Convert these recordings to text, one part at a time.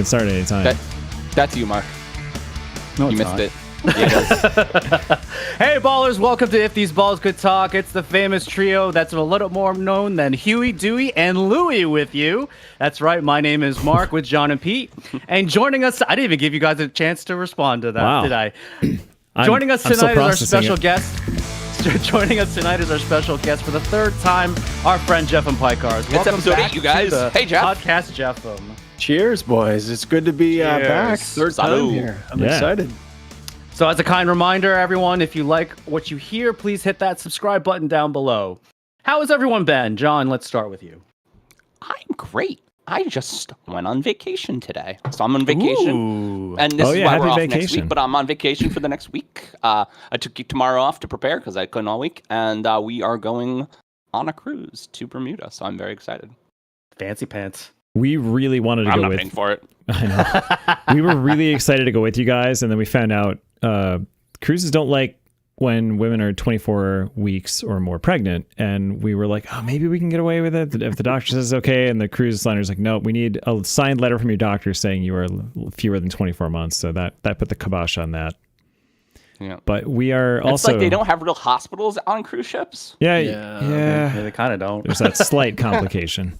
can start at any time. That's you, Mark. No, you it's missed not. it. Yeah, Hey, ballers, welcome to If These Balls Could Talk. It's the famous trio that's a little more known than Huey, Dewey, and Louie with you. That's right, my name is Mark with John and Pete. And joining us, I didn't even give you guys a chance to respond to that, Wow. did I? Joining us tonight is our special guest. Joining us tonight is our special guest for the third time, our friend Jefim Piekarz. It's episode 8, you guys. Hey, Jeff. Podcast Jefim. Cheers, boys. It's good to be back. Third time Salud. here. I'm excited. So as a kind reminder, everyone, if you like what you hear, please hit that subscribe button down below. How has everyone been? John, let's start with you. I'm great. I just went on vacation today. So I'm on vacation. Ooh. And this is why happy we're off vacation. next week, but I'm on vacation for the next week. I took tomorrow off to prepare because I couldn't all week. And we are going on a cruise to Bermuda. So I'm very excited. Fancy pants. We really wanted to I'm go not with. paying for it. I know. We were really excited to go with you guys, and then we found out cruises don't like when women are 24 weeks or more pregnant, and we were like, oh, maybe we can get away with it if the doctor says okay, and the cruise liner's like, nope, we need a signed letter from your doctor saying you are fewer than 24 months, so that put the kibosh on that. Yeah. But we are also... It's like they don't have real hospitals on cruise ships. Yeah, they kind of don't. There's that slight complication.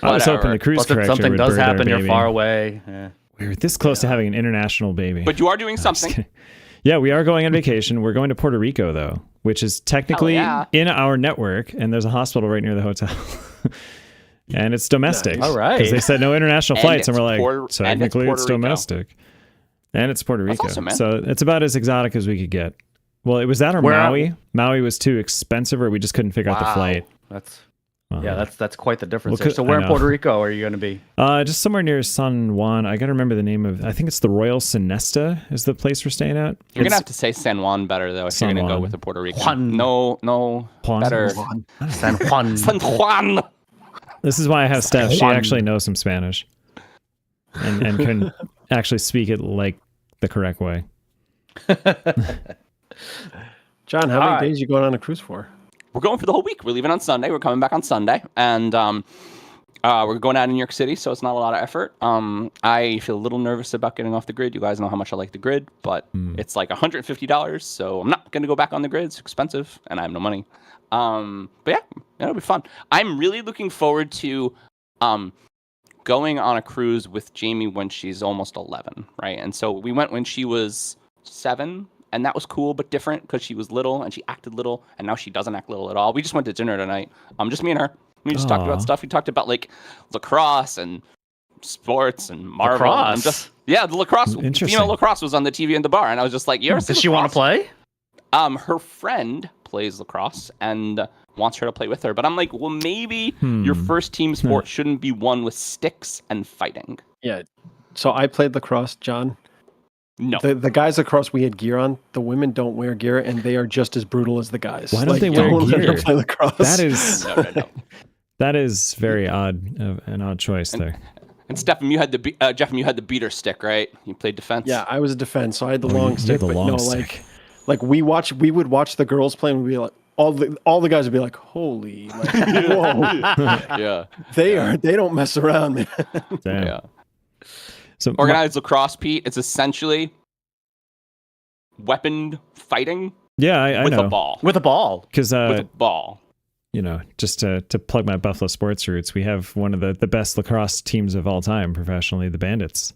I was hoping the cruise Plus, if corrector something would does birth our happen, you're baby. far away. Yeah. We were this close to having an international baby. But you are doing I'm just something. kidding. Yeah, we are going on vacation. We're going to Puerto Rico, though, which is technically in our network, and there's a hospital right near the hotel. And it's domestic. Nice. All right. Because they said no international flights, and we're like, it's technically it's Puerto Rico. domestic. And it's Puerto Rico. awesome, man. So it's about as exotic as we could get. Well, it was that or Maui. Maui was too expensive, or we just couldn't figure out the flight. That's quite the difference. Well, So I where in know. Puerto Rico are you going to be? Just somewhere near San Juan. I got to remember the name of. I think it's the Royal Sinesta is the place we're staying at. You're going to have to say San Juan better, though, if San you're going to Juan. go with the Puerto Rican. Juan. No, Juan. better. San Juan. San Juan. This is why I have Steph. She Juan. actually knows some Spanish, and can actually speak it like the correct way. John, how All many right. days are you going on a cruise for? We're going for the whole week. We're leaving on Sunday. We're coming back on Sunday. And we're going out in New York City, so it's not a lot of effort. I feel a little nervous about getting off the grid. You guys know how much I like the grid, but it's like $150, so I'm not going to go back on the grid. It's expensive, and I have no money. But yeah, it'll be fun. I'm really looking forward to going on a cruise with Jamie when she's almost 11, right? And so we went when she was 7, and that was cool but different because she was little and she acted little, and now she doesn't act little at all. We just went to dinner tonight, just me and her. We just talked about stuff. We talked about like lacrosse and sports and Marvel. Lacrosse? The lacrosse. Interesting. Female lacrosse was on the TV in the bar, and I was just like, "You ever see Does she want to lacrosse?" play? Her friend plays lacrosse and wants her to play with her. But I'm like, well, maybe your first team sport shouldn't be one with sticks and fighting. Yeah. So I played lacrosse, John. No. The guys lacrosse, we had gear on. The women don't wear gear, and they are just as brutal as the guys. Why don't they wear don't let gear? them play lacrosse. That is No. that is very odd. An odd choice there. And Stefan, you had the Jefim, you had the beater stick, right? You played defense. Yeah, I was a defense, so I had the you long had stick. the But long no, stick. like we would watch the girls play, and we'd be like, all the guys would be like, holy, like, whoa, Yeah. they don't mess around, man. Damn. Yeah. So Organized lacrosse, Pete, it's essentially weapon fighting yeah, I with know. a ball. With a ball. Because With a ball. you know, just to plug my Buffalo sports roots, we have one of the best lacrosse teams of all time professionally, the Bandits.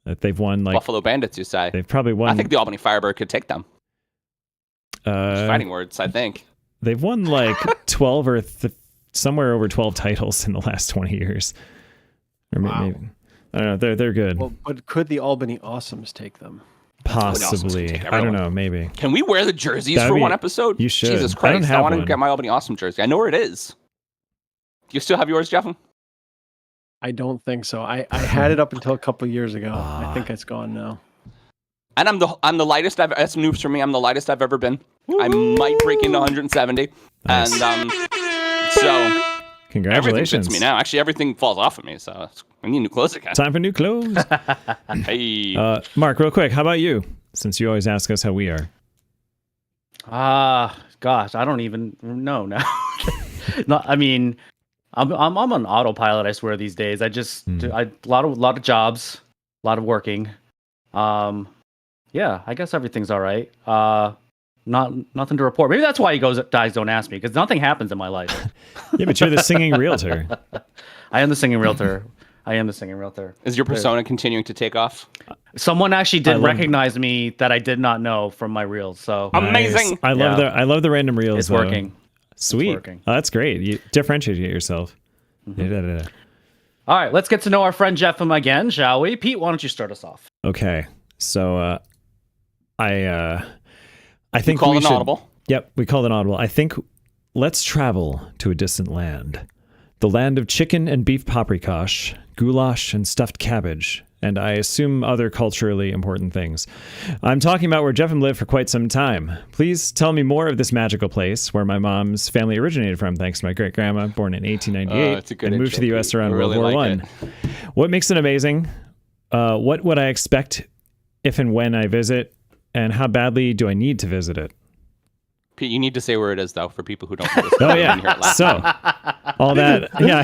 That they've won like Buffalo Bandits, you say? they've probably won. I think the Albany Firebird could take them. uh, Fighting words, I think. they've won like 12 or somewhere over 12 titles in the last 20 years. Or maybe I don't know. They're good. Well, but could the Albany Awesomes take them? Possibly. take I don't everyone. know. Maybe. Can we wear the jerseys That'd for be- one episode? you should. Jesus I don't Christ, I, have want to one. get my Albany Awesome jersey. I know where it is. Do you still have yours, Jeffem? I don't think so. I had it up until a couple of years ago. I think it's gone now. And I'm the lightest I've. That's news for me. I'm the lightest I've ever been. I might break into 170. Nice. And so everything Congratulations. fits me now. Actually, everything falls off of me. So I need new clothes again. Time for new clothes. Hey. Mark, real quick, how about you? Since you always ask us how we are. Gosh, I don't even know now. No, I mean, I'm on autopilot. I swear these days. I just a lot of jobs, a lot of working. Yeah, I guess everything's all right. Nothing to report. Maybe that's why he guys don't ask me, because nothing happens in my life. Yeah, but you're the singing realtor. I am the singing realtor. Is your persona continuing to take off? Someone actually did recognize me that I did not know from my reels. So amazing! I love the random reels. It's working. Sweet. It's working. Oh, that's great. You differentiate yourself. Mm-hmm. All right, let's get to know our friend Jefim again, shall we? Pete, why don't you start us off? Okay. So I think call we an should, audible. Yep, we called an audible. I think let's travel to a distant land. The land of chicken and beef paprikash, goulash and stuffed cabbage, and I assume other culturally important things. I'm talking about where Jefim lived for quite some time. Please tell me more of this magical place where my mom's family originated from, thanks to my great-grandma, born in 1898, and moved to the U.S. around World War I. What makes it amazing? What would I expect if and when I visit, and how badly do I need to visit it? Pete, you need to say where it is, though, for people who don't know this. Oh, yeah. So, all that. Yeah.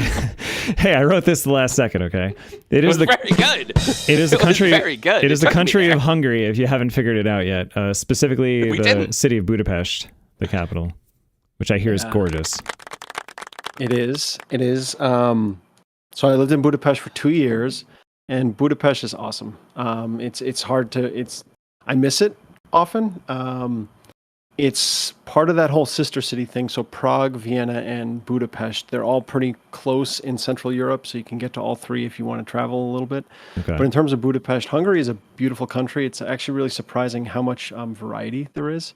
Hey, I wrote this the last second, okay? It is very good. It is the country. Very good. It is the country of Hungary, if you haven't figured it out yet. Specifically, the city of Budapest, the capital, which I hear is gorgeous. It is. It is. So I lived in Budapest for 2 years, and Budapest is awesome. It's hard to. I miss it often. It's part of that whole sister city thing. So Prague, Vienna, and Budapest, they're all pretty close in Central Europe, so you can get to all three if you want to travel a little bit. Okay. But in terms of Budapest, Hungary is a beautiful country. It's actually really surprising how much variety there is.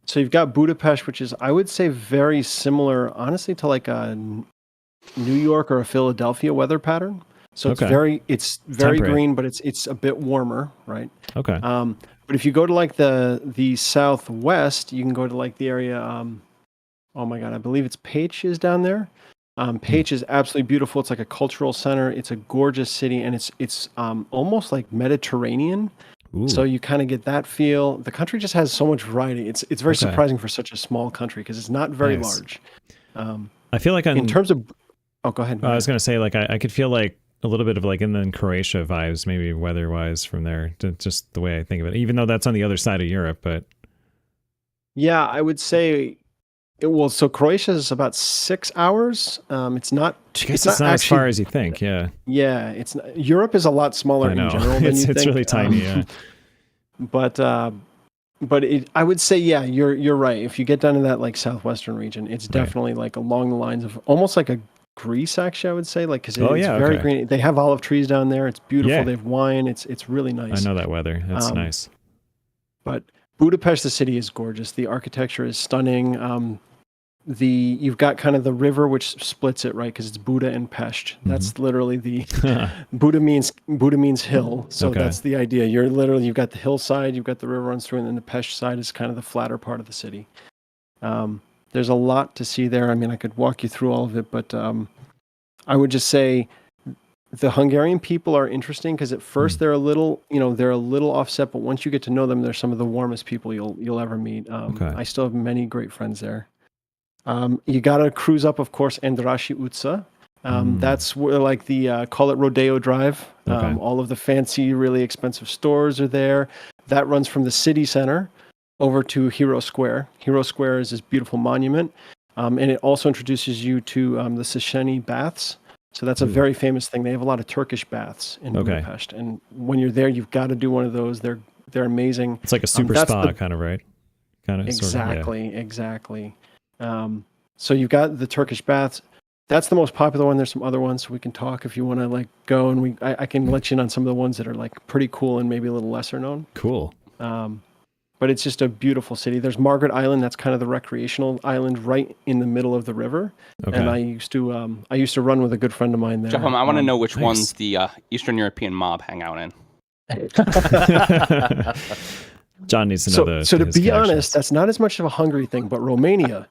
So you've got Budapest, which is, I would say, very similar, honestly, to like a New York or a Philadelphia weather pattern. So it's very green, but it's a bit warmer, right? Okay. But if you go to like the southwest, you can go to like the area. Oh my God, I believe it's Pécs is down there. Pécs is absolutely beautiful. It's like a cultural center. It's a gorgeous city, and it's almost like Mediterranean. Ooh. So you kind of get that feel. The country just has so much variety. It's very surprising for such a small country because it's not very large. I feel like in terms of. Oh, go ahead. I was going to say, like, I could feel like a little bit of like inland Croatia vibes, maybe weather-wise from there, just the way I think of it, even though that's on the other side of Europe. But yeah, I would say, so Croatia is about 6 hours. It's not. It's not as far as you think. Yeah. Yeah, it's not, Europe is a lot smaller in general than you think. It's really tiny. Yeah. But I would say, yeah, you're right. If you get down to that like southwestern region, it's definitely like along the lines of almost like a Greece, actually, I would say, like, because it's very green. They have olive trees down there. It's beautiful. Yeah. They have wine. It's really nice. I know that weather. That's nice. But Budapest, the city, is gorgeous. The architecture is stunning. You've got kind of the river which splits it, right? Because it's Buda and Pest. That's literally the Buda means hill. So that's the idea. You've got the hillside, you've got the river runs through, and then the Pest side is kind of the flatter part of the city. There's a lot to see there. I mean, I could walk you through all of it, but I would just say the Hungarian people are interesting because at first they're a little offset, but once you get to know them, they're some of the warmest people you'll ever meet. I still have many great friends there. You got to cruise up, of course, Andrassy utca. That's where like the call it Rodeo Drive. All of the fancy, really expensive stores are there. That runs from the city center over to Hero Square. Hero Square is this beautiful monument, and it also introduces you to the Széchenyi baths. So that's a very famous thing. They have a lot of Turkish baths in Budapest, and when you're there, you've got to do one of those. They're amazing. It's like a super spa, kind of, right? Exactly. So you've got the Turkish baths. That's the most popular one. There's some other ones, so we can talk if you want to like go, and I can let you in on some of the ones that are like pretty cool and maybe a little lesser known. Cool. But it's just a beautiful city. There's Margaret Island. That's kind of the recreational island right in the middle of the river. And I used to run with a good friend of mine there. Jefim, I want to know which ones the Eastern European mob hang out in. John needs to know So to be honest, that's not as much of a Hungary thing, but Romania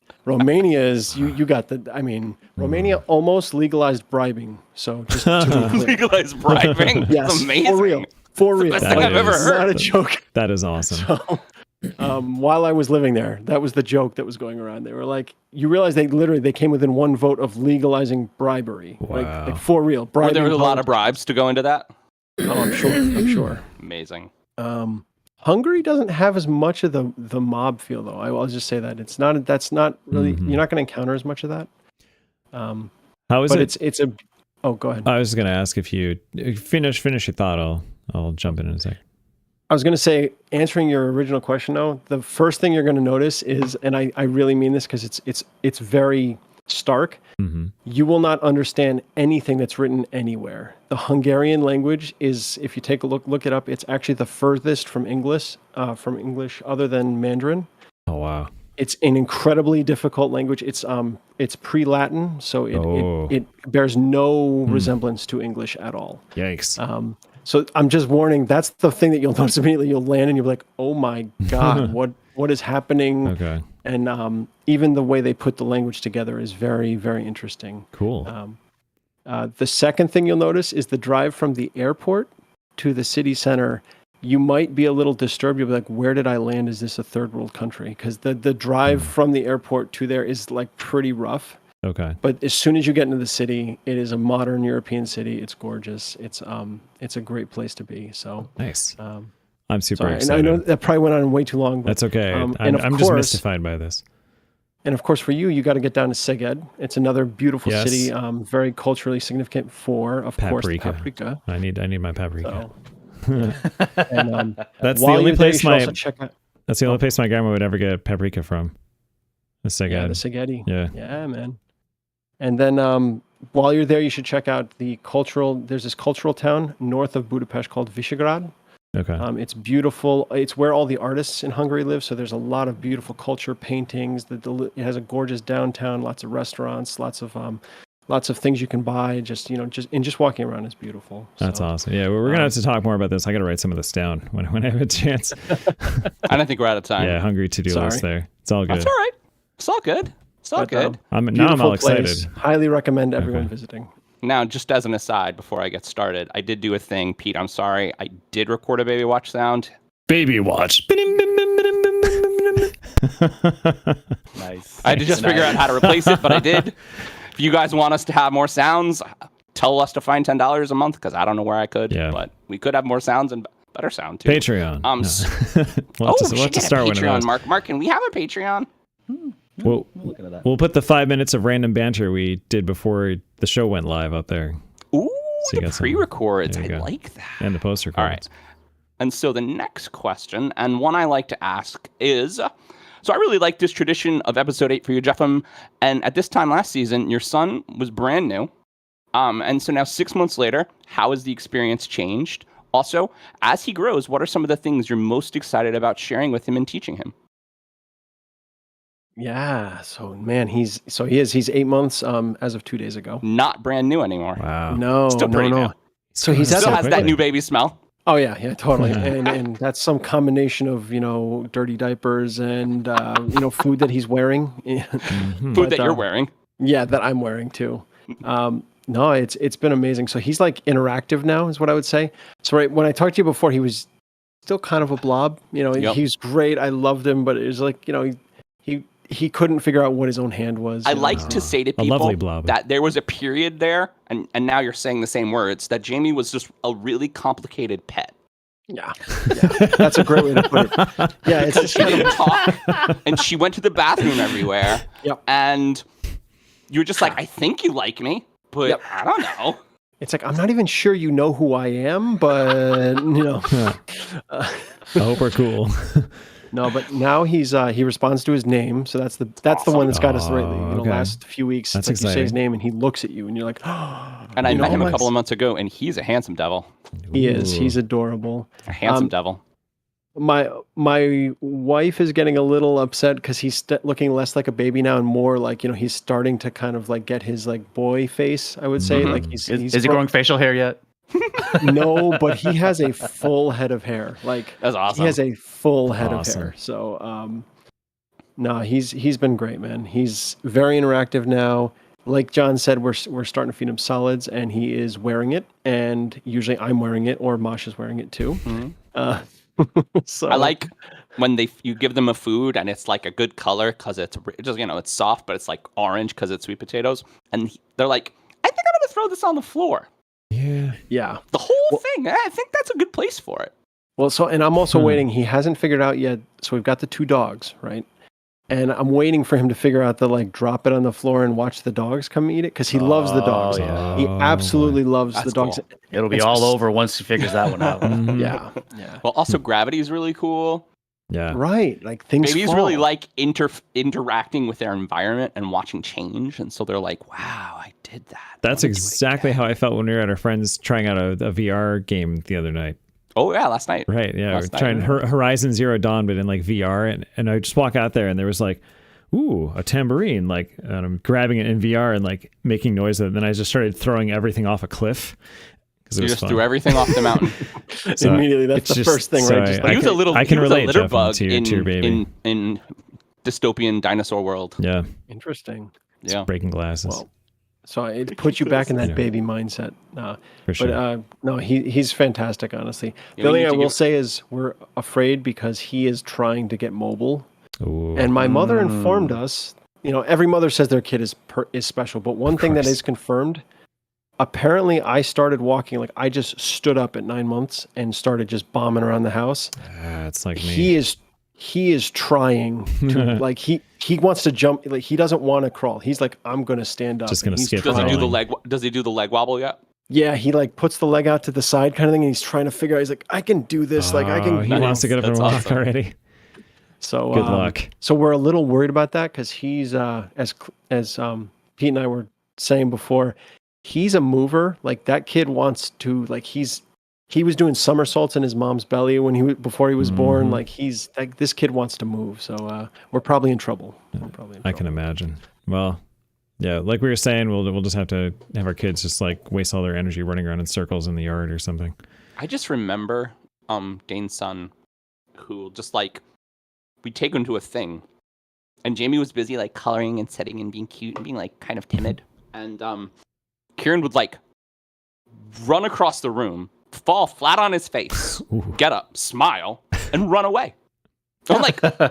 is you got the. I mean, Romania almost legalized bribing. So just to be clear. Legalized bribing. Yes, that's amazing. For real. Best thing I've ever heard. Not a joke. That is awesome. while I was living there. That was the joke that was going around. They were like, you realize they came within one vote of legalizing bribery. Wow. Like for real. Were there a lot of politics. bribes to go into that? Oh, I'm sure. I'm sure. Amazing. Hungary doesn't have as much of the mob feel, though. I'll just say that that's not really. You're not going to encounter as much of that. How is but it? it's a. Oh, go ahead. I was going to ask if you finish your thought. I'll jump in a second. I was going to say, answering your original question, though, the first thing you're going to notice is, and I really mean this because it's very stark. You will not understand anything that's written anywhere. The Hungarian language is, if you take a look it up, it's actually the furthest from English other than Mandarin. Oh wow! It's an incredibly difficult language. It's pre-Latin, so it bears no resemblance to English at all. Yikes! So I'm just warning. That's the thing that you'll notice immediately. You'll land and you'll be like, "Oh my God, what is happening?" Okay. And even the way they put the language together is very, very interesting. Cool. The second thing you'll notice is the drive from the airport to the city center. You might be a little disturbed. You'll be like, "Where did I land? Is this a third world country?" Because the drive from the airport to there is like pretty rough. Okay. But as soon as you get into the city, it is a modern European city. It's gorgeous. It's a great place to be. So Nice. I'm super sorry. And excited. I know that probably went on way too long. But, That's okay. and of I'm just course- mystified by this. And of course, for you got to get down to Szeged. It's another beautiful Yes. city, very culturally significant for, of course, the Paprika. paprika. I need my paprika. So, and, That's the while only you're there, you place should my also check out that's the only place my grandma would ever get paprika from. The the Szeged. Szegedi. Yeah. Yeah, man. And then while you're there, you should check out there's this cultural town north of Budapest called Visegrad. Okay. It's beautiful. It's where all the artists in Hungary live. So there's a lot of beautiful culture, paintings. It has a gorgeous downtown, lots of restaurants, lots of things you can buy. Just walking around is beautiful. That's So, awesome. Yeah, we're gonna have to talk more about this. I gotta write some of this down when I have a chance. I don't think we're out of time. Yeah, hungry to-do Sorry. list there. It's all good. That's all right. It's all good. It's all but, good. Now I'm beautiful all excited. place. Highly recommend everyone Okay. visiting. Now, just as an aside, before I get started, I did do a thing. Pete, I'm sorry. I did record a baby watch sound. Baby watch. Nice. I had to just figure out how to replace it, but I did. If you guys want us to have more sounds, tell us to find $10 a month because I don't know where I could. Yeah. But we could have more sounds and better sound too. Patreon. Um, we'll have we to should get start a one of Patreon, those. Mark. Mark, can we have a Patreon? We'll, Looking at that. we'll put the 5 minutes of random banter we did before the show went live up there, Ooh, So you the got some- pre-records. there I you go. like that. and the poster All cards. right. And so the next question, and one I like to ask is, so I really like this tradition of episode 8 for you, Jefim. And at this time last season, your son was brand new. And so now 6 months later, how has the experience changed? Also, as he grows, what are some of the things you're most excited about sharing with him and teaching him? Yeah. So man, he's 8 months as of 2 days ago. Not brand new anymore. Wow. No, Still pretty no. new. So he's at Still that has that quickly. new baby smell. Oh yeah, totally. and that's some combination of dirty diapers and food that he's wearing. Food But, that you're wearing. Yeah, that I'm wearing too. No, it's been amazing. So he's like interactive now, is what I would say. So right when I talked to you before, he was still kind of a blob. Yep. He's great. I loved him, but it was like he couldn't figure out what his own hand was. I like to say to A lovely people blob. that there was a period there, and now you're saying the same words, that Jamie was just a really complicated pet. Yeah, that's a great way to put it. Yeah, it's Because just she kind didn't of talk, and she went to the bathroom everywhere. Yep. And you were just like, I think you like me, but Yep. I don't know. It's like I'm not even sure you know who I am, but I hope we're cool. No, but now he responds to his name, so that's the one that's got us lately. okay. Last few weeks, That's it's like you say his exciting. name and he looks at you, and you're like, oh, And I met him a my- couple of months ago, and he's a handsome devil. He is. Ooh. He's adorable. A handsome Um, devil. My wife is getting a little upset because he's looking less like a baby now and more like he's starting to kind of like get his like boy face. I would say like he's Is he growing facial hair yet? No, but he has a full head of hair. Like That's awesome. he has a full head Awesome. of hair. So no, he's been great, man. He's very interactive now. Like John said, we're starting to feed him solids, and he is wearing it. And usually I'm wearing it, or Masha's wearing it too. So I like when you give them a food and it's like a good color because it's just it's soft, but it's like orange because it's sweet potatoes, and they're like, I think I'm gonna throw this on the floor. Yeah. The whole thing. I think that's a good place for it. Well, and I'm also waiting. He hasn't figured out yet. So we've got the 2 dogs, right? And I'm waiting for him to figure out the drop it on the floor and watch the dogs come eat it because he loves the dogs. Yeah. He absolutely loves the dogs. Cool. It'll be all over once he figures that one out. Yeah. Well, also gravity is really cool. Yeah. Right. Like things Babies fall. really like interacting with their environment and watching change, and so they're like, "Wow, I did that." That's exactly how I felt when we were at our friends trying out a VR game the other night. Oh yeah, last night. Right. Yeah. Last We're trying night. Horizon Zero Dawn, but in like VR. And I just walk out there and there was like, ooh, a tambourine. Like, and I'm grabbing it in VR and like making noise. And then I just started throwing everything off a cliff. You just threw everything off the mountain. So immediately. That's the first thing, so right? Just I He was a little. I can he was a relate, litter Jeff, bug to your baby. in dystopian dinosaur world. Yeah. Interesting. Yeah. Breaking glasses. Well, so it puts you back in that baby mindset. For sure. But no, he's fantastic, honestly. Yeah, The we only need thing I to will give- say is we're afraid because he is trying to get mobile. Ooh. And my mother informed us, every mother says their kid is special, but one thing that course. is confirmed, apparently I started walking, like I just stood up at 9 months and started just bombing around the house. It's like me. He is trying to like he wants to jump, like he doesn't want to crawl. He's like, I'm gonna stand up. Just gonna And he's skip Does he do crawling. the leg? Does he do the leg wobble yet? Yeah, he like puts the leg out to the side kind of thing, and he's trying to figure out. He's like, I can do this. Like I Oh, can. he wants to get up and That's walk awesome. already. So Good luck. So we're a little worried about that because he's as Pete and I were saying before, he's a mover. Like that kid wants to like he was doing somersaults in his mom's belly when before he was born. Like he's like this kid wants to move. So we're probably in trouble. I can imagine. Well, yeah, like we were saying, we'll just have to have our kids just like waste all their energy running around in circles in the yard or something. I just remember Dane's son, who just like we'd take him to a thing, and Jamie was busy like coloring and setting and being cute and being like kind of timid, and Kieran would like run across the room, fall flat on his face, get up, smile, and run away. I'm like, huh,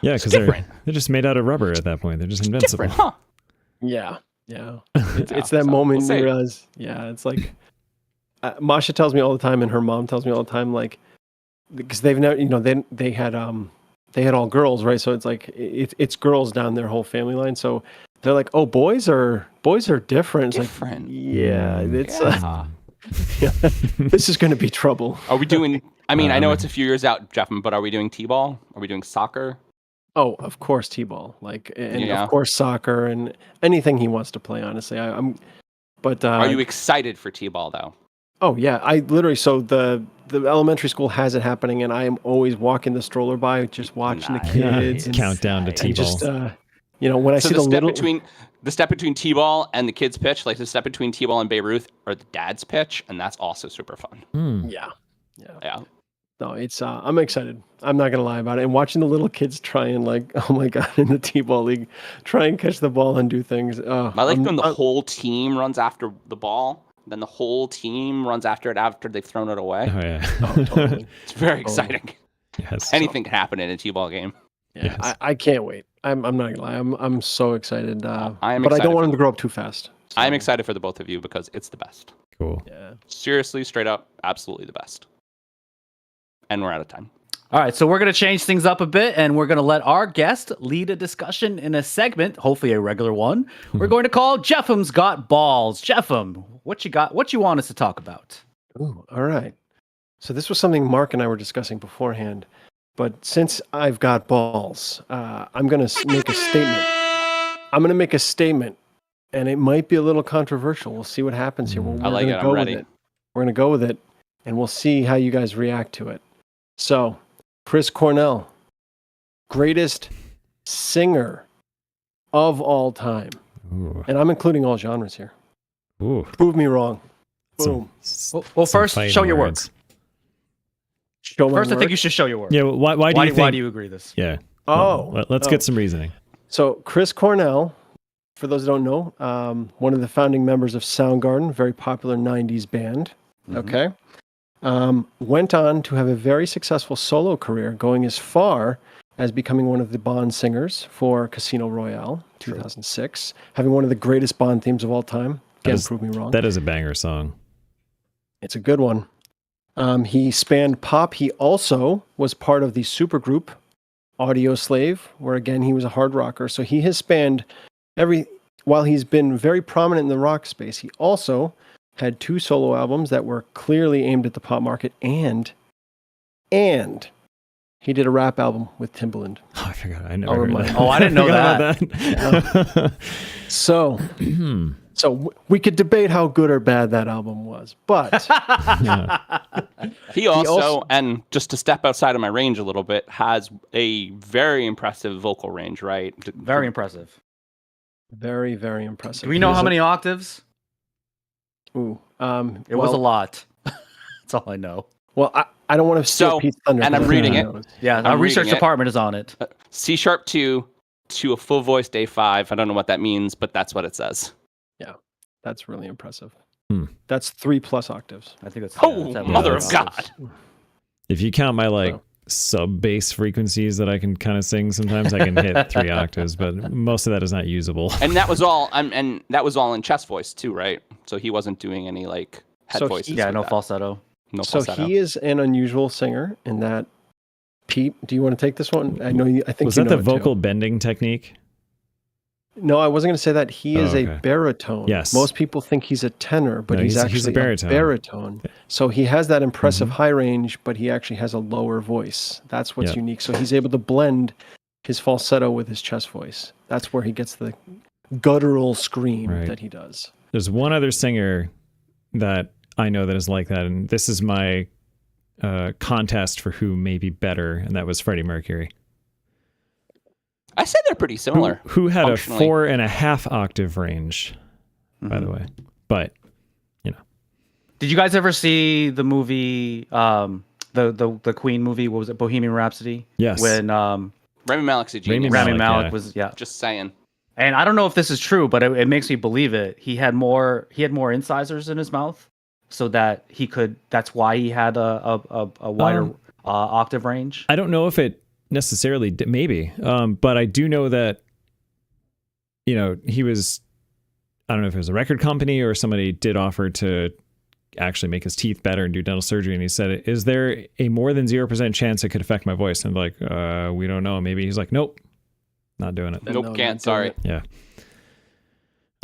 Yeah, because they're different. just made out of rubber at that point. They're just invincible. different, huh? Yeah. It's Yeah, that so moment we'll you see. realize. Yeah, it's like Masha tells me all the time, and her mom tells me all the time, like because they've never, they had all girls, right? So it's like it's girls down their whole family line. So they're like, oh, boys are different. It's Different. like, yeah, it's Yeah. this is going to be trouble. Are we doing? I mean, I know it's a few years out, Jefim, but are we doing t-ball? Are we doing soccer? Oh, of course, t-ball, like, and Yeah. of course, soccer and anything he wants to play. Honestly, But Are you excited for t-ball though? oh yeah, I literally. So the elementary school has it happening, and I am always walking the stroller by, just watching the kids. and, Countdown to and T-ball. just when I So see the the step little between t-ball and the kids pitch, like the step between t-ball and Babe Ruth, or the dad's pitch, and that's also super fun. yeah. Yeah. No, it's I'm excited. I'm not gonna lie about it. And watching the little kids try and like, oh my god, in the t-ball league, try and catch the ball and do things. I like when the whole team runs after the ball, then the whole team runs after it after they've thrown it away. Oh yeah. Oh, totally. It's very exciting. Yes. Anything can happen in a t-ball game. Yeah, Yes. I can't wait. I'm not gonna lie. I'm so excited. I am but I excited don't want for him to grow up too fast. So, I'm excited for the both of you because it's the best. Cool. Yeah. Seriously, straight up, absolutely the best. And we're out of time. All right, so we're going to change things up a bit, and we're going to let our guest lead a discussion in a segment, hopefully a regular one. We're going to call Jeffim's Got Balls. Jeffim, what you got? What you want us to talk about? Ooh, all right. So this was something Mark and I were discussing beforehand, but since I've got balls, I'm going to make a statement. I'm going to make a statement, and it might be a little controversial. We'll see what happens here. I like gonna it. go I'm with ready. We're going to go with it, and we'll see how you guys react to it. So, Chris Cornell, greatest singer of all time. Ooh. And I'm including all genres here. Ooh. Prove me wrong. Boom. Well, Some first, fighting show your work. words. Show my First, I think work. you should show your work. Yeah. Well, why do you think? Why do you agree this? Yeah. Oh. Let's oh. get some reasoning. So Chris Cornell, for those who don't know, one of the founding members of Soundgarden, very popular 90s band. Mhm. Okay. Went on to have a very successful solo career, going as far as becoming one of the Bond singers for Casino Royale 2006, having one of the greatest Bond themes of all time. Again, prove me wrong. That is a banger song. It's a good one. He spanned pop. He also was part of the supergroup Audio Slave, where again he was a hard rocker. So he has spanned while he's been very prominent in the rock space, he also had 2 solo albums that were clearly aimed at the pop market, and he did a rap album with Timbaland. Oh, I forgot. I never heard that. Oh, I didn't know that. that. So we could debate how good or bad that album was, but He also, and just to step outside of my range a little bit, has a very impressive vocal range, right? Very impressive. very, very impressive. Do we know how many octaves? Ooh, It was a lot. That's all I know. Well, I don't want to steal Pete's thunder. And I'm but reading he it. knows. Yeah, our research department is on it. C sharp 2 to a full voiced A5. I don't know what that means, but that's what it says. Yeah, that's really impressive. Hmm. That's 3+ octaves. I think that's Oh, mother of God. If you count my sub bass frequencies that I can kind of sing, sometimes I can hit 3 octaves, but most of that is not usable. And that was all. And that was all in chest voice too, right? So he wasn't doing any head voices. Yeah, with no that. falsetto. No So falsetto. he is an unusual singer in that. Pete, do you want to take this one? I know you. I think Was you that know the it, vocal too. bending technique? No, I wasn't going to say that. He is okay. a baritone. Yes. Most people think he's a tenor, but No, he's he's actually a baritone. baritone. So he has that impressive high range, but he actually has a lower voice. That's what's Yeah. unique. So he's able to blend his falsetto with his chest voice. That's where he gets the guttural scream Right. that he does. There's one other singer that I know that is like that, and this is my contest for who may be better, and that was Freddie Mercury. I said they're pretty similar. Who had a functionally. 4.5 octave range, by the way. But Did you guys ever see the movie, the Queen movie? What was it, Bohemian Rhapsody? Yes. When Rami Malek's a genius. Rami Rami Malek, Malek yeah. was, yeah. Just saying. And I don't know if this is true, but it makes me believe it. He had more incisors in his mouth, so that he could. That's why he had a wider octave range. I don't know if it necessarily did, maybe, but I do know that he was. I don't know if it was a record company or somebody did offer to actually make his teeth better and do dental surgery, and he said, "Is there a more than 0% chance it could affect my voice?" And like, we don't know. Maybe he's like, "Nope, not doing it." Nope, No, can't. not Sorry. doing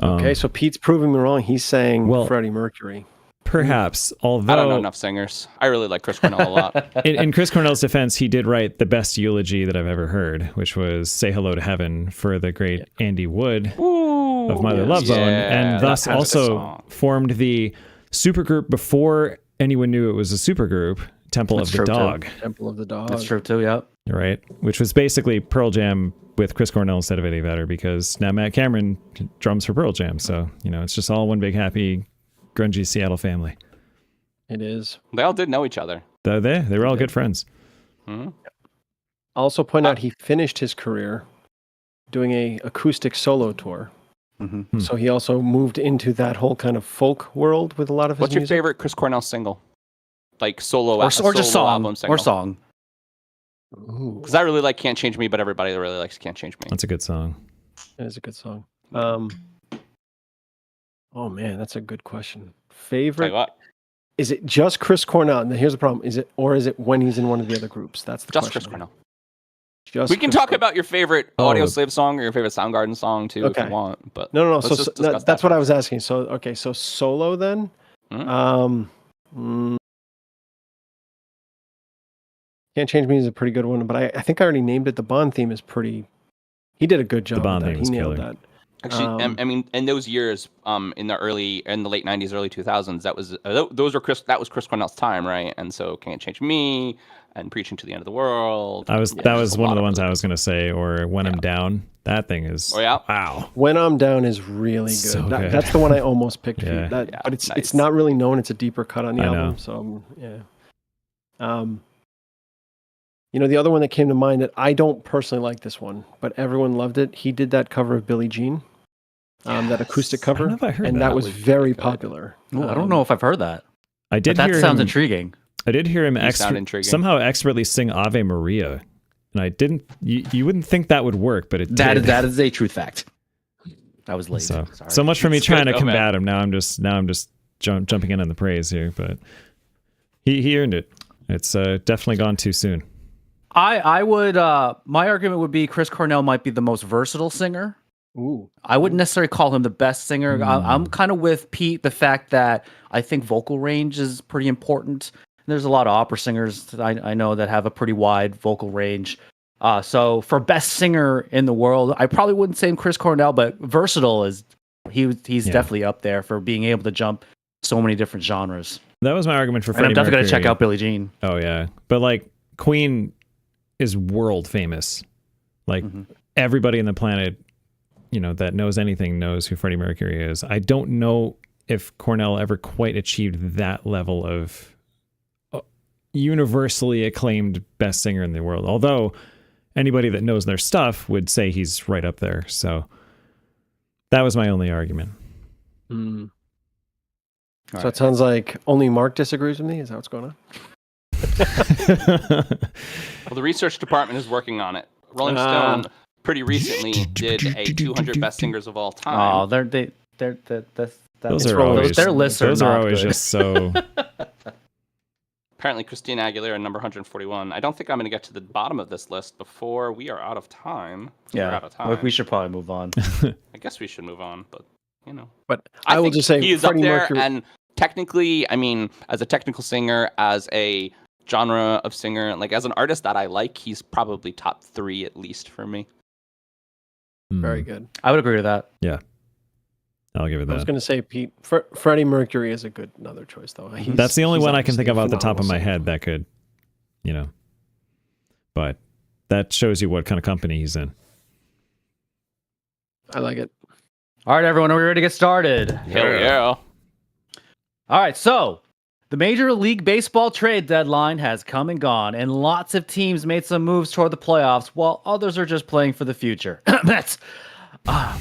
Yeah. Okay, so Pete's proving me wrong. He's saying Freddie Mercury. Perhaps, although I don't know enough singers. I really like Chris Cornell a lot. in Chris Cornell's defense, he did write the best eulogy that I've ever heard, which was "Say Hello to Heaven" for the great Andy Wood of Mother Love Bone, and thus that's a good also song. formed the supergroup before anyone knew it was a supergroup, Temple of the true, too. Dog, Temple of the Dog. That's true too. Yep. right? Which was basically Pearl Jam with Chris Cornell instead of Eddie Vedder, because now Matt Cameron drums for Pearl Jam, so it's just all one big happy grungy Seattle family. It is. They all did know each other. They were all good friends. Mm-hmm. I'll also point out he finished his career doing a acoustic solo tour. Mm-hmm. So he also moved into that whole kind of folk world with a lot of his What's your music. favorite Chris Cornell single? Like solo Or solo just song. album single. Or song. Ooh, Because I really like "Can't Change Me," but everybody really likes "Can't Change Me." That's a good song. that is a good song. Oh man, that's a good question. Tell you Favorite? what, Is it just Chris Cornell? And here's the problem: is it when he's in one of the other groups? That's the just question. Chris Cornell. Just We can Chris talk Cornell. about your favorite Audio Slave song or your favorite Soundgarden song too, if Okay. you want. But No. let's So just discuss that's that what I first. was asking. So okay, so solo then. Mhm. Can't Change Me is a pretty good one, but I think I already named it. The Bond theme is pretty. He did a good job. Bond with that. theme He is nailed killer. that. Actually, in those years, in the late '90s, early 2000s, that was that was Chris Cornell's time, right? And so "Can't Change Me" and "Preaching to the End of the World." That was There's a one of lot the ones really I was going to say, or "When I'm Down." That thing is wow. When I'm Down is really good. So good. That's the one I almost picked. For Yeah. you. But Yeah, it's nice. not really known. It's a deeper cut on the I album. know. So yeah. The other one that came to mind that I don't personally like this one, but everyone loved it. He did that cover of Billie Jean, that acoustic cover, I don't know if I heard and that. that was was very really good. popular. Ooh, I don't know if I've heard that. I did But that hear sounds him, intriguing. I did hear him sound intriguing. somehow expertly sing Ave Maria, and I didn't. You wouldn't think that would work, but it did. That is a truth fact. I was late. So much for me It's trying good, to though, combat him. Now I'm just jumping in on the praise here, but he earned it. It's definitely gone too soon. I would my argument would be Chris Cornell might be the most versatile singer. Ooh. I wouldn't necessarily call him the best singer. I'm kind of with Pete, the fact that I think vocal range is pretty important. There's a lot of opera singers that I know that have a pretty wide vocal range. So for best singer in the world, I probably wouldn't say Chris Cornell, but versatile is he's definitely up there for being able to jump so many different genres. That was my argument for And Freddie I'm definitely going to Mercury. check out Billie Jean. Oh yeah, but like Queen is world famous. Like everybody on the planet, that knows anything knows who Freddie Mercury is. I don't know if Cornell ever quite achieved that level of universally acclaimed best singer in the world. Although anybody that knows their stuff would say he's right up there. So that was my only argument. So it sounds like only Mark disagrees with me. Is that what's going on? Well, the research department is working on it. Rolling Stone pretty recently did a 200 best singers of all time. Oh, their lists are those not are always good. just so. Apparently, Christina Aguilera, number 141. I don't think I'm going to get to the bottom of this list before we are out of time. We're out of time. We should probably move on. I guess we should move on, but But I will think just say he is Freddie up there, Mercury. and technically, I mean, as a technical singer, as a genre of singer, like as an artist that I like, he's probably top 3 at least for me. Very good. I would agree with that. Yeah, I'll give it I was that. going to say Pete. Freddie Mercury is another choice though. That's the only he's one I can obviously think of a off the top of my phenomenal head that could, But that shows you what kind of company he's in. singer. I like it. All right, everyone, are we ready to get started? Hell yeah. All right, so the Major League Baseball trade deadline has come and gone, and lots of teams made some moves toward the playoffs, while others are just playing for the future. Mets. Now,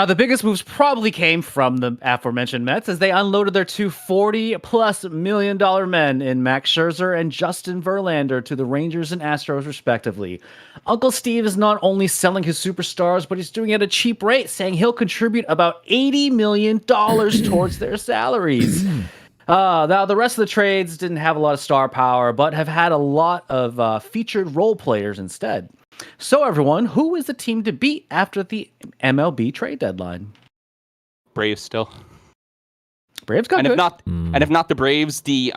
the biggest moves probably came from the aforementioned Mets as they unloaded their two $40+ million men in Max Scherzer and Justin Verlander to the Rangers and Astros, respectively. Uncle Steve is not only selling his superstars, but he's doing it at a cheap rate, saying he'll contribute about $80 million towards their salaries. Now, the rest of the trades didn't have a lot of star power, but have had a lot of featured role players instead. So, everyone, who is the team to beat after the MLB trade deadline? Braves still. Braves got And good. if not the Braves, the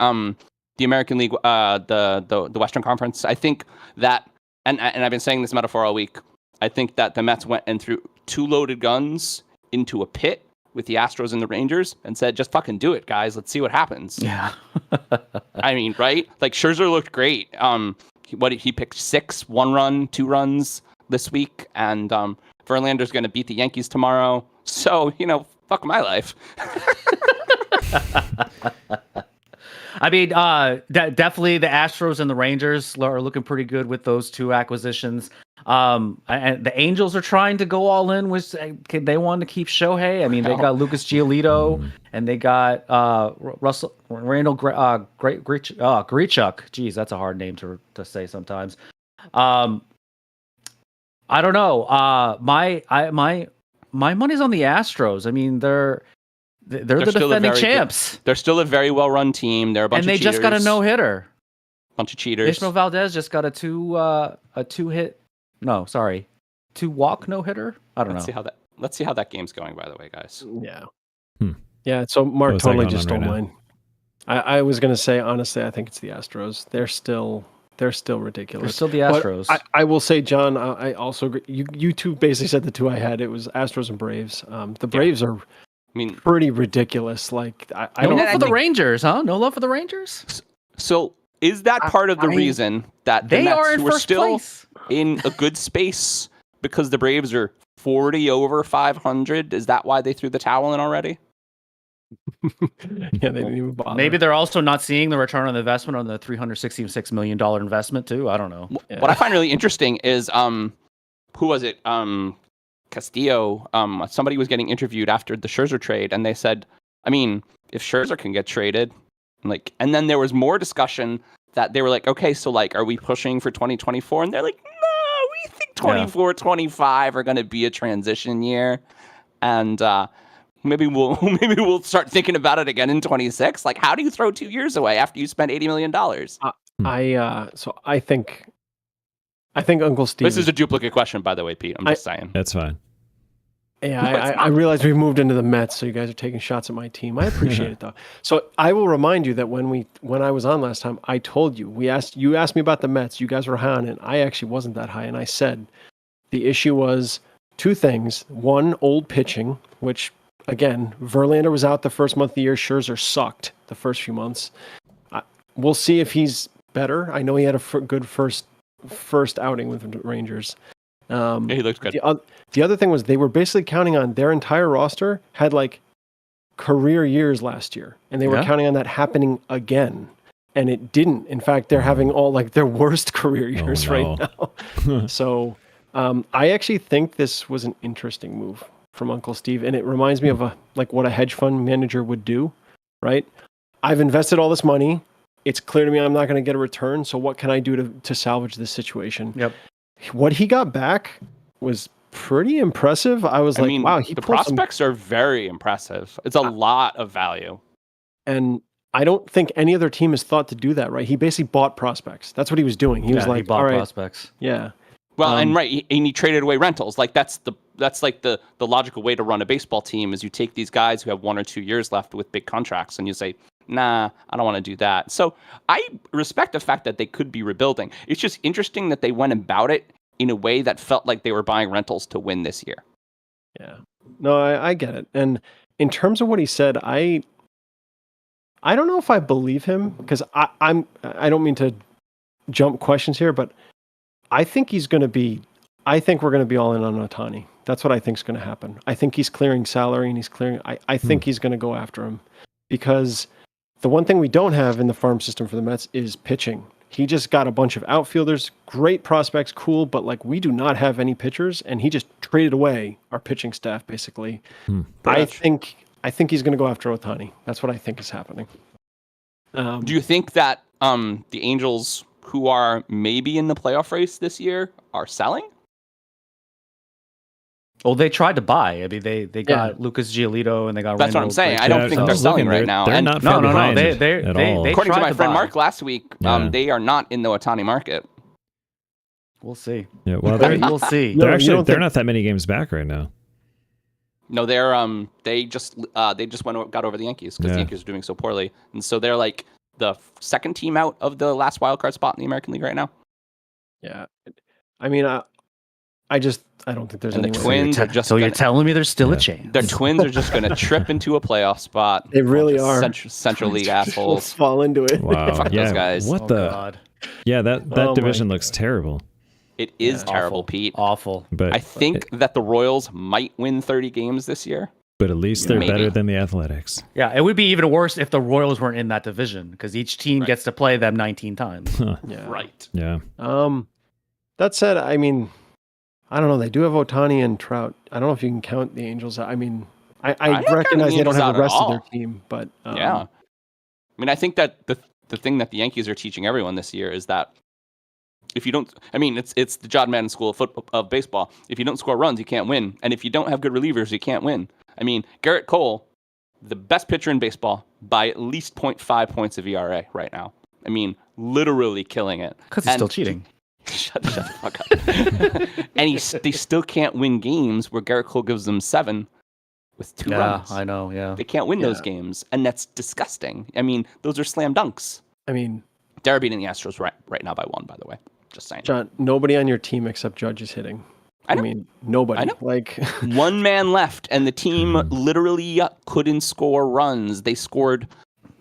American League, the Western Conference. I think that, and I've been saying this metaphor all week. I think that the Mets went and threw 2 loaded guns into a pit with the Astros and the Rangers and said, just fucking do it, guys. Let's see what happens. Yeah. I mean, right? Like Scherzer looked great. He picked 6 1-run, 2 runs this week, and Verlander's going to beat the Yankees tomorrow. So, fuck my life. I mean, definitely the Astros and the Rangers are looking pretty good with those 2 acquisitions. And the Angels are trying to go all in with, they want to keep Shohei. I mean, they got Lucas Giolito and they got Randall Grichuk. Geez, that's a hard name to say sometimes. I don't know. My money's on the Astros. I mean, they're the defending champs. They're still a very well-run team. They're a bunch of cheaters. And they just got a no-hitter. Bunch of cheaters. Ishmael Valdez just got a 2-walk no-hitter. I don't know. Let's see how that game's going, by the way, guys. Yeah. Yeah. So Mark What's that totally going just on stole right mine. I was going to say, honestly, I think it's the Astros. They're still ridiculous. They're still the But Astros. I will say, John, I also agree. You two basically said the 2 I had. It was Astros and Braves. The Braves are pretty ridiculous. Like I No don't love for the Rangers, huh? No love for the Rangers? So is that part of the reason that the They Mets are in were first still place. in a good space because the Braves are 40 over 500? Is that why they threw the towel in already? Yeah, they didn't even bother. Maybe they're also not seeing the return on the investment on the $366 million investment too. I don't know. Yeah. What I find really interesting is who was it? Castillo. Somebody was getting interviewed after the Scherzer trade, and they said, I mean, if Scherzer can get traded, Like, and then there was more discussion that they were like, okay, so like, are we pushing for 2024? And they're like, no, we think 24, 25 are going to be a transition year. And maybe we'll start thinking about it again in 26. Like, how do you throw 2 years away after you spent $80 million? I think Uncle Steve. This is a duplicate question, by the way, Pete. I'm just saying. That's fine. Yeah, I realize we've moved into the Mets, so you guys are taking shots at my team. I appreciate it though. So I will remind you that when I was on last time, I told you you asked me about the Mets. You guys were high on it. I actually wasn't that high, and I said the issue was two things. One, old pitching, which again, Verlander was out the first month of the year. Scherzer sucked the first few months. We'll see if he's better. I know he had a good first outing with the Rangers. Yeah, he looks good. The other thing was they were basically counting on their entire roster had like career years last year, and they were counting on that happening again, and it didn't. In fact, they're having all like their worst career years right now. So I actually think this was an interesting move from Uncle Steve, and it reminds me of what a hedge fund manager would do, right? I've invested all this money. It's clear to me I'm not going to get a return, so what can I do to salvage this situation? Yep. What he got back was pretty impressive. I mean, wow, the prospects are very impressive. It's a lot of value. And I don't think any other team has thought to do that, right? He basically bought prospects. That's what he was doing. He was like, he bought all right, prospects. Yeah. Well, and he traded away rentals. Like that's like the logical way to run a baseball team is you take these guys who have 1 or 2 years left with big contracts and you say, nah, I don't want to do that. So I respect the fact that they could be rebuilding. It's just interesting that they went about it in a way that felt like they were buying rentals to win this year. Yeah. No, I get it. And in terms of what he said, I don't know if I believe him because I don't mean to jump questions here, but I think we're going to be all in on Ohtani. That's what I think is going to happen. I think he's clearing salary and he's clearing. I think he's going to go after him because the one thing we don't have in the farm system for the Mets is pitching. He just got a bunch of outfielders, great prospects, cool, but like we do not have any pitchers, and he just traded away our pitching staff basically. I think he's going to go after Ohtani. That's what I think is happening. Do you think that the Angels, who are maybe in the playoff race this year, are selling? Well, they tried to buy. I mean, they got Lucas Giolito and they got. That's what I'm saying. I don't think they're selling right now. They're not far behind at all. According to my friend Mark last week, they are not in the Ohtani market. We'll see. Yeah, well, we'll see. They're not that many games back right now. No, they just got over the Yankees because the Yankees are doing so poorly, and so they're like the second team out of the last wild card spot in the American League right now. Yeah, I mean, I don't think there's any. The Twins are just. So you're telling me there's still a chance? The Twins are just going to trip into a playoff spot. They really are. Central League assholes fall into it. Wow. Fuck those guys. What the? God. Yeah, that division looks terrible. It is terrible, Pete. Awful. But I think that the Royals might win 30 games this year. But at least they're better than the Athletics. Yeah, it would be even worse if the Royals weren't in that division because each team gets to play them 19 times. Yeah. Right. Yeah. That said, I mean, I don't know. They do have Ohtani and Trout. I don't know if you can count the Angels. I mean, I recognize they don't have the rest of their team, but yeah. I mean, I think that the thing that the Yankees are teaching everyone this year is that if you don't, I mean, it's the John Madden School of baseball. If you don't score runs, you can't win, and if you don't have good relievers, you can't win. I mean, Garrett Cole, the best pitcher in baseball by at least 0.5 points of ERA right now. I mean, literally killing it. Because he's still cheating. Shut the fuck up. And they still can't win games where Garrett Cole gives them 7 with 2 runs. Yeah, I know, yeah. They can't win those games, and that's disgusting. I mean, those are slam dunks. I mean, they're beating the Astros right now by 1, by the way. Just saying. John, nobody on your team except Judge is hitting. I mean, nobody. I know. Like one man left, and the team literally couldn't score runs. They scored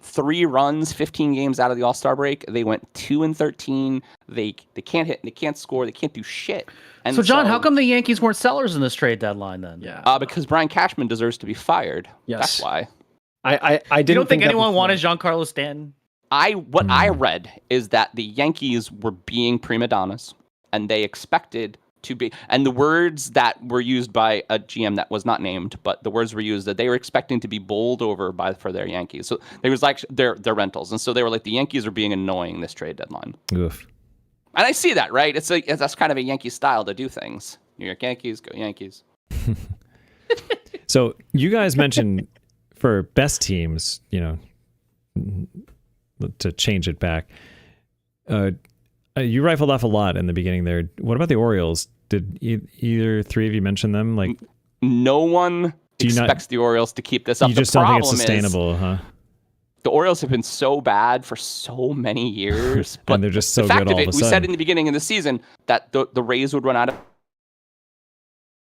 3 runs, 15 games out of the All-Star break. They went 2-13. They can't hit. They can't score. They can't do shit. And so, John, how come the Yankees weren't sellers in this trade deadline then? Yeah. Because Brian Cashman deserves to be fired. Yes. That's why. I didn't. You don't think anyone wanted Giancarlo Stanton? What I read is that the Yankees were being prima donnas, and they expected to be, and the words that were used by a GM that was not named, but the words were used that they were expecting to be bowled over for their Yankees. So they was like their rentals, and so they were like, the Yankees are being annoying this trade deadline. Oof. And I see that, right? It's like that's kind of a Yankee style to do things. New York Yankees, go Yankees. So you guys mentioned for best teams, to change it back. You rifled off a lot in the beginning there. What about the Orioles? Did either three of you mention them? Like, no one expects the Orioles to keep this up. You just don't think it's sustainable, huh? The Orioles have been so bad for so many years, but and they're just so the fact good all of a we sudden. said in the beginning of the season that the Rays would run out of.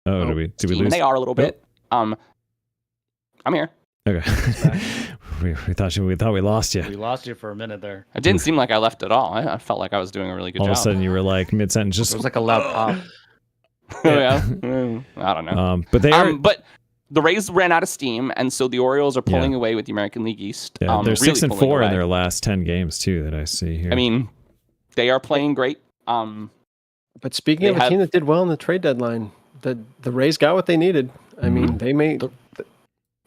Oh, did we lose? And they are a little bit. I'm here. Okay. we thought we lost you. We lost you for a minute there. It didn't seem like I left at all. I felt like I was doing a really good job. All of a sudden, you were like mid-sentence. Just It was like a loud pop. yeah. I don't know. But they are. But the Rays ran out of steam, and so the Orioles are pulling away with the American League East. Yeah, they're really 6-4 in their last 10 games too. That I see here. I mean, they are playing great. But speaking of a team that did well in the trade deadline, the Rays got what they needed. I mean,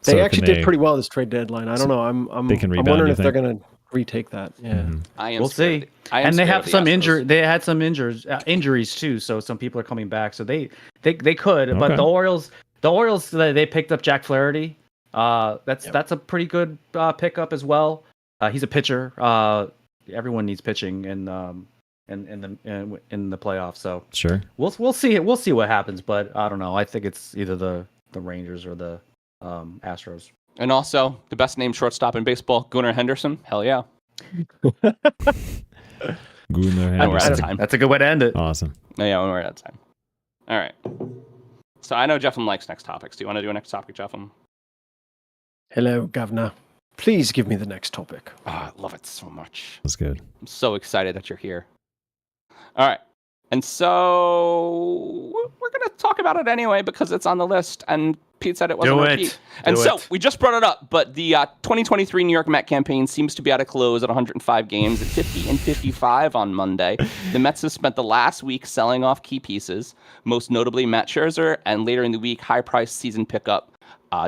they actually did pretty well this trade deadline. I don't know. I'm wondering if they're going to retake that. Yeah, we'll see. And they have some injury. They had some injuries too. So some people are coming back. So they could. Okay. But the Orioles, they picked up Jack Flaherty. That's a pretty good pickup as well. He's a pitcher. Everyone needs pitching in the playoffs. So sure, we'll see it. We'll see what happens. But I don't know. I think it's either the Rangers or the Astros. And also the best named shortstop in baseball, Gunnar Henderson. Hell yeah. Gunnar Henderson. We're out of time. That's a good way to end it. Awesome. Yeah, we're out of time. All right. So I know Jefim likes next topics. Do you want to do a next topic, Jefim? Hello, Governor. Please give me the next topic. Oh, I love it so much. That's good. I'm so excited that you're here. All right. And so we're going to talk about it anyway because it's on the list. And Pete said it wasn't on Pete. And so we just brought it up, but the 2023 New York Met campaign seems to be at a close at 105 games at 50-55 on Monday. The Mets have spent the last week selling off key pieces, most notably Matt Scherzer, and later in the week, high-priced season pickup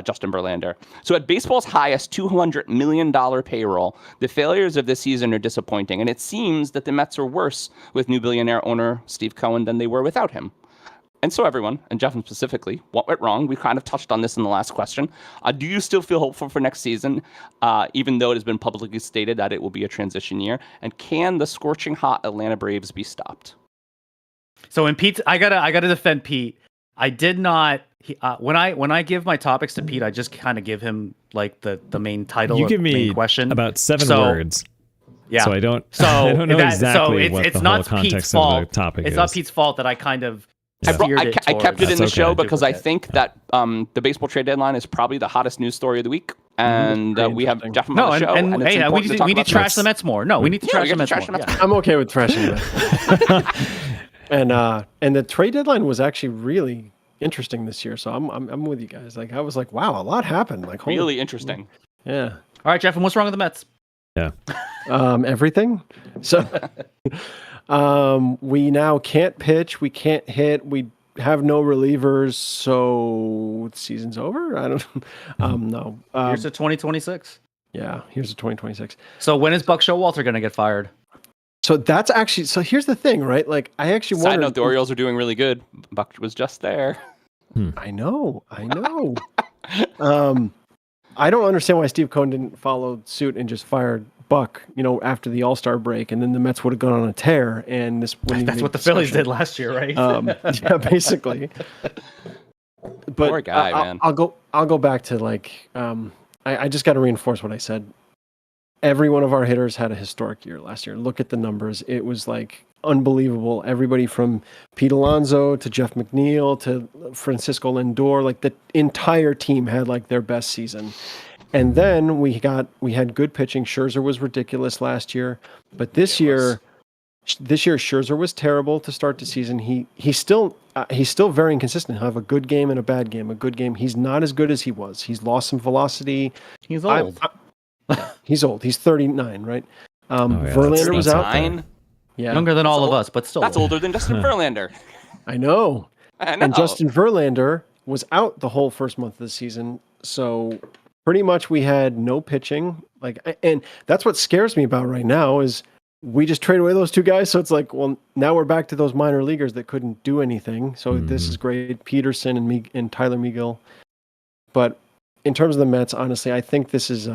Justin Verlander. So at baseball's highest $200 million payroll, the failures of this season are disappointing, and it seems that the Mets are worse with new billionaire owner Steve Cohen than they were without him. And so everyone, and Jefim specifically, what went wrong? We kind of touched on this in the last question. Do you still feel hopeful for next season, even though it has been publicly stated that it will be a transition year? And can the scorching hot Atlanta Braves be stopped? So in Pete, I gotta defend Pete. I did not. When I give my topics to Pete, I just kind of give him like the main title. You give me main question about 7 words. Yeah. So I don't know exactly what the whole context of the topic is. It's not Pete's fault that I kind of. I kept it in the show because I think that the baseball trade deadline is probably the hottest news story of the week, and we have Jefim on the show. And hey, we need to trash the Mets more. No, we need to trash the Mets more. Yeah. I'm okay with trashing them. And the trade deadline was actually really interesting this year. So I'm with you guys. Like I was like, wow, a lot happened. Like really interesting. Yeah. All right, Jeff, and what's wrong with the Mets? Yeah. Everything. So we now can't pitch, we can't hit, we have no relievers, so the season's over. I don't no. Here's the 2026. Yeah, here's the 2026. So when is Buck Showalter going to get fired? So that's actually, so here's the thing, right? Like I actually Side note, the Orioles are doing really good. Buck was just there. I know. I don't understand why Steve Cohen didn't follow suit and just fired Buck, after the All-Star break, and then the Mets would have gone on a tear. And that's what the Phillies did last year, right? Yeah, basically. But poor guy, man. I'll go back to I just got to reinforce what I said. Every one of our hitters had a historic year last year. Look at the numbers. It was unbelievable. Everybody from Pete Alonso to Jeff McNeil to Francisco Lindor, the entire team had their best season. And then we had good pitching. Scherzer was ridiculous last year, but this year Scherzer was terrible to start the season. He's still very inconsistent. He'll have a good game and a bad game. A good game. He's not as good as he was. He's lost some velocity. He's old. He's old. He's 39, right? Verlander was out there. Yeah. Younger than all of us, but still. That's older than Justin Verlander. I know. I know. And Justin Verlander was out the whole first month of the season, so pretty much we had no pitching. And that's what scares me about right now is we just trade away those two guys. So it's like, well, now we're back to those minor leaguers that couldn't do anything. So this is great, Peterson and Tyler Megill. But in terms of the Mets, honestly, I think this is.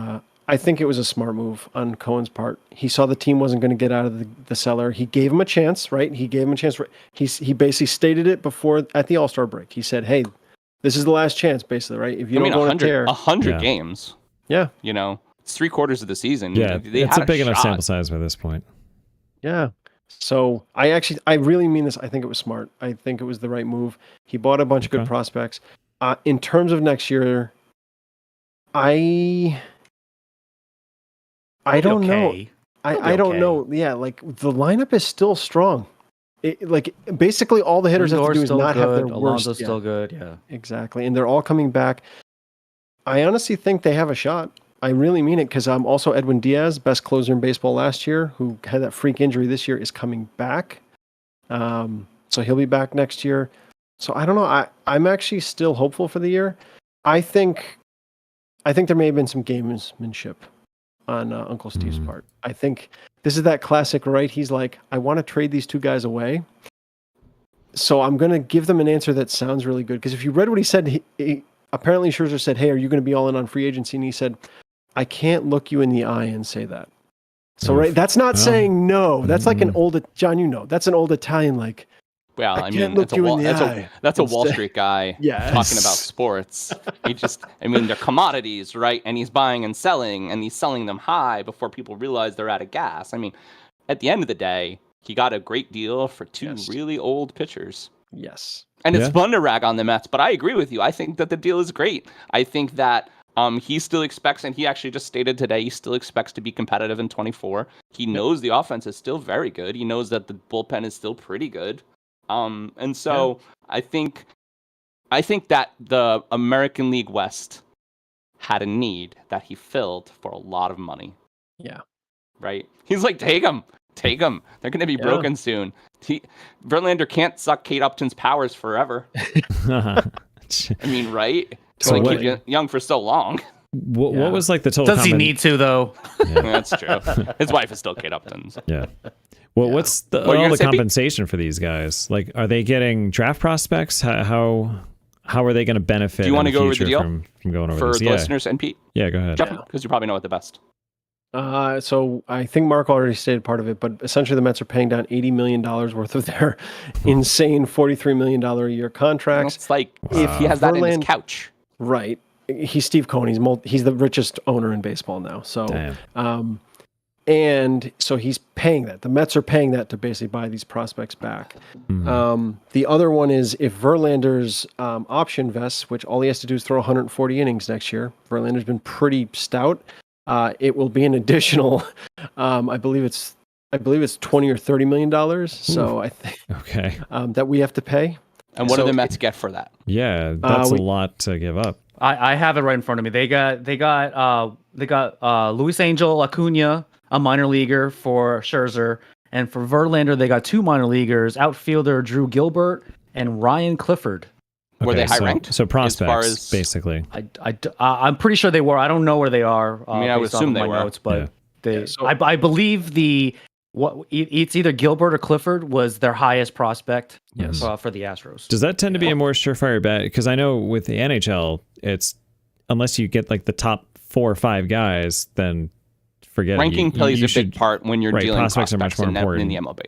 I think it was a smart move on Cohen's part. He saw the team wasn't going to get out of the cellar. He gave him a chance, right? He gave him a chance. He basically stated it before at the All-Star break. He said, "Hey, this is the last chance, basically, right? If you don't go on a tear, 100 games. Yeah, it's 3/4 of the season. Yeah, it's a big enough sample size by this point. Yeah. So I really mean this. I think it was smart. I think it was the right move. He bought a bunch of good prospects. In terms of next year, I don't know. I don't know. Yeah, like the lineup is still strong. Basically all the hitters have to do is not have their worst. Alonso's still good. Yeah, exactly, and they're all coming back. I honestly think they have a shot. I really mean it because also Edwin Diaz, best closer in baseball last year, who had that freak injury this year, is coming back. So he'll be back next year. So I don't know. I'm actually still hopeful for the year. I think there may have been some gamesmanship on Uncle Steve's part. I think this is that classic, right? He's like, I want to trade these two guys away. So I'm going to give them an answer that sounds really good. Because if you read what he said, apparently Scherzer said, hey, are you going to be all in on free agency? And he said, I can't look you in the eye and say that. So, right, that's not saying no. That's like an old, John, that's an old Italian, like, well, I mean, that's a Wall Street guy talking about sports. They're commodities, right? And he's buying and selling, and he's selling them high before people realize they're out of gas. I mean, at the end of the day, he got a great deal for two really old pitchers. Yes. And it's fun to rag on the Mets, but I agree with you. I think that the deal is great. I think that he still expects, and he actually just stated today, he still expects to be competitive in 24. He knows the offense is still very good. He knows that the bullpen is still pretty good. And so I think that the American League West had a need that he filled for a lot of money. Yeah. Right? He's like, take them. They're going to be broken soon. Verlander can't suck Kate Upton's powers forever. I mean, right? So they keep you young for so long. What was like the total? Does he need to though? Yeah. That's true. His wife is still Kate Upton. So. Yeah. Well, what's all the compensation for these guys? Like, are they getting draft prospects? How are they going to benefit? Do you want to go over the deal from going over for this? the listeners and Pete? Yeah, go ahead. Because you probably know it the best. So I think Mark already stated part of it, but essentially the Mets are paying down $80 million worth of their insane $43 million a year contracts. It's like if he has that in his couch. Right. He's Steve Cohen. He's the richest owner in baseball now. So, and so he's paying that. The Mets are paying that to basically buy these prospects back. The other one is if Verlander's option vests, which all he has to do is throw 140 innings next year. Verlander's been pretty stout. It will be an additional, I believe it's $20 or $30 million. So I think that we have to pay. And what do the Mets get for that? Yeah, that's a lot to give up. I have it right in front of me. They got Luis Angel Acuna, a minor leaguer for Scherzer, and for Verlander they got two minor leaguers, outfielder Drew Gilbert and Ryan Clifford. Were they high ranked? So prospects, basically. I'm pretty sure they were. I don't know where they are. I would assume they were. Notes, but I believe it's either Gilbert or Clifford was their highest prospect for the Astros. Does that tend to be a more surefire bet? Because I know with the NHL, it's unless you get like the top 4 or 5 guys, then forget ranking it. plays a big part when you're dealing prospects are much more important in the MLB.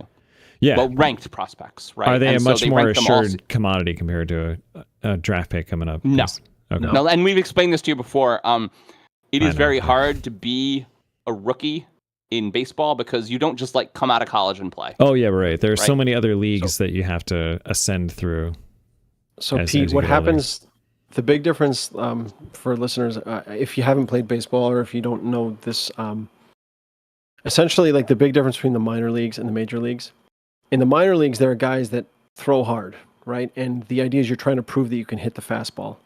Yeah. Well, ranked prospects, right? Are they a much more assured commodity compared to a draft pick coming up? No. Okay. No, and we've explained this to you before. It is very hard to be a rookie in baseball because you don't just like come out of college and play. Oh yeah, right. There are so many other leagues that you have to ascend through. So Pete, what happens? The big difference for listeners, if you haven't played baseball or if you don't know this, essentially like the big difference between the minor leagues and the major leagues. In the minor leagues, there are guys that throw hard, right? And the idea is you're trying to prove that you can hit the fastball.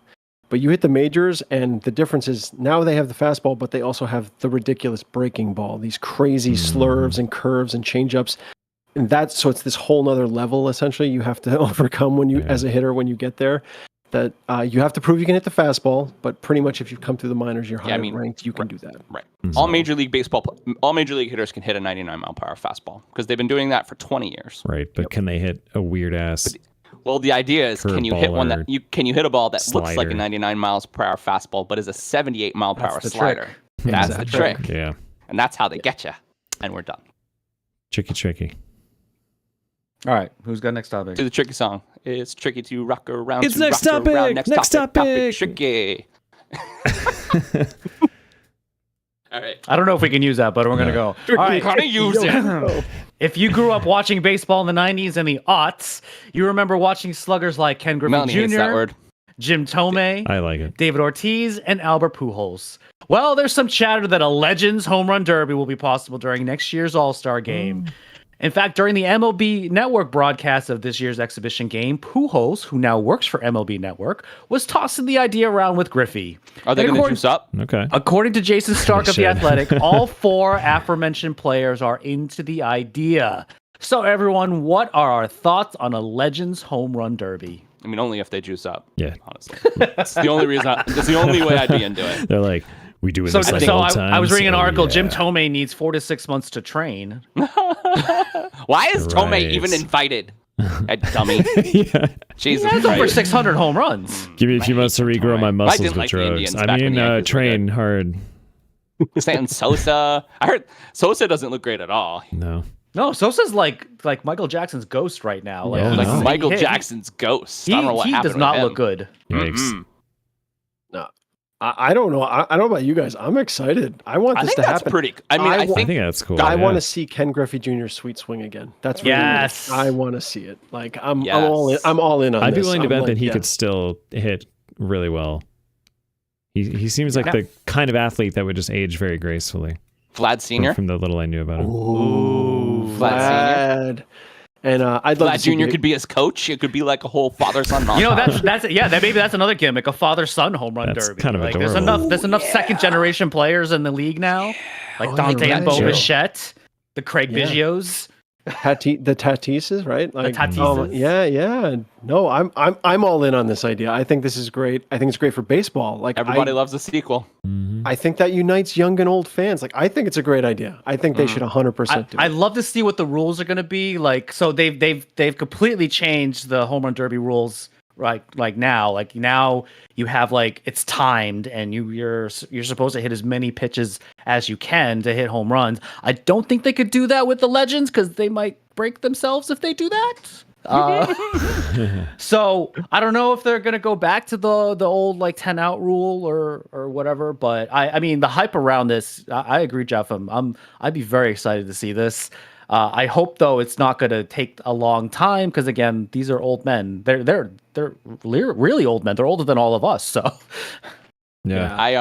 But you hit the majors, and the difference is now they have the fastball, but they also have the ridiculous breaking ball, these crazy slurves and curves and changeups. that's so it's this whole nother level essentially you have to overcome when you as a hitter when you get there. That you have to prove you can hit the fastball, but pretty much if you come through the minors, you're higher ranked, you can do that. Right. All Major League hitters can hit a 99 mile per hour fastball because they've been doing that for 20 years. Right, but can they hit a weird ass? Well, the idea is, can you hit one that can you hit a ball that slider. looks like a 99 miles per hour fastball, but is a 78 mile per hour slider? That's the trick. Yeah, and that's how they get you. And we're done. Tricky. All right, who's got next topic? Do the tricky song. It's tricky to rock around. It's next topic. Next topic. Tricky. All right. I don't know if we can use that, but we're gonna go. All right, Gonna use it. If you grew up watching baseball in the 90s and the aughts, you remember watching sluggers like Ken Griffey Melanie hates that Jr., word. Jim Tomei, I like it. David Ortiz, and Albert Pujols. Well, there's some chatter that a Legends Home Run Derby will be possible during next year's All-Star Game. In fact, during the MLB Network broadcast of this year's exhibition game, Pujols, who now works for MLB Network, was tossing the idea around with Griffey. Are they going to juice up? Okay. According to Jason Stark of The Athletic, all four aforementioned players are into the idea. So, everyone, what are our thoughts on a Legends Home Run Derby? I mean, only if they juice up. Yeah. Honestly, that's the only reason. That's the only way I'd be into it. They're like, we do it So, this like so old I times. was reading an article. Yeah. Jim Tomei needs 4 to 6 months to train. Why is Tomei Right. even invited? That dummy. Yeah. Jesus He has over Christ. 600 home runs. Give me a few months to regrow my muscles didn't with like the drugs. Indians I back when mean, the Yankees were train hard. Saying Sosa. I heard Sosa doesn't look great at all. No. No, Sosa's like Michael Jackson's ghost right now. Yeah, Like no. Michael he- Jackson's ghost. He, I don't know what he happened does not with him. look good. Yikes. I don't know. I don't know about you guys. I'm excited. I want I this think to that's happen. pretty. I mean, I I think think that's cool. I yeah. want to see Ken Griffey Jr.'s sweet swing again. That's really Yes. I want to see it. Like I'm Yes. all in. I'm all in on I'd be this. willing to I'm bet like, that he yeah. could still hit really well. He seems like Yeah. the kind of athlete that would just age very gracefully. Vlad Senior. From the little I knew about him. Ooh, Vlad Senior. Vlad. And I'd love Vlad to see Jr. could be his coach. It could be like a whole father-son montage. You know, maybe that's another gimmick, a father-son home run That's derby. kind of like, adorable. there's enough second generation players in the league now, like Dante you're and right. Bo Sure. Bichette, the Craig Yeah. Biggios. the Tatises, right? Like, Tatises. yeah. No, I'm all in on this idea. I think this is great. I think it's great for baseball. Like Everybody loves a sequel. I think that unites young and old fans. Like I think it's a great idea. I think they should 100% do it. I'd love to see what the rules are going to be like. So they've completely changed the home run derby rules. Right, like now you have like it's timed, and you're supposed to hit as many pitches as you can to hit home runs. I don't think they could do that with the Legends because they might break themselves if they do that. So I don't know if they're gonna go back to the old like 10 out rule or whatever. But I mean the hype around this, I agree, Jeff. I'd be very excited to see this. I hope though it's not going to take a long time because again these are old men. They're really old men. They're older than all of us. So Yeah. I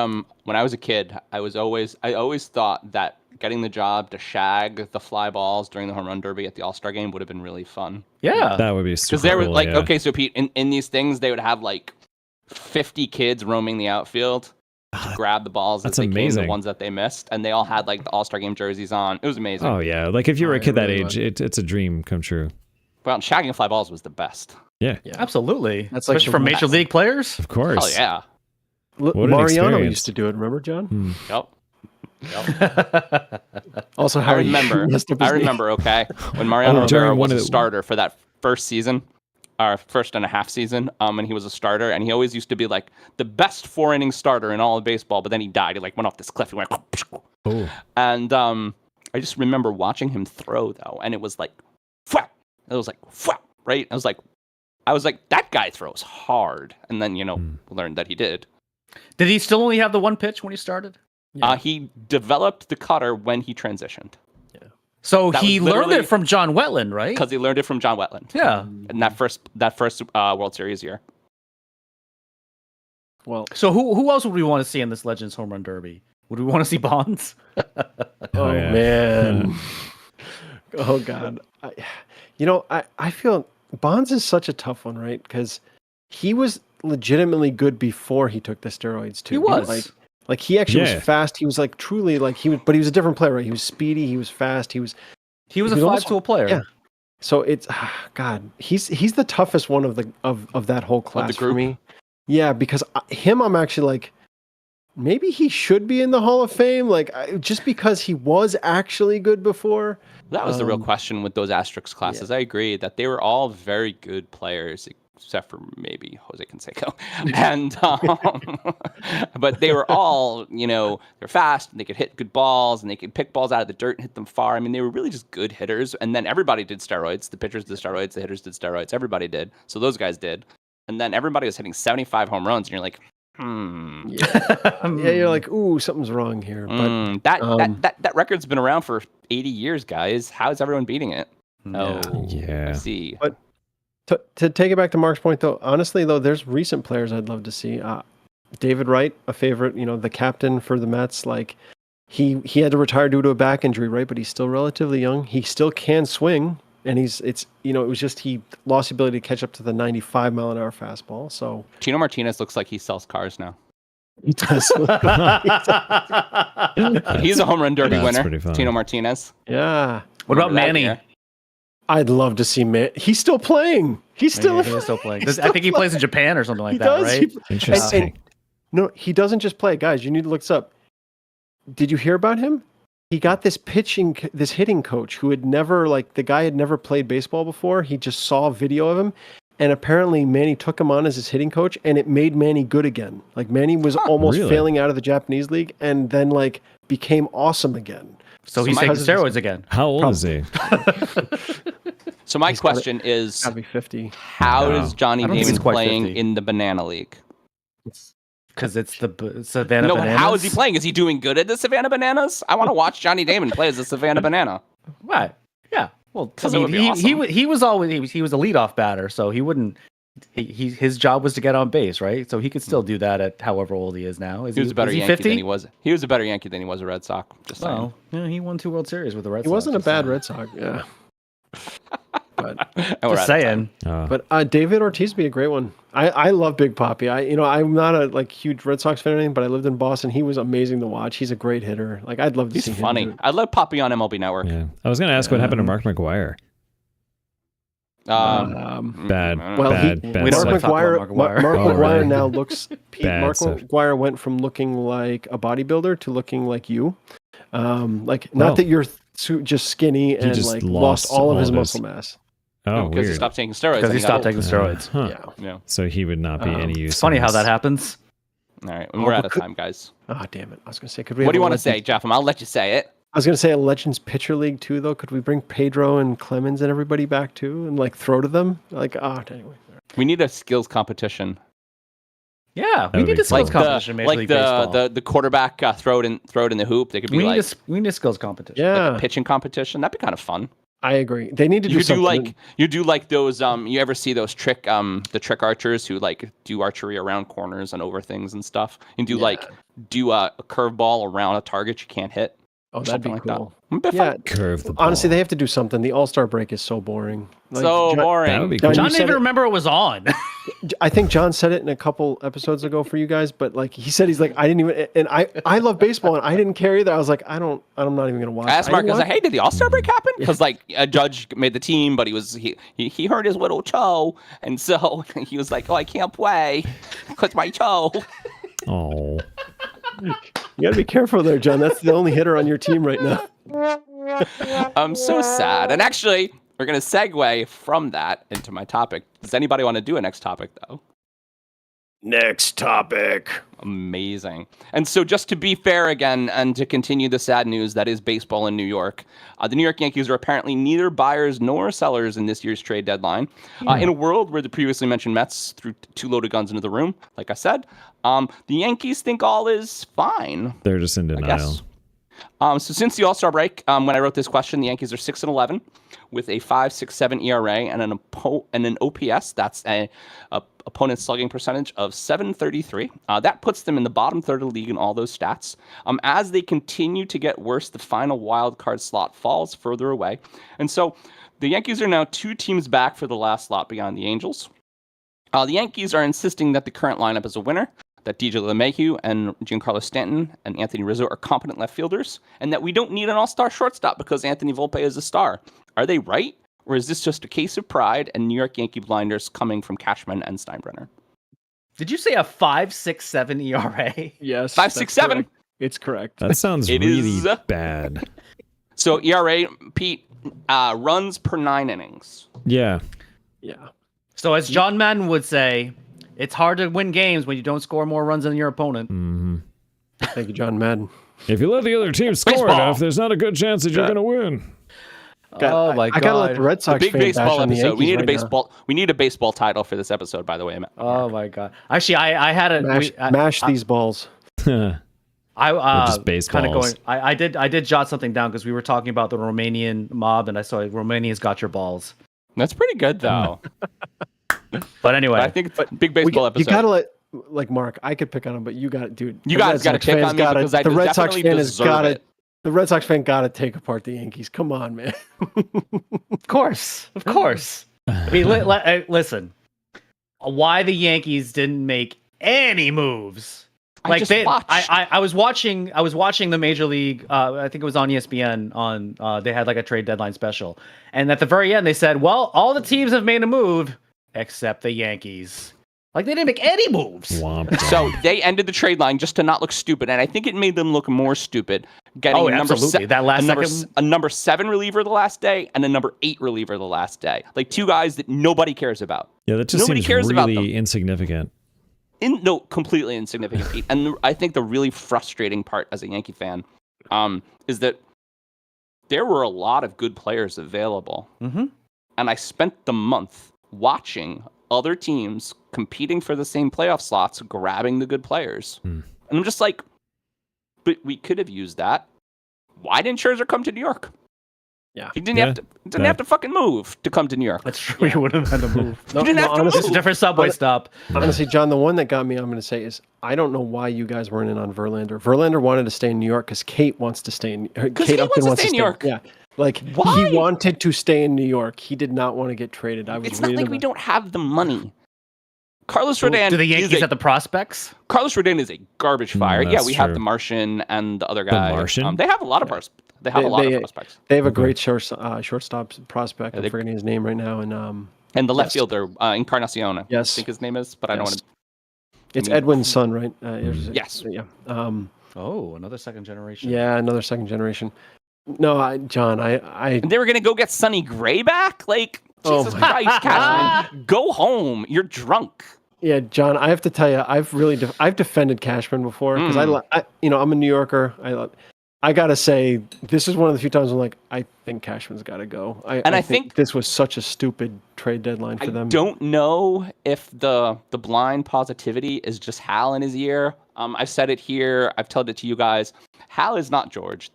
when I was a kid, I always thought that getting the job to shag the fly balls during the home run derby at the All-Star game would have been really fun. yeah, That would be super Because there were cool, like, yeah. okay, so Pete, in these things, they would have like 50 kids roaming the outfield to grab the balls That's as they came, amazing. the ones that they missed, and they all had like the All-Star game jerseys on. It was amazing. Oh, yeah. Like if you were a kid that really age, it's a dream come true. Well, shagging fly balls was the best. Yeah. absolutely. That's like Especially for major league players. Of course. Oh yeah. What an Mariano experience. used to do it. Remember, John? Yep. Also, I how he remember. messed up his I knee. remember. Okay, when Mariano during Rivera one was of a the- starter for that first season, our first and a half season, and he was a starter, and he always used to be like the best 4-inning starter in all of baseball. But then he died. He like went off this cliff. He went, Oh. and I just remember watching him throw though, and it was like, fwah! It was like, fwah! Right? I was like, that guy throws hard, and then learned that he did. Did he still only have the one pitch when he started? He developed the cutter when he transitioned So That he was learned literally- it from John Wetland, right? because he learned it from John Wetland. Yeah. In that first World Series year. Well, So who else would we want to see in this Legends home run derby? Would we want to see Bonds? oh yeah. man. Oh god. I feel Bonds is such a tough one, right? Because he was legitimately good before he took the steroids too. He was. Like he actually Yeah. was fast. He was like truly like but he was a different player, right? He was speedy. He was fast. He was He was a He was 5-tool player. yeah. So it's God. He's the toughest one of that whole class for group? me. Yeah, because I'm actually like, maybe he should be in the Hall of Fame. Like just because he was actually good before. That was the real question with those asterisk classes. I agree that they were all very good players, except for maybe Jose Canseco. And but they were all, they're fast and they could hit good balls and they could pick balls out of the dirt and hit them far. I mean, they were really just good hitters. And then everybody did steroids. The pitchers did steroids. The hitters did steroids. Everybody did. So those guys did. And then everybody was hitting 75 home runs, and you're like, Yeah, you're like, ooh, something's wrong here. But that record's been around for 80 years, guys. How is everyone beating it? Yeah. I see. But to take it back to Mark's point, though, honestly, though, there's recent players I'd love to see. David Wright, a favorite, the captain for the Mets. Like he had to retire due to a back injury, right? But he's still relatively young. He still can swing, and it was just he lost the ability to catch up to the 95-mile-an-hour fastball. So Tino Martinez looks like he sells cars now. he does. He's a home run derby That's winner. pretty fun. Tino Martinez. Yeah. What about Remember that Manny? year? I'd love to see Man. He's still playing. He's still playing. He's I think he still plays in Japan or something like He that, does. right? Interesting. And no, he doesn't just play. Guys, you need to look this up. Did you hear about him? He got this hitting coach who had never, the guy had never played baseball before. He just saw a video of him. And apparently Manny took him on as his hitting coach, and it made Manny good again. Like Manny was almost really? failing out of the Japanese league and then became awesome again. So he's taking steroids again. How old is he? So my question is, Gotta be 50. how Wow. is Johnny I don't think he's Damon quite playing 50. in the Banana League? Because it's the Savannah No, Bananas. how is he playing? Is he doing good at the Savannah Bananas? I want to watch Johnny Damon play as the Savannah Banana. Right. Yeah. Well, Because it would be awesome. he was always he was a leadoff batter, so he wouldn't. His job was to get on base, right? So he could still do that at however old he is now. He was a better is he Yankee 50? than he was. He was a better Yankee than he was a Red Sox. Just saying. Well, yeah, he won 2 World Series with the Red Sox. He wasn't a just bad saying. Red Sox, yeah. But And we're Just out of saying. David Ortiz would be a great one. I love Big Papi. I'm not a huge Red Sox fan or anything, but I lived in Boston. He was amazing to watch. He's a great hitter. I'd love to He's see him. funny. do it. I love Poppy on MLB Network. Yeah. I was going to ask what happened to Mark McGuire. Bad. Well, bad. we don't Mark like talking McGuire. about Mark McGuire. Mark Oh, McGuire really? now looks. Bad Mark stuff. McGuire went from looking like a bodybuilder to looking like you. Not Well, that you're just skinny and just lost all of his all of muscle mass. Oh, Because he weird. stopped taking steroids. Because he and stopped got taking steroids. Huh. Yeah. old. Yeah. So he would not be any use. It's funny in how this. that happens. All right. We're out of time, guys. Oh damn it! I was gonna say, could we? What have do you a want to say, Legends- Jeff? I'll let you say it. I was gonna say a Legends Pitcher League too, though. Could we bring Pedro and Clemens and everybody back too, and throw to them? Anyway. We need a skills competition. Yeah, we would need be a skills cool. competition. in Major League Baseball. the quarterback throw it in the hoop. They could be we like, need a skills competition. Yeah, a pitching competition. That'd be kind of fun. I agree. They need to do something. You do those you ever see those the trick archers who do archery around corners and over things and stuff. You do do a curveball around a target you can't hit. Oh, or that'd be something like cool. That'd be Yeah, fun. Curve the ball. honestly, they have to do something. The All-Star break is so boring. So boring. That would be John, cool. John you didn't said even it- remember it was on. I think John said it in a couple episodes ago for you guys, but he said I didn't even, and I love baseball and I didn't care either. I was like, I'm not even gonna watch. I asked Mark, I was like, hey, did the All-Star break happen? Yeah. Because a judge made the team, but he hurt his little toe. And so he was like, oh, I can't play because my toe. Oh. You gotta be careful there, John. That's the only hitter on your team right now. I'm so sad. And actually, we're going to segue from that into my topic. Does anybody want to do a next topic, though? Next topic. Amazing. And so just to be fair again, and to continue the sad news that is baseball in New York, the New York Yankees are apparently neither buyers nor sellers in this year's trade deadline. In a world where the previously mentioned Mets threw 2 loaded guns into the room, like I said, the Yankees think all is fine. They're just in denial. Yes. So since the All-Star break, when I wrote this question, the Yankees are 6-11 with a 5.67 ERA and an OPS. That's a opponent slugging percentage of 733. That puts them in the bottom third of the league in all those stats. As they continue to get worse, the final wild card slot falls further away, and so the Yankees are now 2 teams back for the last slot beyond the Angels. The Yankees are insisting that the current lineup is a winner, that DJ LeMahieu and Giancarlo Stanton and Anthony Rizzo are competent left fielders, and that we don't need an all-star shortstop because Anthony Volpe is a star. Are they right? or is this just a case of pride and New York Yankee blinders coming from Cashman and Steinbrenner? Did you say a 5.67 ERA? Yes. 5.67. correct. It's correct. That sounds It really is. bad. So ERA, Pete, runs per 9 innings. Yeah. Yeah. So as John Madden would say, it's hard to win games when you don't score more runs than your opponent. Hmm. Thank you, John Madden. If you let the other team score Baseball. enough, there's not a good chance that you're going to win. Oh my I gotta let the god. Red The Sox big fan bash baseball on the episode. We Yankees need a right now. baseball. We need a baseball title for this episode, by the way. Oh my god. Actually, I had a Mash these balls. Yeah. just kind of baseballs. going. I did jot something down because we were talking about the Romanian mob, and I saw Romania's got your balls. That's pretty good, though. But anyway, But I think it's a big baseball episode. You gotta let, like Mark, I could pick on him, but you got, dude. You the guys Red got to Sox pick fans on me gotta- because I the Red Sox definitely fan has deserve got it. The Red Sox fan got to take apart the Yankees. Come on, man. of course. I mean, listen. Why the Yankees didn't make any moves? I just watched. I was watching the Major League. I think it was on ESPN. They had like a trade deadline special, and at the very end they said, "Well, all the teams have made a move except the Yankees." Like they didn't make any moves. Womp So they ended the trade line just to not look stupid, and I think it made them look more stupid. Getting Oh, a number absolutely. That last second- a number 7 reliever the last day and a number 8 reliever the last day. Like 2 guys that nobody cares about. Yeah, that just Nobody seems cares about them. really insignificant. No, completely insignificant. Pete. And I think the really frustrating part as a Yankee fan is that there were a lot of good players available. Mm-hmm. And I spent the month watching other teams competing for the same playoff slots, grabbing the good players. And I'm just like, but we could have used that. Why didn't Scherzer come to New York? Yeah. He didn't have to fucking move to come to New York. That's true. You wouldn't have had to move. You didn't have to honestly, It's a move. different subway stop. Honestly, John, the one that got me, I'm going to say, is I don't know why you guys weren't in on Verlander. Verlander wanted to stay in New York because Kate wants to stay in. Kate Upton wants to stay in New York. Yeah, like Why? he wanted to stay in New York. He did not want to get traded. I was It's not reading like we about- don't have the money. Carlos Rodin. Do the is Yankees a- have the prospects? Carlos Rodin is a garbage fire. Yeah, that's we have true. the Martian and the other guy. Martian? They have a lot of prospects. They have a lot of prospects. They have a great shortstop prospect. Yeah, I'm forgetting his name right now. And And the left Yes. fielder, Encarnacion, I Yes. think his name is, but I don't Yes. want to. it's Edwin's son, right? Yes. Yeah. Oh, another second generation. Yeah, another second generation. No, John, I And they were going to go get Sonny Gray back? Like, Oh Jesus my Christ, Cashman, go home. You're drunk. Yeah, John, I have to tell you, I've defended Cashman before because I'm a New Yorker. I gotta say, this is one of the few times I'm like, I think Cashman's got to go. I think this was such a stupid trade deadline for I them. don't know if the blind positivity is just Hal in his ear. I've said it here. I've told it to you guys. Hal is not George.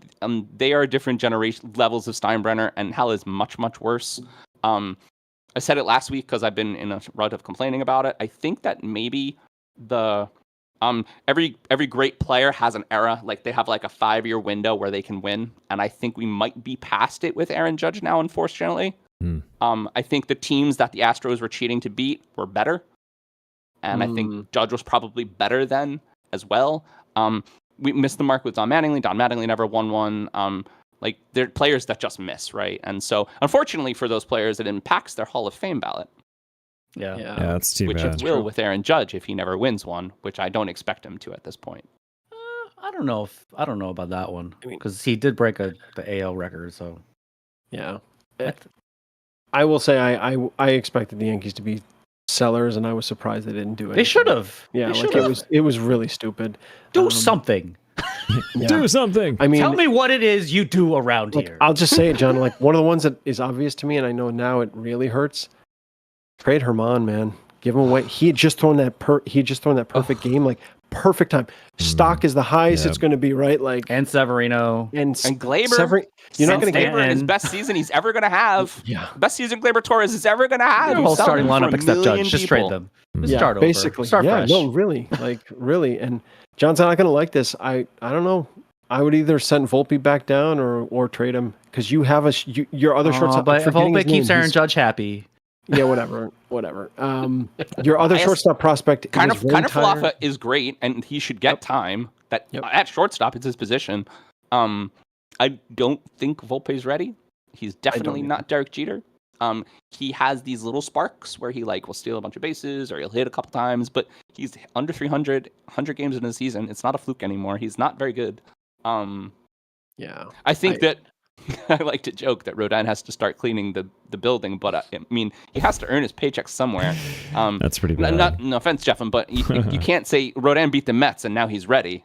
They are different generation levels of Steinbrenner, and Hal is much, much worse. I said it last week because I've been in a rut of complaining about it. I think that maybe the every great player has an era. Like they have like a 5-year window where they can win, and I think we might be past it with Aaron Judge now, unfortunately. I think the teams that the Astros were cheating to beat were better, and I think Judge was probably better then as well. We missed the mark with Don Mattingly. Don Mattingly never won one. Like they're players that just miss, right? And so, unfortunately for those players, it impacts their Hall of Fame ballot, Yeah. Yeah, that's too which bad. it will with Aaron Judge if he never wins one, which I don't expect him to at this point. I don't know about that one I mean- because he did break the AL record. So Yeah. I will say I expected the Yankees to be sellers, and I was surprised they didn't do it. they should have. Yeah, They like should've. it was really stupid. Do something. Yeah. Do something. I mean, Tell me what it is you do around look, here. I'll just say it, John. Like one of the ones that is obvious to me, and I know now it really hurts. Trade Herman, man. Give him away. He had just thrown that perfect game, like perfect time. Stock is the highest it's going to be, right? Like and Severino. And Glaber, you're not going to get. Glaber in his best season he's ever going to have. Yeah. Best season Glaber Torres is ever going to have. The whole Sell starting him for lineup a except million Judge. Just people. trade them. Just Yeah, start over. basically. Start yeah, fresh. no, really, like really. And John's not going to like this. I don't know. I would either send Volpe back down or trade him because you have your other shortstop. But if forgetting Volpe his keeps name. Aaron He's- Judge happy. Yeah, whatever. Your other shortstop prospect, Kind was of Rentire. Falafa is great, and he should get time. That Yep. at shortstop, it's his position. I don't think Volpe's ready. He's definitely either. not Derek Jeter. he has these little sparks where he like will steal a bunch of bases or he'll hit a couple times, but he's under 100 games in a season. It's not a fluke anymore. He's not very good. Yeah. I think that I like to joke that Rodin has to start cleaning the building, but I mean, he has to earn his paycheck somewhere. That's pretty bad. No offense, Jefim, but you can't say Rodin beat the Mets and now he's ready.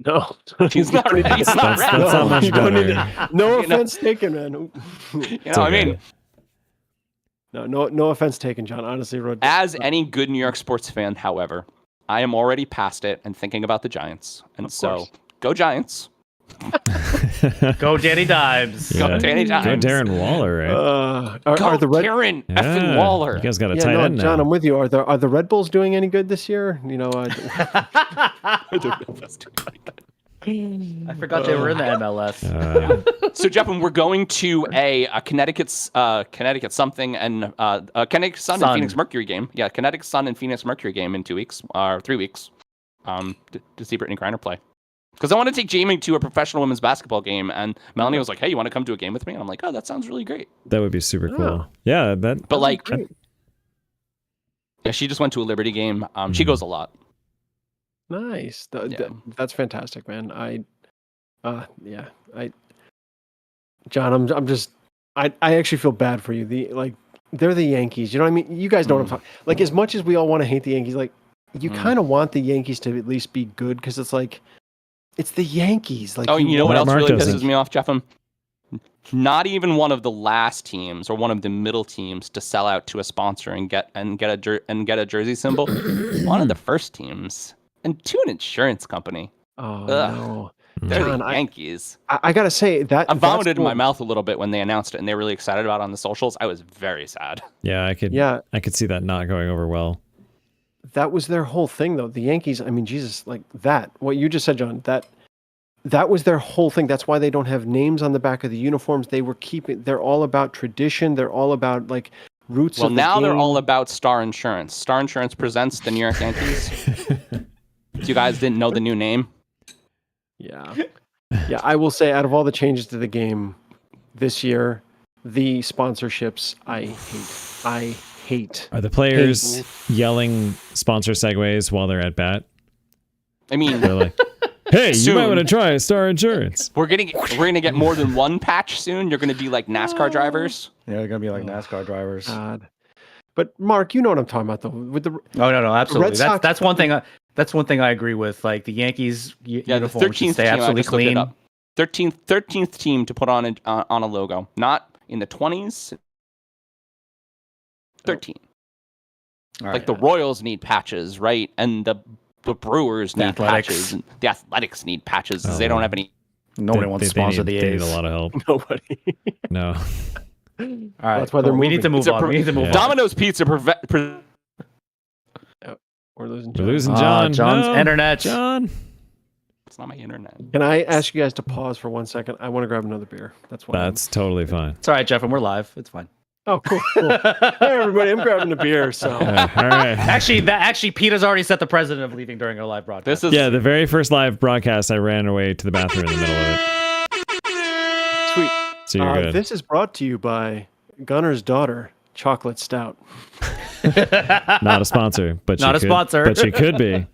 No, He's not ready. He's not ready. That's not much better. No offense taken, man. You know, I mean, No offense taken, John. Honestly, as any good New York sports fan, however, I am already past it and thinking about the Giants, and so go Giants. Go Danny Dimes. Yeah. Go Danny Dimes. Go Darren Waller, right? Are the Red? Darren effing Waller. You guys got a Yeah, tight no, end now. John, I'm with you. Are the Red Bulls doing any good this year? You know, I forgot they were in the MLS. So, Jefim, we're going to a Connecticut something and Connecticut Sun and Phoenix Mercury game. Yeah, Connecticut Sun and Phoenix Mercury game in 2 weeks or 3 weeks. To see Brittany Griner play. Because I want to take Jamie to a professional women's basketball game, and Melanie was like, "Hey, you want to come to a game with me?" And I'm like, "Oh, that sounds really great." That would be super cool. Yeah, that. But like, yeah, she just went to a Liberty game. She goes a lot. nice. That's fantastic, man. John, I actually feel bad for you. They're the Yankees. You know what I mean? You guys know what I'm talking. Like, as much as we all want to hate the Yankees, like, you kind of want the Yankees to at least be good because it's like. It's the Yankees. Like, Oh, you know what else really doesn't. pisses me off, Jefim? Not even one of the last teams or one of the middle teams to sell out to a sponsor and get a jersey symbol. One of the first teams, and to an insurance company. Oh Ugh. no, They're John, the Yankees. I gotta say that I vomited in my cool. mouth a little bit when they announced it, and they were really excited about it on the socials. I was very sad. Yeah, I could see that not going over well. That was their whole thing, though. The Yankees. I mean, Jesus, like that. What you just said, John. That was their whole thing. That's why they don't have names on the back of the uniforms. They're all about tradition. They're all about like roots. Well, of the now they're game. all about Star Insurance. Star Insurance presents the New York Yankees. You guys didn't know the new name? Yeah. Yeah, I will say, out of all the changes to the game this year, the sponsorships I hate. Are the players yelling sponsor segues while they're at bat? I mean, They're like, "Hey, Soon. you might want to try Star Insurance." we're gonna get more than one patch soon. You're gonna be like NASCAR drivers. Yeah, they're gonna be like NASCAR drivers. God. But Mark, you know what I'm talking about, though. With the Oh no, absolutely. Red Sox- That's one thing. That's one thing I agree with. Like the Yankees Yeah, the uniforms should 13th stay team. I absolutely just looked it clean. up. 13th team to put on a logo, not in the 20s. 13. All Like right. the Royals need patches, right? And the Brewers need Athletics. patches. And the Athletics need patches. 'Cause Oh, they don't yeah. have any. Nobody They- wants to they sponsor need- the They A's. need a lot of help. nobody. No. All right, That's why they're we need to moving. move on. We need to move on. Domino's Pizza We're losing. We're John. losing John. John's No. internet. John. It's not my internet. Can I ask you guys to pause for 1 second? I want to grab another beer. That's why. That's totally fine. It's all right, Jeff, and we're live. It's fine. Oh, cool. Hey, everybody, I'm grabbing a beer. So All right. Actually, Pete has already set the precedent of leaving during our live broadcast. This is Yeah, the very first live broadcast, I ran away to the bathroom in the middle of it. sweet. So you're good. This is brought to you by Gunner's Daughter Chocolate Stout. Not a sponsor, but Not she a sponsor. But she could be.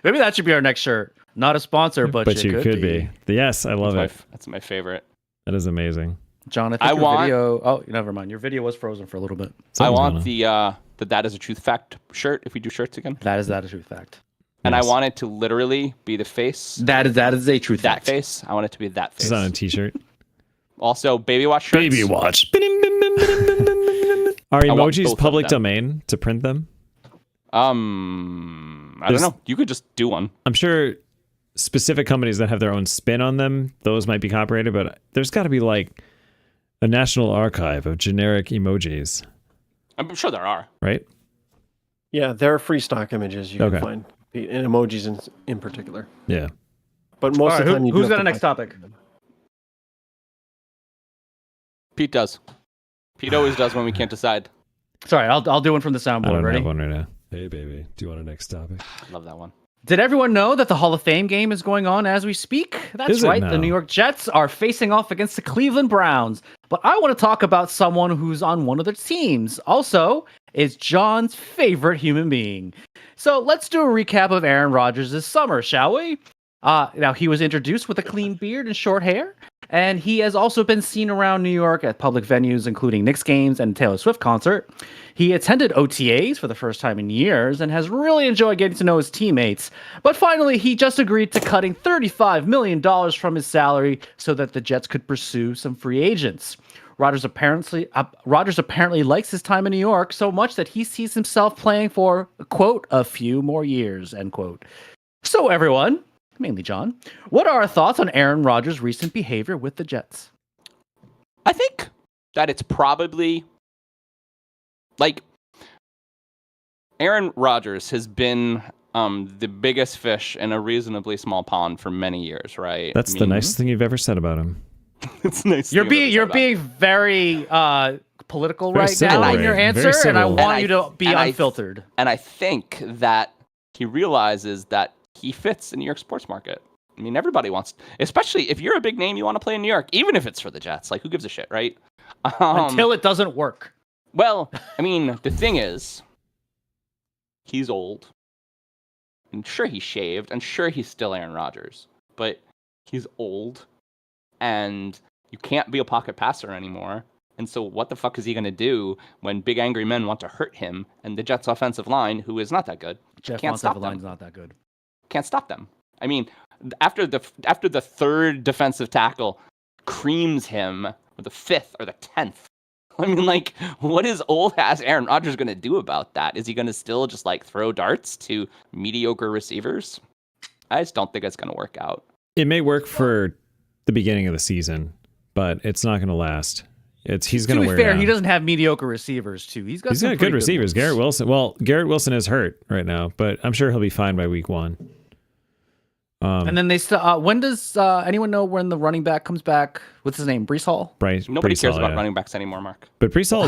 Maybe that should be our next shirt. Not a sponsor, but But you could be. Yes, I love it. That's my favorite. That is amazing. John, I think your video. Oh, never mind. Your video was frozen for a little bit. I Something's want going on. the That Is a Truth Fact shirt if we do shirts again. That is a true fact. And Yes. I want it to literally be the face. That is a true That fact. face. I want it to be that face. It's on a t-shirt. Also, Baby Watch shirts. Baby watch. Are I want emojis both of public them. domain to print them? I don't There's- know. You could just do one. I'm sure specific companies that have their own spin on them, those might be copyrighted, but there's got to be like a national archive of generic emojis, I'm sure there are. right? Yeah, there are free stock images you Okay. can find, and emojis in particular. Yeah. But most All of right, the time, you do who's have got to a next buy- topic? Pete does. Pete always does when we can't decide. Sorry, I'll do one from the I soundboard. don't Ready? have one right now. Hey, baby. Do you want a next topic? Love that one. Did everyone know that the Hall of Fame game is going on as we speak? That's Is it right. now? The New York Jets are facing off against the Cleveland Browns. But I want to talk about someone who's on one of their teams. Also, is John's favorite human being. So let's do a recap of Aaron Rodgers' summer, shall we? Now, he was introduced with a clean beard and short hair, and he has also been seen around New York at public venues, including Knicks games and Taylor Swift concert. He attended OTAs for the first time in years and has really enjoyed getting to know his teammates. But finally, he just agreed to cutting $35 million from his salary so that the Jets could pursue some free agents. Rodgers apparently likes his time in New York so much that he sees himself playing for, quote, a few more years, end quote. So everyone, mainly John, what are our thoughts on Aaron Rodgers' recent behavior with the Jets? I think that it's probably like Aaron Rodgers has been the biggest fish in a reasonably small pond for many years, right? That's the nicest thing you've ever said about him. It's nice. You're being very political Very right civil, now in Ray. your Very answer, and I civil. want you to be unfiltered. And I think that he realizes that he fits in New York sports market. I mean, everybody wants, especially if you're a big name, you want to play in New York, even if it's for the Jets. Like, who gives a shit, right? Until it doesn't work. Well, I mean, the thing is, he's old. And sure, he's shaved, and sure, he's still Aaron Rodgers. But he's old, and you can't be a pocket passer anymore. And so what the fuck is he going to do when big angry men want to hurt him and the Jets' offensive line, who is not that good, can't stop them? Line's not that good. Can't stop them. I mean, after the third defensive tackle creams him, or the fifth or the 10th, I mean, like, what is old-ass Aaron Rodgers going to do about that? Is he going to still just, like, throw darts to mediocre receivers? I just don't think it's going to work out. It may work for the beginning of the season, but it's not going to last. He's going to wear To be fair, down. He doesn't have mediocre receivers, too. He's got good receivers. ones. Garrett Wilson. Well, Garrett Wilson is hurt right now, but I'm sure he'll be fine by week 1. And then they still. When does anyone know when the running back comes back? What's his name? Brees Hall. Nobody Brees cares Hall, about yeah. running backs anymore, Mark. But Brees Hall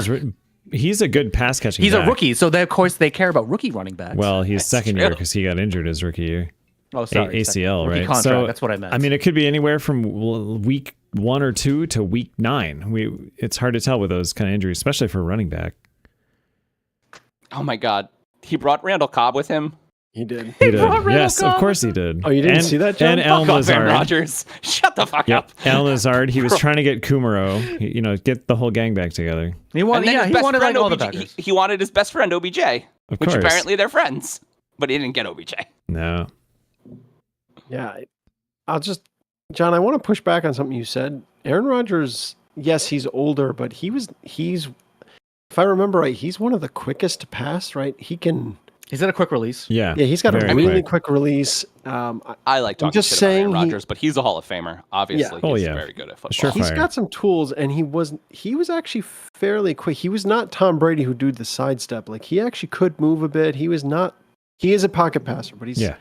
he's a good pass catching. He's back. a rookie, so of course they care about rookie running backs. Well, he's That's second true. year because he got injured his rookie year. oh, sorry, ACL, rookie right? Contract, So that's what I meant. I mean, it could be anywhere from week 1 or 2 to week 9. It's hard to tell with those kind of injuries, especially for a running back. Oh my God, he brought Randall Cobb with him. He did. He did. brought Randall Yes, of Cobb. course he did. Oh, you didn't see that, John? And Alan Fuck off, Aaron Lazard. Rodgers. Shut the fuck Yep, up. Alan Lazard. He was trying to get Kumaro, get the whole gang back together. he wanted, And then his best like friend all the OBJ, backers. he wanted his best friend OBJ, Of which course. apparently they're friends, but he didn't get OBJ. No. Yeah, John, I want to push back on something you said. Aaron Rodgers, yes, he's older, but he's, if I remember right, he's one of the quickest to pass, right? He's at a quick release. Yeah. Yeah, he's got a very really quick release. I like talking just shit saying about Aaron Rodgers, but he's a Hall of Famer. Obviously, Oh, he's yeah. very good at football. Sure. He's Fire. got some tools, and he was actually fairly quick. He was not Tom Brady who did the sidestep. Like, he actually could move a bit. He is a pocket passer, but he's. Yeah.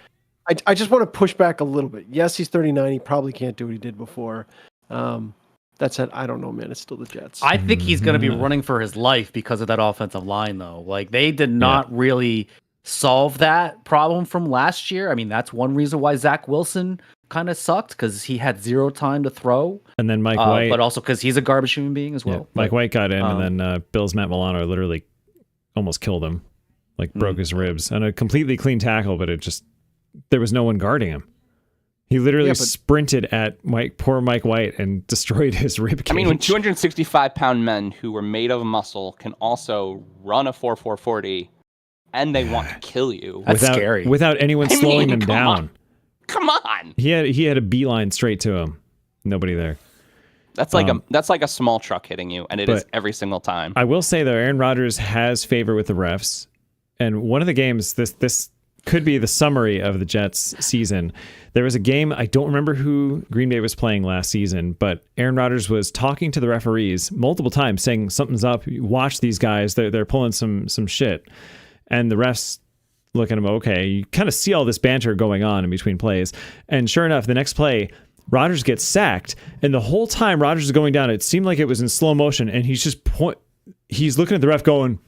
I just want to push back a little bit. Yes, he's 39. He probably can't do what he did before. That said, I don't know, man. It's still the Jets. I think he's going to be running for his life because of that offensive line, though. Like, they did not really solve that problem from last year. I mean, that's one reason why Zach Wilson kind of sucked, because he had zero time to throw. And then Mike White. But also because he's a garbage human being as well. Yeah, Mike White got in, and then Bill's Matt Milano literally almost killed him, broke his ribs, and a completely clean tackle, but there was no one guarding him. He literally sprinted at poor Mike White and destroyed his rib cage. I mean, when 265-pound men who were made of muscle can also run a 4.40 and they want to kill you. That's scary. Without anyone slowing them come down. on. Come on. He had a beeline straight to him. Nobody there. That's like a small truck hitting you, and it is every single time. I will say though, Aaron Rodgers has favor with the refs, and one of the games this could be the summary of the Jets season. There was a game, I don't remember who Green Bay was playing last season, but Aaron Rodgers was talking to the referees multiple times, saying something's up. Watch these guys; they're pulling some shit, and the refs look at him. Okay, you kind of see all this banter going on in between plays, and sure enough, the next play, Rodgers gets sacked, and the whole time Rodgers is going down, it seemed like it was in slow motion, and he's just he's looking at the ref going,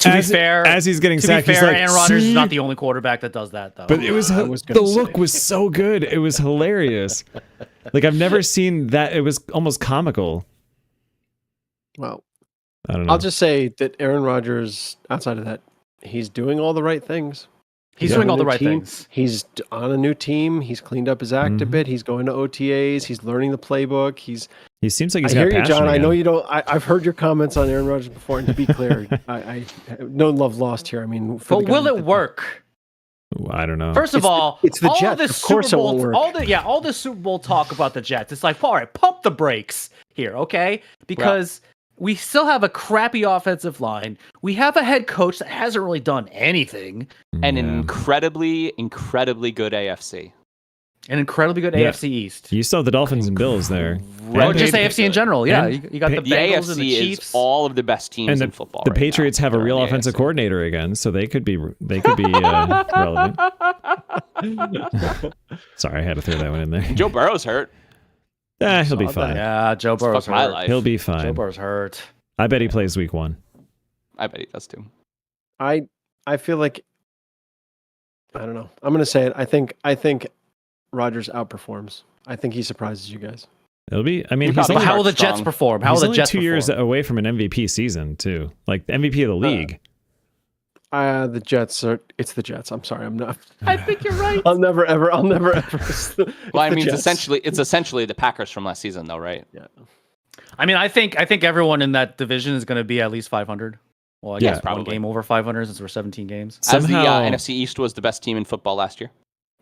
To be fair, as he's getting to sacked, be he's fair, like, Aaron Rodgers "See?" is not the only quarterback that does that, though. But it was, was the gonna look say. was so good. It was hilarious. Like I've never seen that. It was almost comical. Well, I don't know. I'll just say that Aaron Rodgers, outside of that, he's doing all the right things. He's on doing a all the new right team. things. He's on a new team. He's cleaned up his act a bit. He's going to OTAs. He's learning the playbook. He seems like he's I got hear you, passion John. I again. know you don't. I've heard your comments on Aaron Rodgers before, and to be clear, I no love lost here. I mean, for But the guy will that it did work? Ooh, I don't know. First of all, it's the all Jets. this Of course Super it won't Bowl, work. all this Super Bowl talk about the Jets. It's like, all right, pump the brakes here, okay? Because we still have a crappy offensive line. We have a head coach that hasn't really done anything. An Yeah. incredibly good AFC. An incredibly good Yeah. AFC East. You saw the Dolphins and Bills there. Well, And just Pa- AFC in general. Yeah, and you got the The Bengals and the AFC Chiefs. is all of the best teams and in football. the right Patriots now. have a They're real in the offensive AFC. coordinator again, so they could be relevant. Sorry, I had to throw that one in there. Joe Burrow's hurt. He'll be Saw that. fine. Yeah, Joe Burrow's Fuck my hurt. life. He'll be Joe fine. Burrow's hurt. I bet he plays week 1. I bet he does too. I feel like I don't know. I'm gonna say it. I think Rodgers outperforms. I think he surprises you guys. It'll be. I mean, He he's probably But only, how will the Strong. Jets perform? How will he's the only Jets 2 years perform? away from an MVP season too, like the MVP of the league. The Jets are. It's the Jets. I'm sorry. I'm not. I think you're right. I'll never ever. Well, I mean, it's essentially the Packers from last season, though, right? Yeah. I mean, I think everyone in that division is going to be at least 500. Well, I Yeah, guess one probably. game over 500 since we're 17 games. As the Somehow- NFC East was the best team in football last year,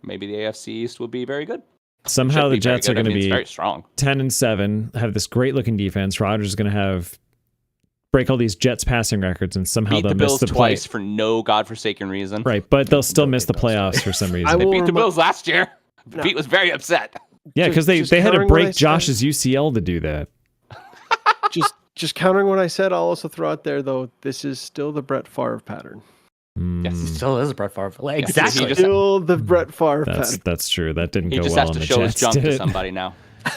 maybe the AFC East will be very good. Somehow Should the be very Jets are good. I going to mean, it's be very strong. 10-7, have this great looking defense. Rodgers is going to have break all these Jets passing records, and somehow Beat they'll the miss Bills the play. twice for no godforsaken reason. Right, but they'll still miss the playoffs for some reason. I They will beat the remi- Bills last year. No. Pete was very upset. Yeah, because Just they had to countering what I break said. Josh's UCL to do that. just countering what I said. I'll also throw out there though. This is still the Brett Favre pattern. Yes. Mm, Still is a Brett Favre. Like, Yes, exactly. he just- Still the Brett Favre that's pattern. that's true. That didn't He go just well has on to the show his Jets, junk did to it? somebody now.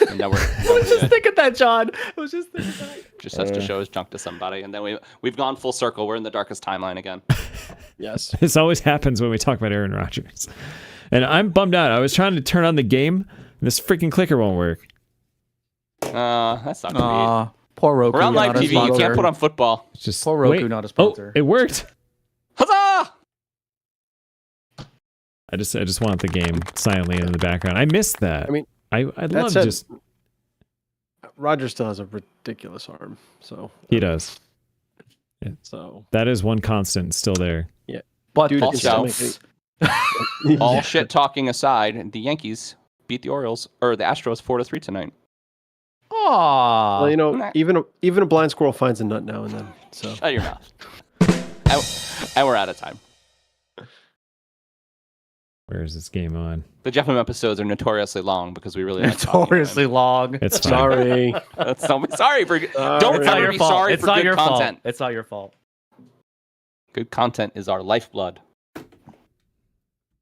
And then I was just thinking that, John. I was just thinking that. just has to show his junk to somebody, and then we've gone full circle. We're in the darkest timeline again. Yes. This always happens when we talk about Aaron Rodgers. And I'm bummed out. I was trying to turn on the game, and this freaking clicker won't work. That's not gonna Aw, poor be. Roku. We're on live not a TV. You sponsor. can't put on football. It's just Poor Roku, wait. not a Oh, sponsor. it worked. Huzzah! I just want the game silently in the background. I missed that. I mean, I'd that love said, just Rodgers still has a ridiculous arm. So he does. So That is one constant still there. But Dude, the can still Jets- All Yeah. shit talking aside, the Yankees beat the Orioles or the Astros 4-3 tonight. Aw. Well, you know, Nah. even a blind squirrel finds a nut now and then. So Shut your mouth. and we're out of time. Where is this game on? The Jefim episodes are notoriously long because we really like talking about Notoriously them. long. It's fine. sorry. Sorry for don't It's not ever your be fault. sorry It's for not good your content. fault. It's not your fault. Good content is our lifeblood.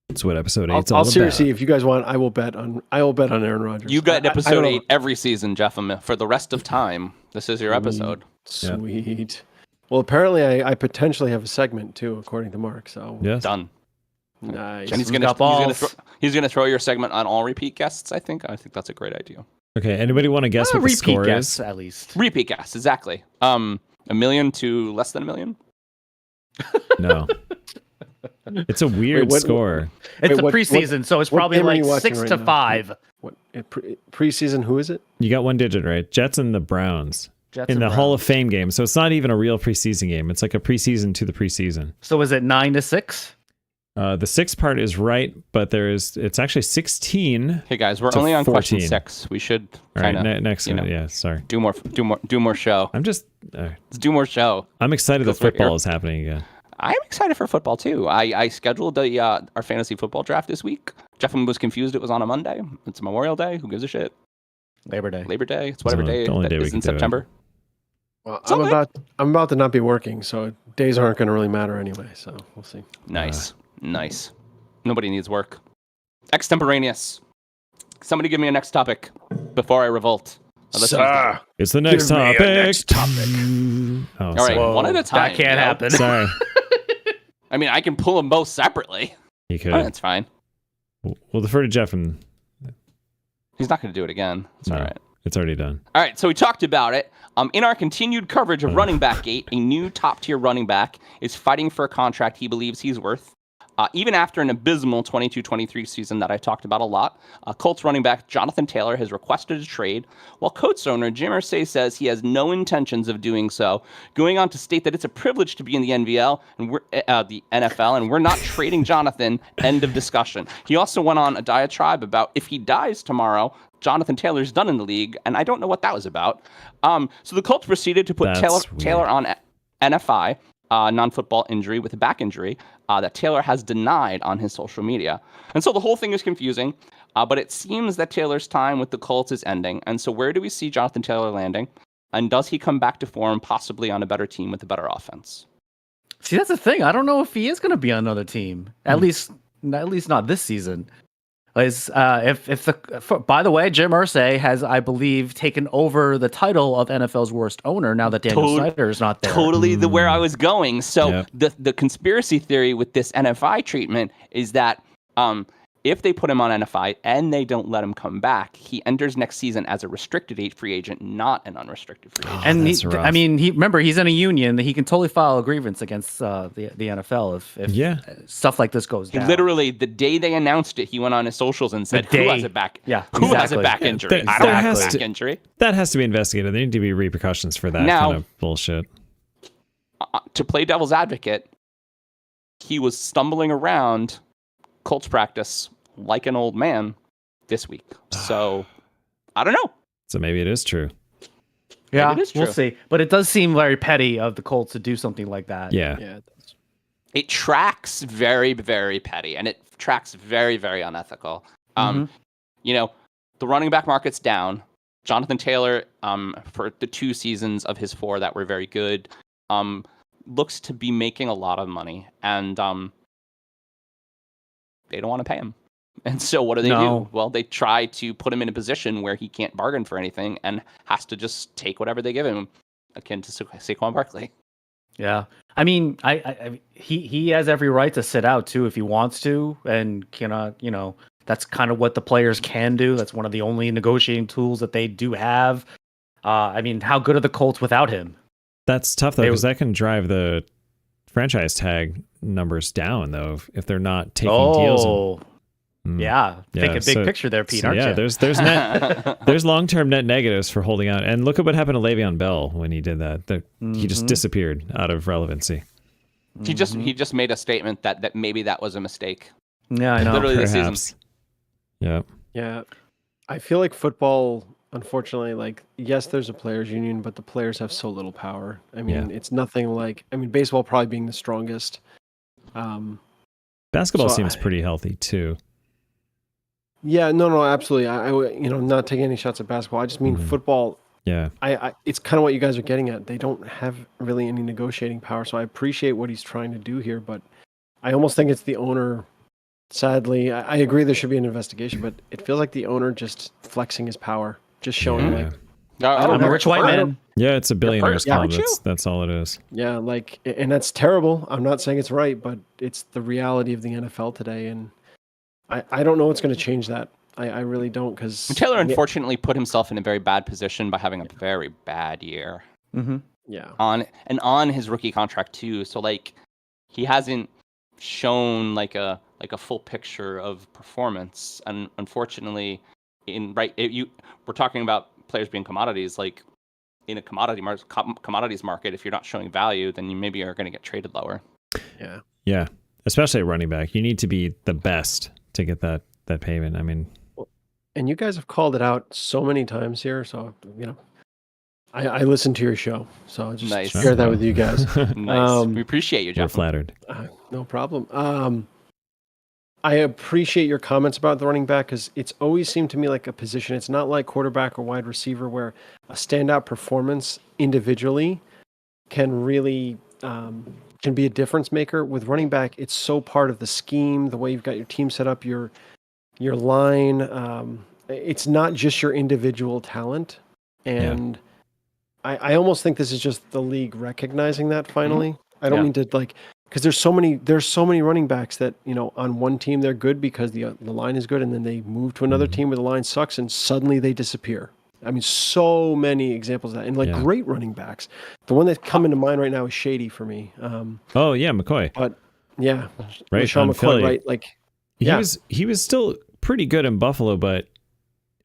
It's what episode 8's I'll all seriously, about. if you guys want, I will bet on Aaron Rodgers. You got I episode don't know. 8 every season, Jefim, for the rest of time. This is your episode. Sweet. Well, apparently I potentially have a segment too, according to Mark. So Yes. Done. nice. And he's Who's gonna got balls? he's gonna throw your segment on all repeat guests. I think that's a great idea. Okay. Anybody want to guess what the Repeat score guess, is? at least. Repeat guests, exactly. $1 million to less than $1 million. No. It's a weird what- score. It's Wait, the what- preseason, so it's what probably game are like you watching 6 right to now? 5. What preseason? Who is it? You got one digit right. Jets and the Browns Jets in and the Hall of Browns. Fame game. So it's not even a real preseason game. It's like a preseason to the preseason. So is it 9-6? The 6 part is right, but it's actually 16. Hey guys, we're To only on question 14. 6. We should All right, kind of next you one. know, Yeah, sorry. do more show. I'm just Let's do more show. I'm excited that Because we're football here. is happening again. I'm excited for football too. I scheduled our fantasy football draft this week. Jeffem was confused it was on a Monday. It's Memorial Day. Who gives a shit? Labor Day. Labor Day. It's whatever the day only that day we is can in do it. September. Well, So I'm about to not be working, so days aren't going to really matter anyway. So we'll see. Nice. Nice. Nobody needs work. Extemporaneous. Somebody give me a next topic before I revolt. It's the next Give me a topic. next topic. Oh, All right, Whoa, one at a time. that can't happen. Sorry. I mean, I can pull them both separately. You could. Oh, that's fine. We'll defer to Jeff, and He's not going to do it again. It's all right. It's already done. All right, so we talked about it. In our continued coverage of running back gate, a new top-tier running back is fighting for a contract he believes he's worth. Even after an abysmal 22-23 season that I talked about a lot, Colts running back Jonathan Taylor has requested a trade, while Colts owner Jim Irsay says he has no intentions of doing so, going on to state that it's a privilege to be in the NVL and the NFL, and we're not trading Jonathan. End of discussion. He also went on a diatribe about if he dies tomorrow, Jonathan Taylor's done in the league, and I don't know what that was about. So the Colts proceeded to put Taylor on NFI, non-football injury with a back injury that Taylor has denied on his social media. And so the whole thing is confusing, but it seems that Taylor's time with the Colts is ending. And so where do we see Jonathan Taylor landing? And does he come back to form, possibly on a better team with a better offense? See, that's the thing. I don't know if he is going to be on another team. At least not this season. By the way, Jim Irsay has, I believe, taken over the title of NFL's worst owner now that Daniel Snyder is not there. Totally where I was going. So the conspiracy theory with this NFI treatment is that if they put him on NFI and they don't let him come back, he enters next season as a restricted free agent, not an unrestricted free agent. And remember, he's in a union. He can totally file a grievance against the NFL if stuff like this goes down. Literally, the day they announced it, he went on his socials and said, "Who has a back? Who has a back injury? I don't have a back injury." That has to be investigated. There need to be repercussions for that kind of bullshit. To play devil's advocate, he was stumbling around Colts practice like an old man this week. So I don't know. So maybe it is true. Yeah, it is true. We'll see. But it does seem very petty of the Colts to do something like that. Yeah. It does. It tracks very, very petty, and it tracks very, very unethical. The running back market's down. Jonathan Taylor, for the 2 seasons of his 4 that were very good, looks to be making a lot of money, and they don't want to pay him. And so what do they do? Well, they try to put him in a position where he can't bargain for anything and has to just take whatever they give him, akin to Saquon Barkley. Yeah. I mean, he has every right to sit out too if he wants to, and cannot, that's kind of what the players can do. That's one of the only negotiating tools that they do have. I mean, how good are the Colts without him? That's tough though, because that can drive the franchise tag numbers down though if they're not taking deals. Yeah, think a big picture there, Pete, aren't you? There's long-term net negatives for holding out. And look at what happened to Le'Veon Bell when he did that. He just disappeared out of relevancy. He just made a statement that maybe that was a mistake. Yeah, I know. Literally this season. Yeah. I feel like football, unfortunately, yes, there's a players union, but the players have so little power. I mean, it's nothing like, baseball probably being the strongest. Basketball seems pretty healthy too. Yeah, no, absolutely. I not taking any shots at basketball. I just mean football. Yeah. It's kind of what you guys are getting at. They don't have really any negotiating power. So I appreciate what he's trying to do here, but I almost think it's the owner. Sadly, I agree there should be an investigation, but it feels like the owner just flexing his power, just showing I'm a rich white man. Yeah, it's a billionaire's club. That's all it is. Yeah, and that's terrible. I'm not saying it's right, but it's the reality of the NFL today, and I don't know what's going to change that. I really don't, because Taylor unfortunately put himself in a very bad position by having a very bad year. Mm-hmm. Yeah. On his rookie contract too. So he hasn't shown a full picture of performance, and unfortunately, we're talking about players being commodities. In a commodities market, if you're not showing value, then you maybe are going to get traded lower. Yeah. Yeah, especially at running back, you need to be the best to get that payment. I mean, and you guys have called it out so many times here, so I listen to your show, so I just share that with you guys. Nice. We appreciate you, Jeff. We're flattered. No problem. I appreciate your comments about the running back, because it's always seemed to me like a position. It's not like quarterback or wide receiver where a standout performance individually can really can be a difference maker. With running back, it's so part of the scheme, the way you've got your team set up, your line. It's not just your individual talent. And I almost think this is just the league recognizing that finally. I don't Yeah. mean to because there's so many running backs that, on one team they're good because the line is good, and then they move to another team where the line sucks and suddenly they disappear. I mean, so many examples of that, and great running backs. The one that come into mind right now is Shady for me. McCoy. But yeah, Right, Sean on McCoy, Philly. right? He was still pretty good in Buffalo, but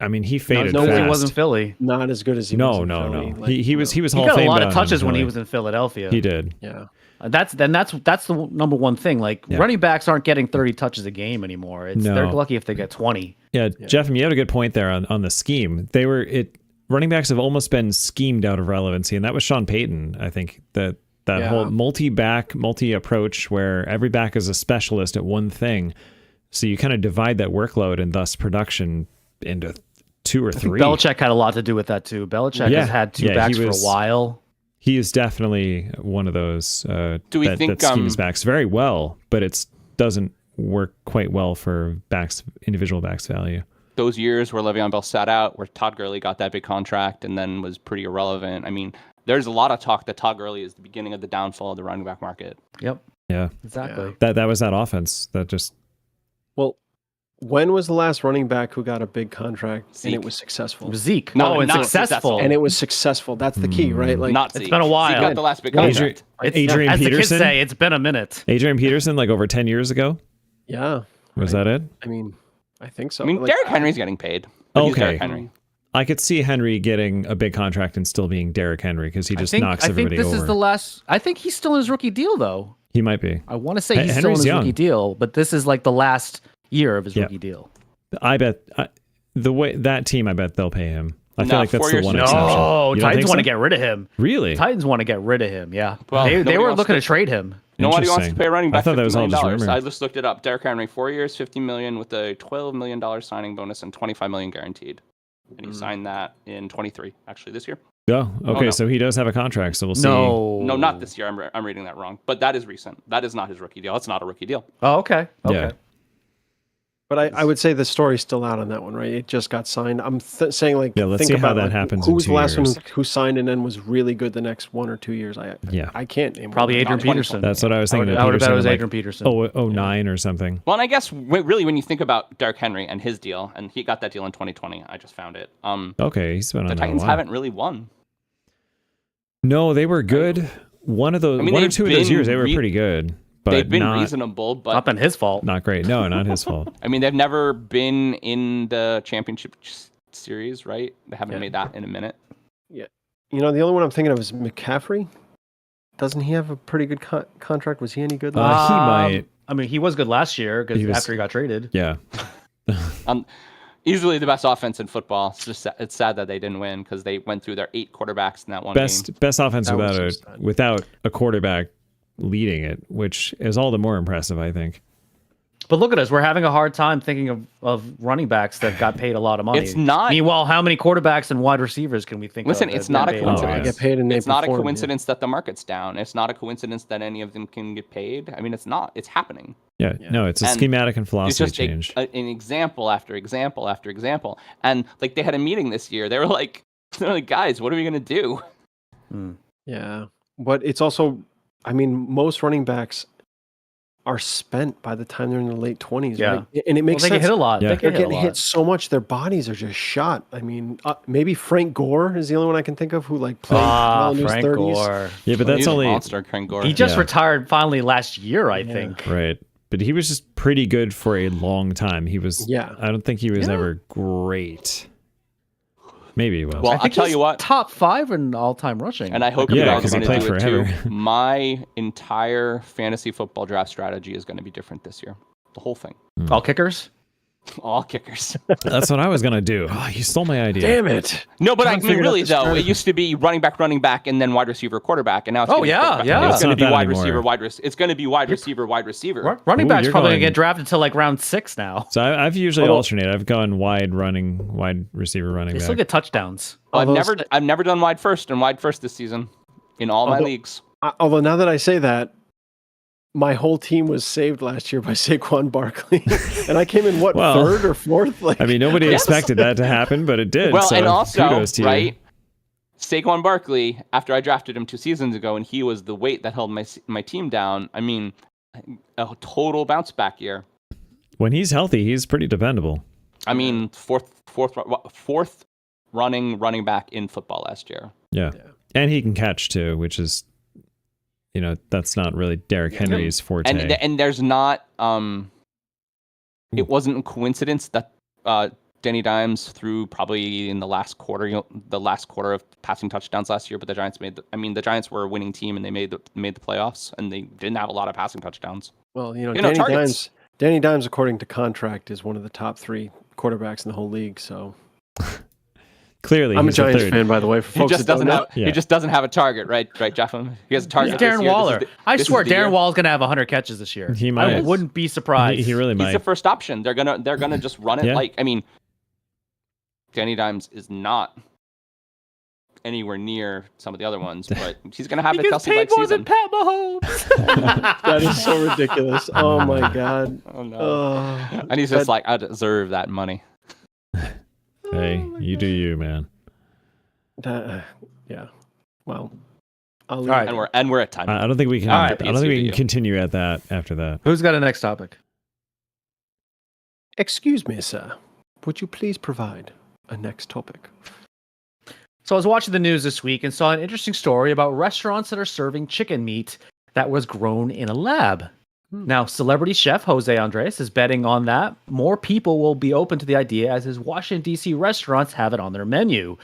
I mean, he faded No, fast. he wasn't Philly. not as good as he was. No, in no, Philly. no. Like, He was He Hall of got a Fame lot of bound in touches when he Philly. was in Philadelphia. He did. Yeah. That's the number one thing. Like running backs aren't getting 30 touches a game anymore. They're lucky if they get 20. Yeah, Jeff, you had a good point there on the scheme. Running backs have almost been schemed out of relevancy, and that was Sean Payton. I think that whole multi approach where every back is a specialist at one thing. So you kind of divide that workload and thus production into 2 or 3. Belichick had a lot to do with that too. Belichick has had two backs for a while. He is definitely one of those Do we think that schemes backs very well, but it doesn't work quite well for individual backs value. Those years where Le'Veon Bell sat out, where Todd Gurley got that big contract and then was pretty irrelevant. I mean, there's a lot of talk that Todd Gurley is the beginning of the downfall of the running back market. Yep. Yeah. Exactly. That was that offense that just. Well, when was the last running back who got a big contract Zeke. and it was successful? Zeke. No, and not successful. And it was successful. That's the key, right? Like, Not It's Zeke. been a while. Zeke got the last big Adrian- contract. Adrian as the kids Peterson? say, it's been a minute. Adrian Peterson, like over 10 years ago? yeah. Was that it? I mean, I think so. I mean, Like, Derrick Henry's getting paid. But he's Okay. Derrick Henry. I could see Henry getting a big contract and still being Derrick Henry because he just knocks I think everybody this over. is the last. I think he's still in his rookie deal, though. He might be. I want to say he's still in Henry's his young. rookie deal, but this is like the last year of his Yeah. rookie deal. I bet the way that team, I bet they'll pay him. I feel No, like that's 4 the years one no. exception. No, You don't Titans think want to so? get rid of him. Really? Titans want to get rid of him. Yeah, Well, they nobody were wants looking to- to trade him. Nobody wants to Interesting. pay a running back I thought that $50 was all million. just rumor. I just looked it up. Derrick Henry, 4 years, $50 million with a $12 million signing bonus and $25 million guaranteed. And he signed that in 23, actually this year. Oh, okay. no. So he does have a contract. So we'll see. No, No, not this year. I'm reading that wrong. But that is recent. That is not his rookie deal. That's not a rookie deal. Oh, okay. Okay. Yeah. But I would say the story's still out on that one, right? It just got signed. I'm saying, like, Yeah, let's think see how about, that like, happens Who in was 2 the last years. one who signed and then was really good the next 1 or 2 years? I can't name Probably one. Adrian Not 20. Peterson. That's what I was thinking. I would have bet it was Peterson, Adrian Peterson. Oh, 09 or something. Well, and I guess really when you think about Derrick Henry and his deal, and he got that deal in 2020, I just found it. Okay, he's been on The that a Titans while. haven't really won. No, they were good. One or they've two of those been years, they were pretty good, but They've been not reasonable, but Not been his fault. not great. No, not his fault. I mean, they've never been in the championship series, right? They haven't made that in a minute. You know, the only one I'm thinking of is McCaffrey. Doesn't he have a pretty good contract? Was he any good last He might. I mean, he was good last year because He was- after he got traded. Yeah. Easily the best offense in football. It's just it's sad that they didn't win because they went through their 8 quarterbacks in that one game. Best offense That was without just bad. without a quarterback leading it, which is all the more impressive, I think. But look at us. We're having a hard time thinking of running backs that got paid a lot of money. It's not- Meanwhile, how many quarterbacks and wide receivers can we think Listen, of? that it's not a get paid coincidence. lot? Get paid and they It's not a perform, yeah. coincidence that the market's down. It's not a coincidence that any of them can get paid. I mean, it's not. It's happening. Yeah. No, it's a And schematic and It's philosophy just change. an example after example after example. And like they had a meeting this year. They're like, guys, what are we gonna do? Yeah. But it's also, I mean, most running backs are spent by the time they're in the late 20s. Yeah. Right? And it Well, makes they sense. get hit a lot. Yeah. They They're get hit a getting lot. hit so much, their bodies are just shot. I mean, maybe Frank Gore is the only one I can think of who like played well in his Frank 30s. Gore. Yeah, but that's He's a only monster, Frank Gore. He just Yeah. retired finally last year, I think. right. But he was just pretty good for a long time. He was. Yeah. I don't think he was ever great. Maybe he was. Well, I I'll think tell he's you what. top 5 in all-time rushing. And I hope Yeah, you guys 'cause are he going to played do it forever. too. My entire fantasy football draft strategy is going to be different this year. The whole thing. all kickers. All kickers. That's what I was gonna do. Oh, you stole my idea. Damn it. No, but I John mean, figured out really the though, strategy. it used to be running back, and then wide receiver, quarterback, and now it's Oh, gonna be yeah, quarterback. yeah. It's going to It's be not wide that receiver, anymore. It's going to be wide receiver, wide receiver. Running Ooh, back's you're probably going- gonna get drafted till like round 6 now. So I've usually Although- alternated. I've gone wide receiver, running They back. still get touchdowns. I've Although- never done wide first this season in all my Although- leagues. Although now that I say that, my whole team was saved last year by Saquon Barkley, and I came in Well, 3rd or 4th. Like, I mean, nobody Yes. expected that to happen, but it did. Well, so and also, kudos to you. right? Saquon Barkley, after I drafted him 2 seasons ago, and he was the weight that held my team down. I mean, a total bounce back year. When he's healthy, he's pretty dependable. I mean, fourth running back in football last year. Yeah. And he can catch too, which is, that's not really Derrick Henry's forte. And there's not, it wasn't a coincidence that Danny Dimes threw probably in the last quarter, the last quarter of passing touchdowns last year. But the Giants the Giants were a winning team and they made the playoffs, and they didn't have a lot of passing touchdowns. Well, Danny targets. Dimes, according to contract, is one of the top 3 quarterbacks in the whole league. So clearly, I'm a Giants fan, by the way. For folks he just doesn't have. Yeah. He just doesn't have a target, right, Jefim? He has a target. He's Darren Waller. I swear, Darren Waller. Waller's gonna have 100 catches this year. He might. I wouldn't be surprised. He really might. He's the first option. They're gonna just run it like. I mean, Danny Dimes is not anywhere near some of the other ones, but he's gonna have a Kelsey-like season. Pat Mahomes. That is so ridiculous. Oh my god. Oh no. And he's just like, I deserve that money. Hey, you do you, man. Yeah. Well, I'll leave. All right. And we're at time. I don't think we can. All right, I don't think we can continue at that after that. Who's got a next topic? Excuse me, sir. Would you please provide a next topic? So I was watching the news this week and saw an interesting story about restaurants that are serving chicken meat that was grown in a lab. Now, celebrity chef Jose Andres is betting on that. More people will be open to the idea as his Washington, D.C. restaurants have it on their menu.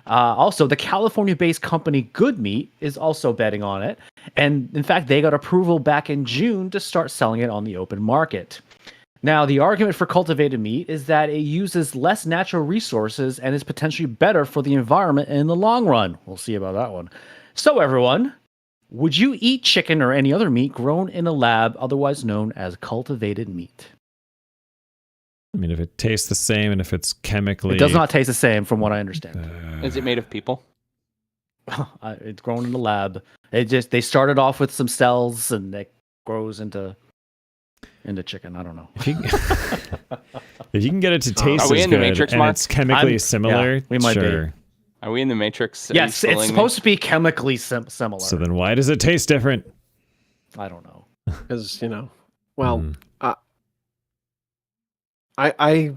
Also, the California-based company Good Meat is also betting on it. And in fact, they got approval back in June to start selling it on the open market. Now, the argument for cultivated meat is that it uses less natural resources and is potentially better for the environment in the long run. We'll see about that one. So, everyone, would you eat chicken or any other meat grown in a lab, otherwise known as cultivated meat? I mean, if it tastes the same and if it's chemically... It does not taste the same, from what I understand. Is it made of people? It's grown in the lab. They started off with some cells and it grows into chicken. I don't know. If you can get it to taste Are we as in the good Matrix, and Mark? it's chemically similar, yeah, we might be. sure. Are we in the Matrix? Yes, it's supposed to be chemically similar. So then why does it taste different? I don't know. Because I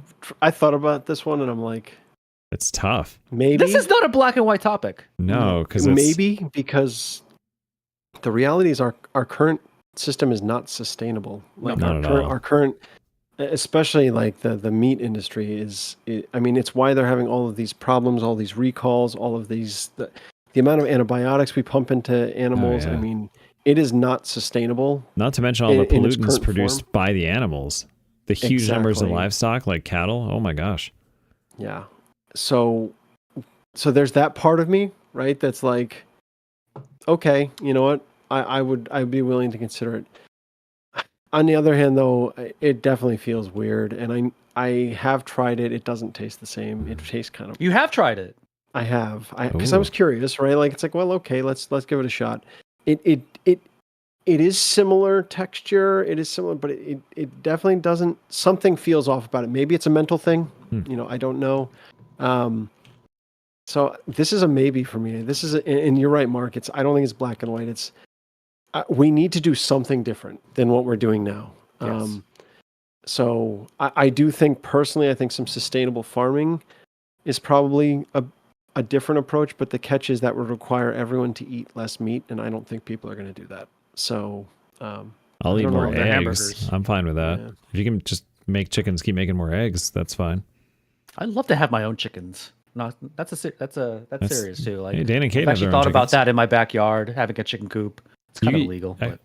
thought about this one and I'm like, It's tough. maybe This is not a black and white topic. No, because because the reality is our current system is not sustainable. Like not at all. our current, especially like the meat industry it's why they're having all of these problems, all these recalls, all of these the amount of antibiotics we pump into animals. yeah. I mean, it is not sustainable. Not to mention all the in its pollutants current produced form. by the animals. The huge numbers of Exactly. livestock, like cattle. Oh my gosh. Yeah. So there's that part of me, right? That's like, okay, you know what? I'd be willing to consider it. On the other hand, though, it definitely feels weird, and I have tried it. It doesn't taste the same. It tastes kind of. You have tried it. I have, because I was curious, right? Like it's like, well, okay, let's give it a shot. It is similar texture. It is similar, but it definitely doesn't. Something feels off about it. Maybe it's a mental thing. I don't know. So this is a maybe for me. This is, and you're right, Mark. I don't think it's black and white. It's we need to do something different than what we're doing now. Yes. So I do think personally, I think some sustainable farming is probably a different approach. But the catch is that would require everyone to eat less meat, and I don't think people are going to do that. So I'll eat don't know more about eggs. hamburgers. I'm fine with that. Yeah. If you can just make chickens keep making more eggs, that's fine. I'd love to have my own chickens. No, that's serious too. Like, Hey, Dan and Kate I've have actually their own thought about chickens. that in my backyard, having a chicken coop. It's kind of You- illegal. I-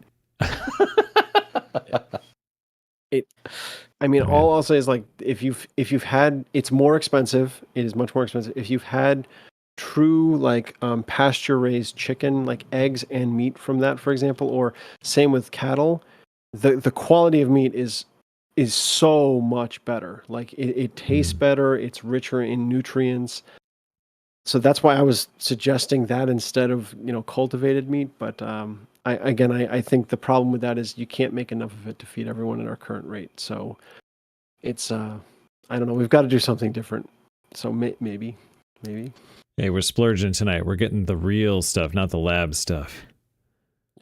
But All I'll say is like if you've had, it's more expensive. It is much more expensive. If you've had true like pasture raised chicken, like eggs and meat from that, for example, or same with cattle, the quality of meat is so much better. Like it tastes better. It's richer in nutrients. So that's why I was suggesting that instead of cultivated meat. But I think the problem with that is you can't make enough of it to feed everyone at our current rate. So it's I don't know. We've got to do something different. So maybe maybe. Hey, we're splurging tonight. We're getting the real stuff, not the lab stuff.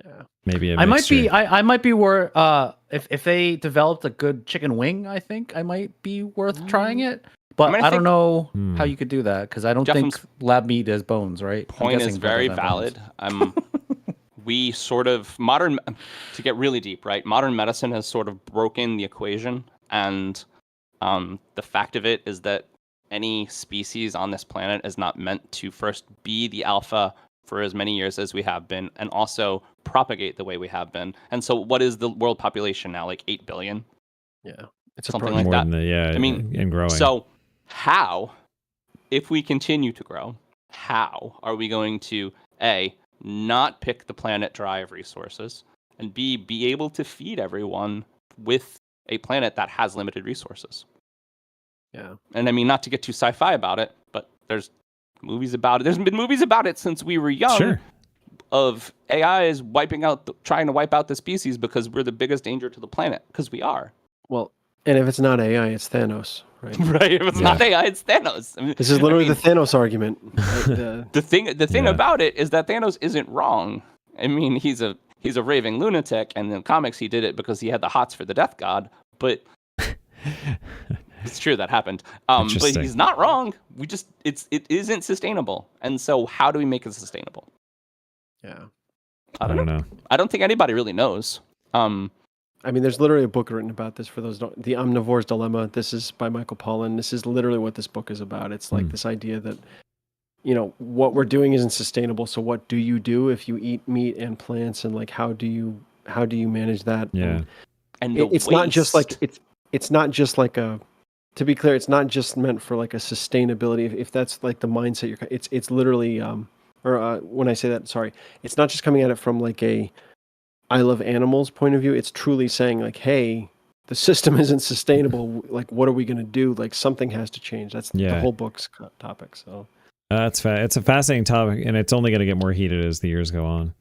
Yeah. Maybe I might be. I might be worth. If they developed a good chicken wing, I think I might be worth trying it. But I mean, I don't think- know how you could do that because I don't Jeffem's think lab meat has bones, right? I'm Point is guessing very blood doesn't have bones. valid. We sort of to get really deep, right? Modern medicine has sort of broken the equation, and the fact of it is that any species on this planet is not meant to first be the alpha for as many years as we have been, and also propagate the way we have been. And so, what is the world population now? Like 8 billion? Yeah. It's a Something project. like More that. than the, I mean, and growing. So, how, if we continue to grow, how are we going to A, not pick the planet dry of resources, and B, be able to feed everyone with a planet that has limited resources? Yeah. And I mean, not to get too sci-fi about it, but there's movies about it. There's been movies about it since we were young. Sure. Of AI is trying to wipe out the species because we're the biggest danger to the planet, because we are. Well, and if it's not AI, it's Thanos, right? Right? If it's not AI, it's Thanos. I mean, This is literally the Thanos argument. Right? the thing Yeah. about it is that Thanos isn't wrong. I mean, he's a raving lunatic, and in the comics he did it because he had the hots for the Death God. But it's true that happened. But Interesting. he's not wrong. It isn't sustainable. And so, how do we make it sustainable? Yeah. I don't know. I don't think anybody really knows. I mean, there's literally a book written about this for those. The Omnivore's Dilemma. This is by Michael Pollan. This is literally what this book is about. It's like this idea that, what we're doing isn't sustainable. So what do you do if you eat meat and plants, and like how do you manage that? Yeah. And it's not just like it's not just like a. To be clear, it's not just meant for like a sustainability. If that's like the mindset it's literally when I say that, sorry, it's not just coming at it from like a I love animals point of view. It's truly saying like, hey, the system isn't sustainable. Like, what are we going to do? Like, something has to change. That's the whole book's topic. So it's a fascinating topic, and it's only going to get more heated as the years go on.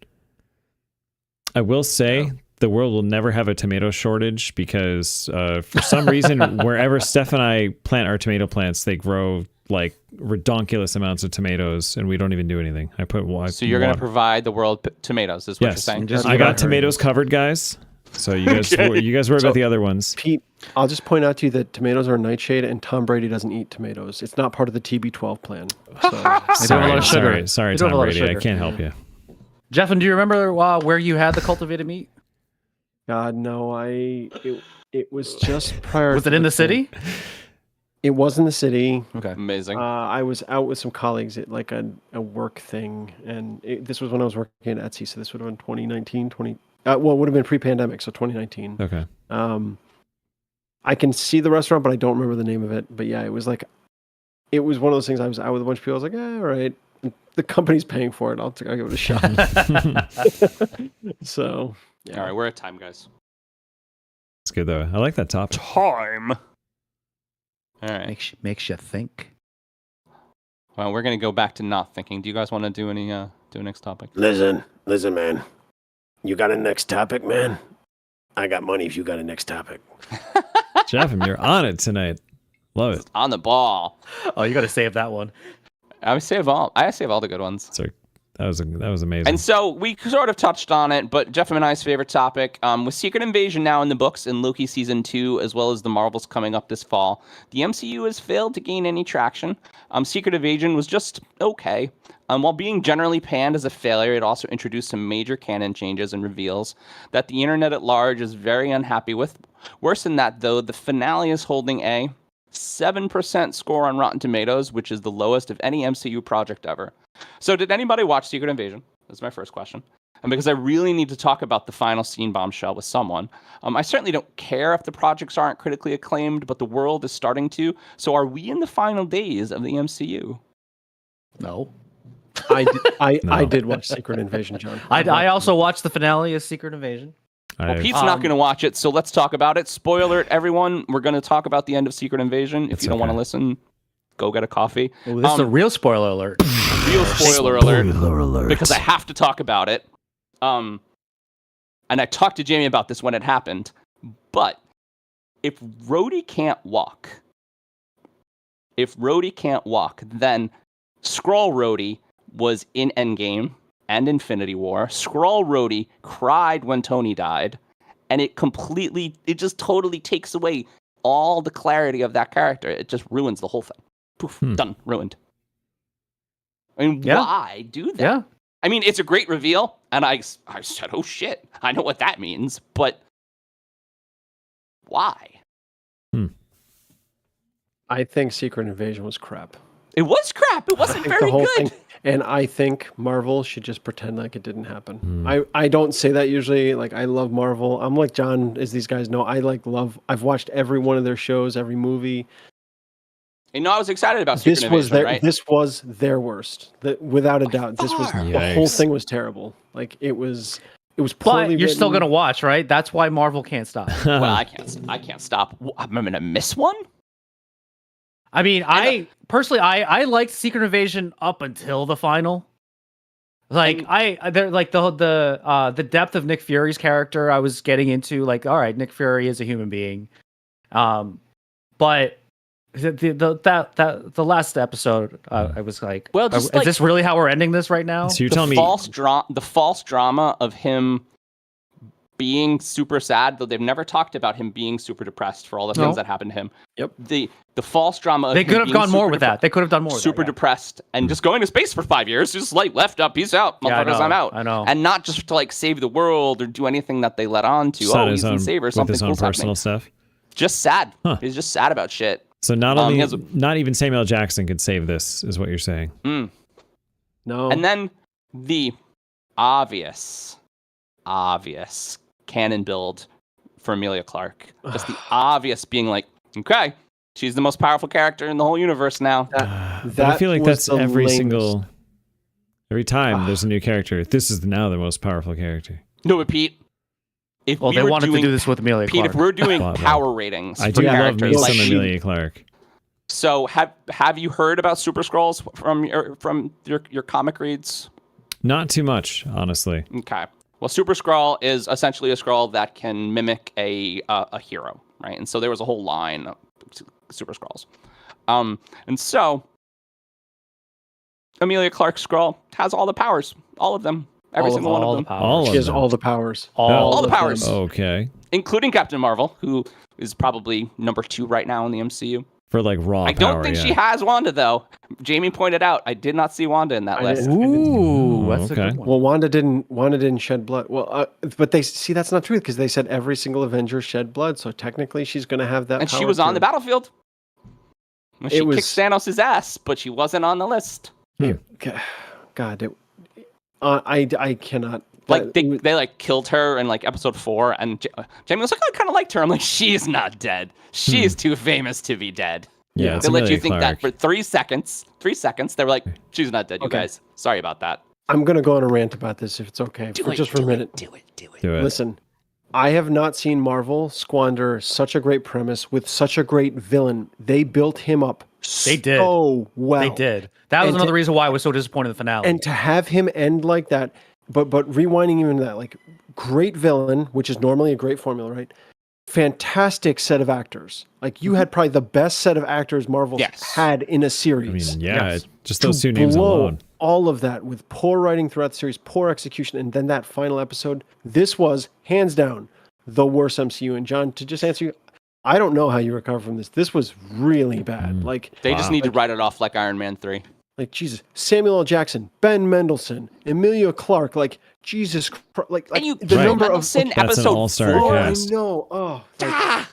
I will say the world will never have a tomato shortage because for some reason, wherever Steph and I plant our tomato plants, they grow like redonkulous amounts of tomatoes, and we don't even do anything. So you're going to provide the world tomatoes, is what you're saying? I got tomatoes covered, guys. So you guys, you guys worry about the other ones. Pete, I'll just point out to you that tomatoes are a nightshade, and Tom Brady doesn't eat tomatoes. It's not part of the TB12 plan. So. Sorry, Tom Brady. I can't help you. Jeffin, do you remember where you had the cultivated meat? God, no. It was just prior. Was it in the city? It was in the city. Okay. Amazing. I was out with some colleagues at like a work thing, and this was when I was working at Etsy, so this would have been 2019, it would have been pre-pandemic, so 2019. Okay. I can see the restaurant, but I don't remember the name of it. But yeah, it was one of those things. I was out with a bunch of people. I was like, all right, the company's paying for it. I'll give it a shot. So, yeah. All right, we're at time, guys. It's good though. I like that topic. Time. All right. Makes you think. Well, we're gonna go back to not thinking. Do you guys want to do a next topic? Listen, man. You got a next topic, man? I got money if you got a next topic. Jefim, you're on it tonight. Love it. On the ball. Oh, you got to save that one. I save all the good ones. So that was amazing. And so we sort of touched on it, but Jeff and I's favorite topic, with Secret Invasion now in the books and Loki season 2, as well as the Marvels coming up this fall, the MCU has failed to gain any traction. Secret Invasion was just okay. While being generally panned as a failure, it also introduced some major canon changes and reveals that the internet at large is very unhappy with. Worse than that, though, the finale is holding a 7% score on Rotten Tomatoes, which is the lowest of any MCU project ever. So did anybody watch Secret Invasion? That's my first question. And because I really need to talk about the final scene bombshell with someone. I certainly don't care if the projects aren't critically acclaimed, but the world is starting to. So are we in the final days of the MCU? No. I did watch Secret Invasion, John. I also watched the finale of Secret Invasion. Well, Pete's not going to watch it, so let's talk about it. Spoiler alert, everyone. We're going to talk about the end of Secret Invasion. If you don't want to listen, go get a coffee. Oh, this is a real spoiler alert. Real spoiler alert. Because I have to talk about it. And I talked to Jamie about this when it happened. But if Rhodey can't walk, then Skrull Rhodey was in Endgame and Infinity War. Skrull Rhodey cried when Tony died, and it just totally takes away all the clarity of that character. It just ruins the whole thing. Poof, done, ruined. I mean, why do that? Yeah. I mean, it's a great reveal, and I said, oh shit, I know what that means, but why? I think Secret Invasion was crap. It was crap. It wasn't very good. And I think Marvel should just pretend like it didn't happen. I don't say that usually. Like, I love Marvel. I'm like John, as these guys know. I've watched every one of their shows, every movie. And I was excited about Secret Invasion, right? This was their worst, without a doubt. This was the whole thing was terrible. Like, it was poorly But you're written. still gonna watch, right? That's why Marvel can't stop. Well, I can't stop. I'm gonna miss one. I mean, I personally liked Secret Invasion up until the final. Like, they're like the depth of Nick Fury's character I was getting into. Like, all right, Nick Fury is a human being, but the last episode, I was like, well, is this really how we're ending this right now? So you're telling me the false drama of him being super sad, though they've never talked about him being super depressed for all the things that happened to him. Yep. The false drama of They him could have being gone more super with that. They could have done more. super depressed and just going to space for 5 years, just like left up, peace out, motherfuckers, I'm out. I know. And not just to like save the world or do anything that they let on to. Set Oh, his he's in own- Saber, with something his own cool's personal happening. stuff. Just sad. Huh. He's just sad about shit. So not he only has not even Samuel Jackson could save this, is what you're saying. No. And then the obvious canon build for Emilia Clarke. Just the obvious being like, okay, she's the most powerful character in the whole universe now. But I feel like that's every time there's a new character. This is now the most powerful character. No, but Pete, if Well, we they were wanted doing, to do this with Amelia Pete, Clarke. if we're doing Wow. power ratings I for do love characters, me like some Amelia Clarke. So have you heard about Super Skrulls from your comic reads? Not too much, honestly. Okay. Well, Super Skrull is essentially a Skrull that can mimic a hero, right? And so there was a whole line of Super Skrulls. And so Emilia Clarke Skrull has all the powers, all of them, every single one of them, All She of has them. all the powers. all the of them. powers, Okay. including Captain Marvel, who is probably number 2 right now in the MCU. For like raw I don't power, think yeah. she has Wanda though. Jamie pointed out I did not see Wanda in that I list. didn't- Ooh, Oh, that's a okay. good one. Well, Wanda didn't shed blood. Well, but they see that's not true because they said every single Avenger shed blood. So technically, she's going to have that. And she power was on too. the battlefield. Well, she It was- kicked Thanos' ass, but she wasn't on the list. God, I cannot. Like they like killed her in like episode 4, and Jamie was like, I kind of liked her. I'm like, she's not dead. She is too famous to be dead. Yeah, it's They let you Amelia think that Clarke. for 3 seconds. 3 seconds. They were like, she's not dead, you Okay. guys. Sorry about that. I'm going to go on a rant about this if it's okay, for a minute. Do it. Do it. Listen, I have not seen Marvel squander such a great premise with such a great villain. They built him up They did. so well. They did. That was And another reason why I was so disappointed in the finale. And to have him end like that, but rewinding even that, like great villain, which is normally a great formula, right? Fantastic set of actors. Like you had probably the best set of actors Marvel Yes. had in a I series. mean, yeah, Yes. just those two names blow alone. all of that with poor writing throughout the series, poor execution, and then that final episode. This was hands down the worst MCU. And John, to just answer you, I don't know how you recover from this. This was really bad. Like They just need to write it off like Iron Man 3. Like Jesus, Samuel L. Jackson, Ben Mendelsohn, Emilia Clarke, like Jesus Christ, like And you the Right. number of Mendelsohn That's an episode all-star 4. cast. I know. Oh, like,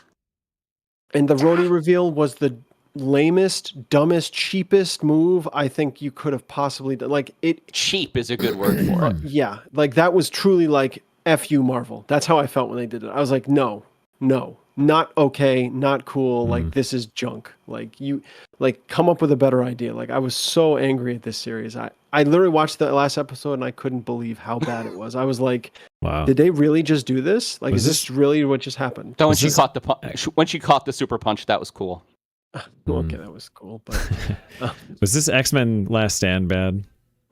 and the Rhodey reveal was the lamest, dumbest, cheapest move I think you could have possibly done. Like it, Cheap is a good word for it. yeah, like that was truly like F you Marvel. That's how I felt when they did it. I was like, no, not okay, not cool. Like this is junk. Like you, like come up with a better idea. Like I was so angry at this series. I literally watched the last episode and I couldn't believe how bad it was. I was like, Wow. did they really just do this? Like, Was is this really what just happened? So when Was she this- caught when she caught the super punch, that was cool. Okay, that was cool, but Was this X-Men Last Stand bad?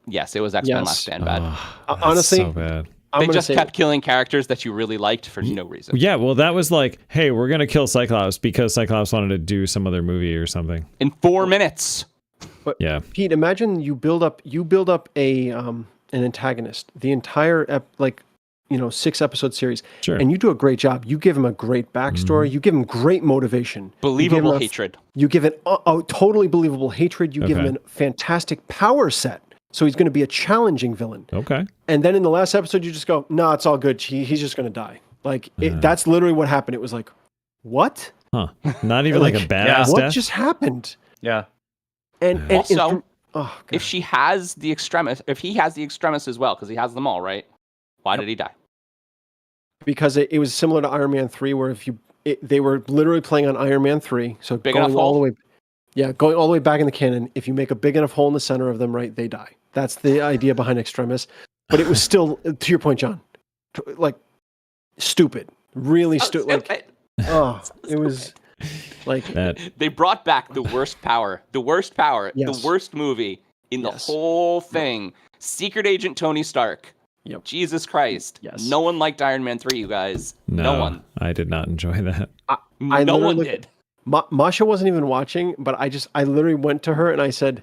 Yes, it was X-Men Yes. Last Stand bad. That's honestly, so bad. I'm They gonna just say kept killing characters that you really liked for no reason. Yeah, well, that was like, hey, we're gonna kill Cyclops because Cyclops wanted to do some other movie or something. In 4 minutes. But Yeah. Pete, imagine you build up a an antagonist, the entire 6-episode series, Sure. and you do a great job. You give him a great backstory. You give him great motivation. Believable hatred. You give it a totally believable hatred. You give him a fantastic power set. So he's going to be a challenging villain. Okay. And then in the last episode, you just go, no, it's all good. He's just going to die. Like, that's literally what happened. It was like, what? Huh. Not even like a badass What death? just happened? Yeah. And Also, God. if he has the extremis as well, because he has them all, right? Why did he die? Because it was similar to Iron Man 3, where they were literally playing on Iron Man 3. So Big enough hole? Going all the way back in the canon, if you make a big enough hole in the center of them, right, they die. That's the idea behind Extremis. But it was still, to your point, John, like stupid. Really stupid. Like, it was like That. They brought back the worst power, Yes. the worst movie in the whole thing. Secret Agent Tony Stark. Yep. Jesus Christ. Yes. No one liked Iron Man 3, you guys. No one. I did not enjoy that. No one did. Masha wasn't even watching, but I literally went to her and I said,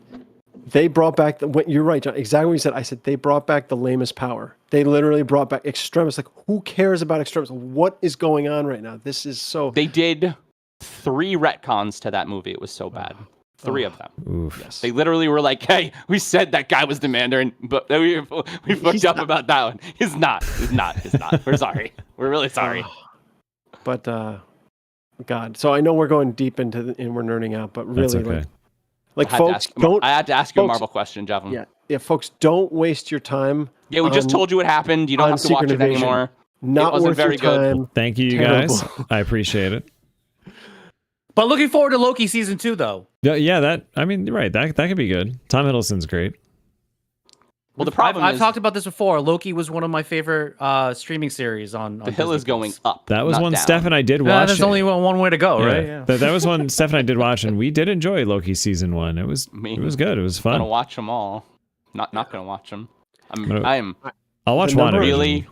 they brought back you're right, John, exactly what you said. I said, they brought back the lamest power. They literally brought back Extremis. Like, who cares about Extremis? What is going on right now? This is so... They did 3 retcons to that movie. It was so bad. 3 of them. Oof. Yes. They literally were like, hey, we said that guy was the Mandarin, but we fucked up about that one. He's not. We're sorry. We're really sorry. But, God. So I know we're going deep into and we're nerding out, but That's really, okay. folks, I had to ask you a folks- Marvel question, Jefim. Yeah, folks, don't waste your time. Yeah, we just told you what happened. You don't on have to watch Secret it Invasion. anymore. Not It wasn't worth very your good. time. Thank you, Terrible. guys. I appreciate it. But looking forward to Loki season 2, though. Yeah, you're right. That could be good. Tom Hiddleston's great. Well, the problem I've is talked about this before. Loki was one of my favorite streaming series on the hill Disney is going Plus. up. That was not one down. Steph and I did watch. There's only one way to go, right? Yeah. That was one Steph and I did watch, and we did enjoy Loki season 1. It was good. It was I'm gonna fun. watch them all. Not gonna watch them. Gonna- I'm I'll watch The number- WandaVision.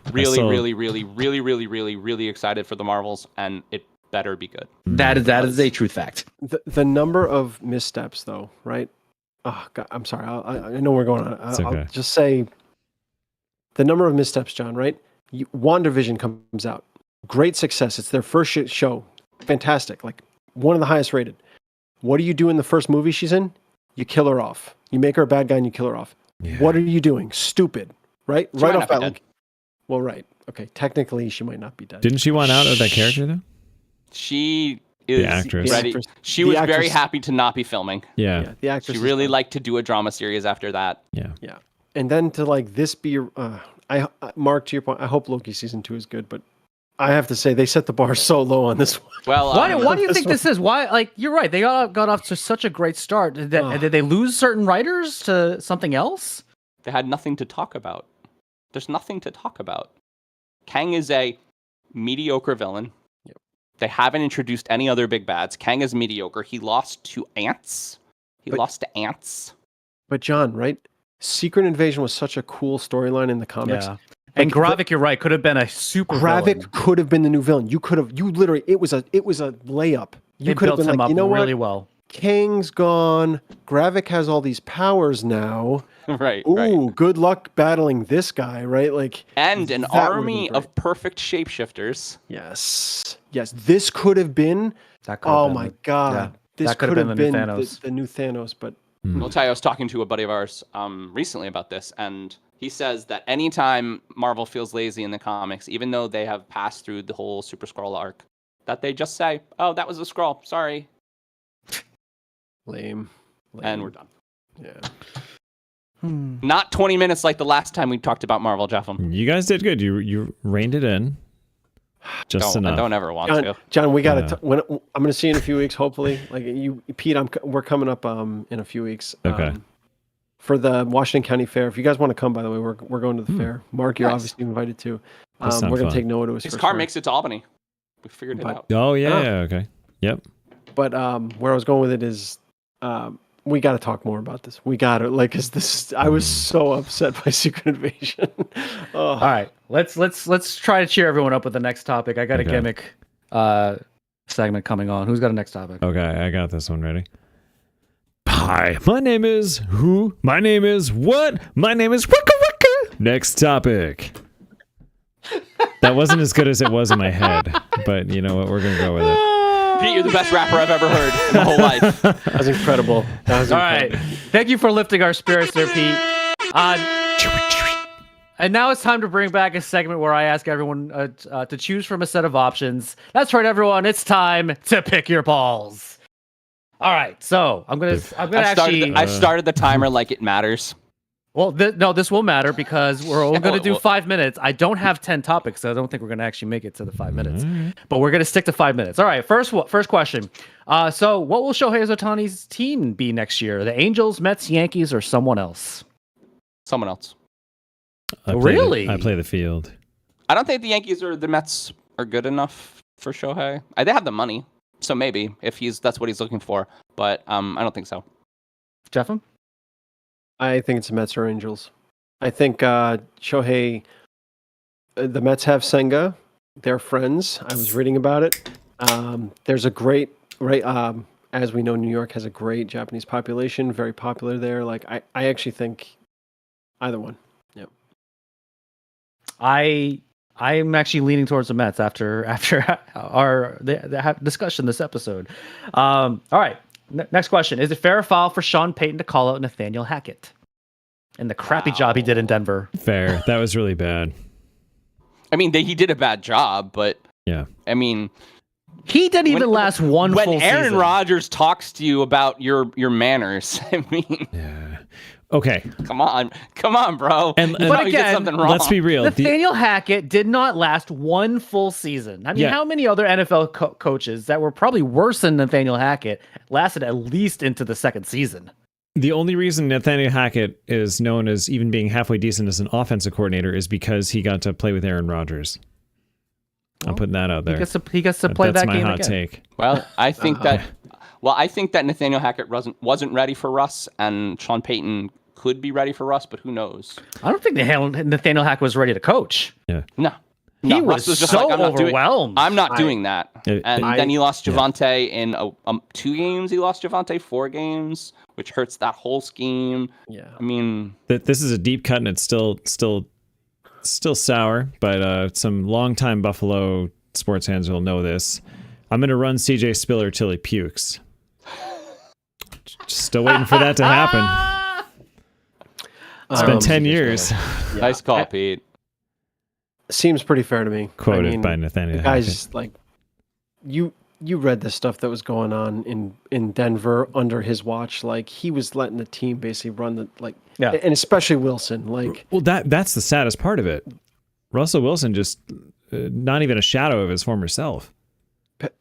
really excited for the Marvels, and it better be good. That is a true fact. The number of missteps, though, right? Oh, God, I'm sorry. I know we're going on. okay. I'll just say the number of missteps, John, right? WandaVision comes out. Great success. It's their first show. Fantastic. Like, one of the highest rated. What do you do in the first movie she's in? You kill her off. You make her a bad guy and you kill her off. Yeah. What are you doing? Stupid. Right? She Right might off not that. be dead. Well, right. Okay. Technically, she might not be dead. Didn't she want out of that character though? She is The actress. ready. actress. She The was very actress- happy to not be filming. Yeah. Yeah, the actress. She is really fine. liked to do a drama series after that. Yeah. Yeah. And then to like this be Mark, to your point, I hope Loki season 2 is good, but I have to say they set the bar so low on this one. Well, Why do you think this is? Why? Like, you're right. They got off to such a great start. Did they lose certain writers to something else? they had nothing to talk about. There's nothing to talk about. Kang is a mediocre villain. Yep. They haven't introduced any other big bads. Kang is mediocre. He lost to ants. But John, right? Secret Invasion was such a cool storyline in the comics. Yeah. And Gravik, you're right, could have been a super Gravik villain. could have been the new villain. You literally, it was a layup. You They could have built been him like, up you know really what? well. Kang's gone. Gravik has all these powers now. Right. Ooh, Right. good luck battling this guy, right? Like, And an that would've army been of perfect shapeshifters. yes, this could have been. That could have Oh been my God, yeah, this that could could have have been been the new Thanos. the new Thanos. But I'll tell you, I was talking to a buddy of ours recently about this, and he says that anytime Marvel feels lazy in the comics, even though they have passed through the whole Super Skrull arc, that they just say, "Oh, that was a Skrull. Sorry," lame. and we're done. Yeah. Not 20 minutes like the last time we talked about Marvel, Jeffem. You guys did good. You reined it in. Just I enough. don't ever want John, to. John, we got to. Yeah. When I'm going to see you in a few weeks, hopefully. Like you, Pete, we're coming up in a few weeks. Okay. For the Washington County Fair. If you guys want to come, by the way, we're going to the fair. Mark, you're Nice. obviously invited too. That sounds We're going fun. to take Noah to his His first car fair. makes it to Albany. We figured it But- out. Oh yeah, Oh. yeah, okay. Yep. But where I was going with it is, we got to talk more about this. We got to cause this. I was so upset by Secret Invasion. Oh. All right, let's try to cheer everyone up with the next topic. I got a Okay. gimmick segment coming on. Who's got a next topic? Okay, I got this one ready. Hi, my name is who? My name is what? My name is Wicka Wicka. Next topic. That wasn't as good as it was in my head, but you know what? We're going to go with it. Pete, you're the best rapper I've ever heard in my whole life. That was incredible. That was All incredible. right. Thank you for lifting our spirits there, Pete. And now it's time to bring back a segment where I ask everyone to choose from a set of options. That's right, everyone. It's time to pick your balls. All right. So I'm gonna I've started the timer like it matters. Well, no, this will matter because we're only going to do 5 minutes. I don't have 10 topics, so I don't think we're going to actually make it to the 5 minutes. But we're going to stick to 5 minutes. All right, first question. So what will Shohei Ohtani's team be next year? The Angels, Mets, Yankees, or someone else? Someone else. I play the field. I don't think the Yankees or the Mets are good enough for Shohei. They have the money, so maybe if that's what he's looking for. But I don't think so. Jefim? I think it's the Mets or Angels. I think Shohei, the Mets have Senga. They're friends. I was reading about it. There's a great, as we know, New York has a great Japanese population, very popular there. Like I actually think either one. Yep. I'm actually leaning towards the Mets after our discussion this episode. All right. Next question. Is it fair or foul for Sean Payton to call out Nathaniel Hackett and the crappy job he did in Denver? Fair. That was really bad. I mean, he did a bad job, but yeah. I mean, he didn't even last one full season. When Aaron Rodgers talks to you about your manners, I mean, yeah. Okay. Come on, bro. And but again, did something wrong. Let's be real. Nathaniel Hackett did not last one full season. I mean, how many other NFL coaches that were probably worse than Nathaniel Hackett lasted at least into the second season? The only reason Nathaniel Hackett is known as even being halfway decent as an offensive coordinator is because he got to play with Aaron Rodgers. I'm putting that out there. He gets to play that game again. That's my hot take. Well, I think that Nathaniel Hackett wasn't ready for Russ, and Sean Payton could be ready for Russ, but who knows? I don't think Nathaniel Hackett was ready to coach. Yeah. No. He was just so overwhelmed. I'm not doing that. And then he lost Javonte in 2 games. He lost Javonte 4 games, which hurts that whole scheme. Yeah. I mean, this is a deep cut and it's still sour, but some longtime Buffalo sports fans will know this. I'm going to run CJ Spiller till he pukes. Just still waiting for that to happen. It's been 10 years. Yeah. Nice call, Pete. Seems pretty fair to me. Quoted by Nathaniel Hackett. Guys, like, you read the stuff that was going on in Denver under his watch. Like, he was letting the team basically run and especially Wilson. Like, well, that's the saddest part of it. Russell Wilson just not even a shadow of his former self.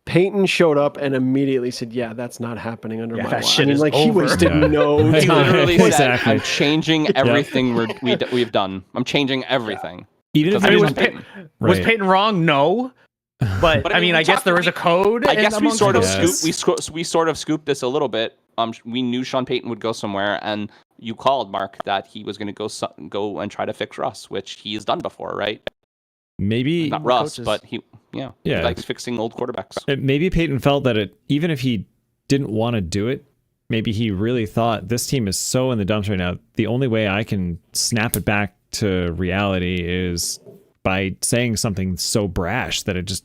Peyton showed up and immediately said, "Yeah, that's not happening under my watch." Shit is over. He wasted no time. He literally said, Exactly. "I'm changing everything we've done. I'm changing everything." Even if was Peyton wrong? No. But I mean, I guess there was a code. I guess we sort of scooped scooped this a little bit. We knew Sean Payton would go somewhere, and you called, Mark, that he was going to go and try to fix Russ, which he's done before, right? Maybe not Russ, but he likes fixing old quarterbacks. Maybe Peyton felt that even if he didn't want to do it, maybe he really thought this team is so in the dumps right now. The only way I can snap it back to reality is by saying something so brash that it just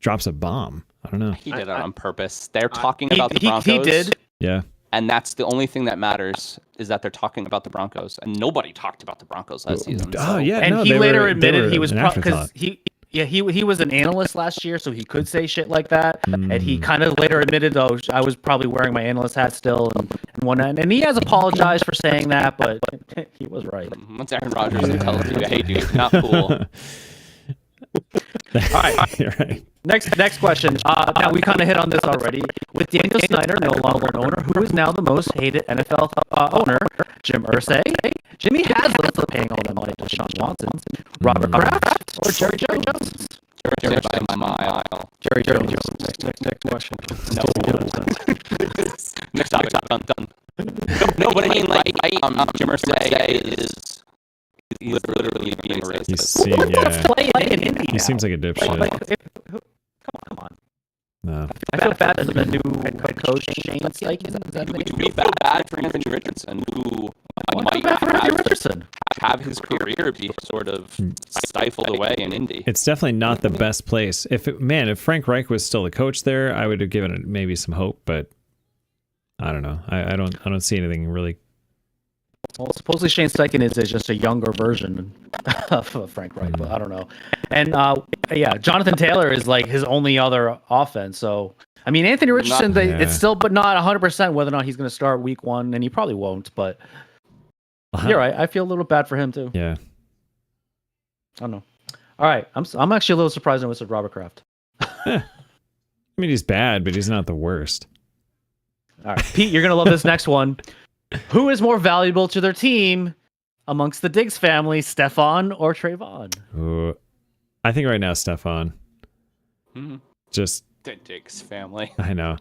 drops a bomb. I don't know. He did it on purpose. They're talking about the Broncos. He did. Yeah. And that's the only thing that matters is that they're talking about the Broncos, and nobody talked about the Broncos last season. Oh yeah, and he later admitted he was because he was an analyst last year, so he could say shit like that. And he kind of later admitted, "Oh, I was probably wearing my analyst hat still," and whatnot. And he has apologized for saying that, but he was right. Once Aaron Rodgers tells you, "Hey, dude, not cool." All right. You're right. Next question. Now we kind of hit on this already. With Daniel Snyder no longer an owner, who is now the most hated NFL owner? Jim Irsay, Jimmy Haslam for paying all that money to Sean Watson, Robert Kraft, or Jerry Jones? Jerry Jones by a mile. Jerry Jones. Next question. No. Next topic. Done. No, but I mean, Jim Irsay is literally being racist. He seems like a dipshit. Come on. No. I feel bad as the new head coach Shane Steichen. Is that We feel bad for Anthony Richardson, who might Richardson? have his career be sort of stifled away in Indy. It's definitely not the best place. If Frank Reich was still the coach there, I would have given it maybe some hope, but I don't know. I don't see anything really. Well, supposedly Shane Steichen is just a younger version of Frank Reich, but I don't know. And Jonathan Taylor is like his only other offense. So I mean, Anthony Richardson, it's still, but not 100% whether or not he's going to start week 1, and he probably won't. But you're right. I feel a little bad for him too. Yeah. I don't know. All right, I'm actually a little surprised I went with Robert Kraft. I mean, he's bad, but he's not the worst. All right, Pete, you're gonna love this next one. Who is more valuable to their team amongst the Diggs family, Stefan or Trayvon? Ooh, I think right now, Stefan. Just The Diggs family. I know.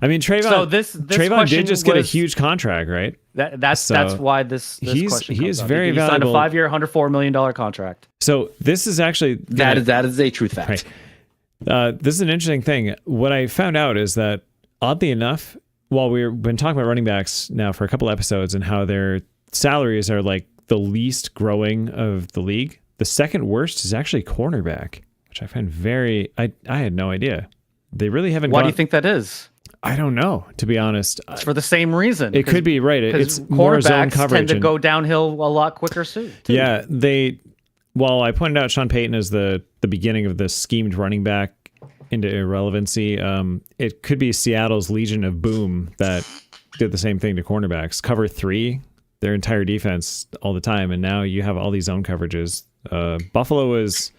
I mean, Trayvon. So this Trayvon did just get a huge contract, right? That's why this question he is comes up. very he signed valuable. a 5-year, $104 million contract. So this is actually That is a true fact. right. This is an interesting thing. What I found out is that, oddly enough, while we've been talking about running backs now for a couple episodes and how their salaries are like the least growing of the league, the second worst is actually cornerback, which I find very. I had no idea. They really haven't. Why do you think that is? I don't know, to be honest. It's for the same reason. It could be right. It's Because more zone cornerbacks coverage. tend to and- go downhill a lot quicker too. Yeah, while I pointed out Sean Payton as the beginning of the schemed running back into irrelevancy, it could be Seattle's Legion of Boom that did the same thing to cornerbacks. Cover 3, their entire defense all the time, and now you have all these zone coverages. Buffalo is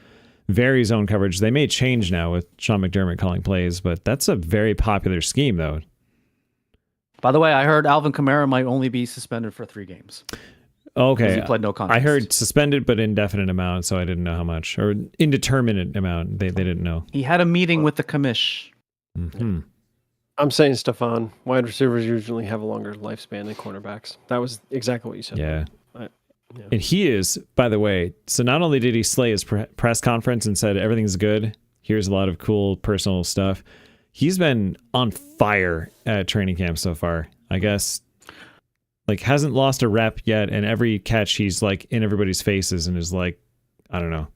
very zone coverage. They may change now with Sean McDermott calling plays, but that's a very popular scheme, though. By the way, I heard Alvin Kamara might only be suspended for 3 games. Okay. He pled no contest. I heard suspended but indefinite amount, so I didn't know how much. Or indeterminate amount. They didn't know. He had a meeting with the commish. Mm-hmm. I'm saying Stefan. Wide receivers usually have a longer lifespan than cornerbacks. That was exactly what you said. Yeah. Yeah. And he is, by the way, so not only did he slay his press conference and said everything's good, here's a lot of cool personal stuff, he's been on fire at training camp so far. I guess, like, hasn't lost a rep yet, and every catch he's like in everybody's faces and is like, I don't know.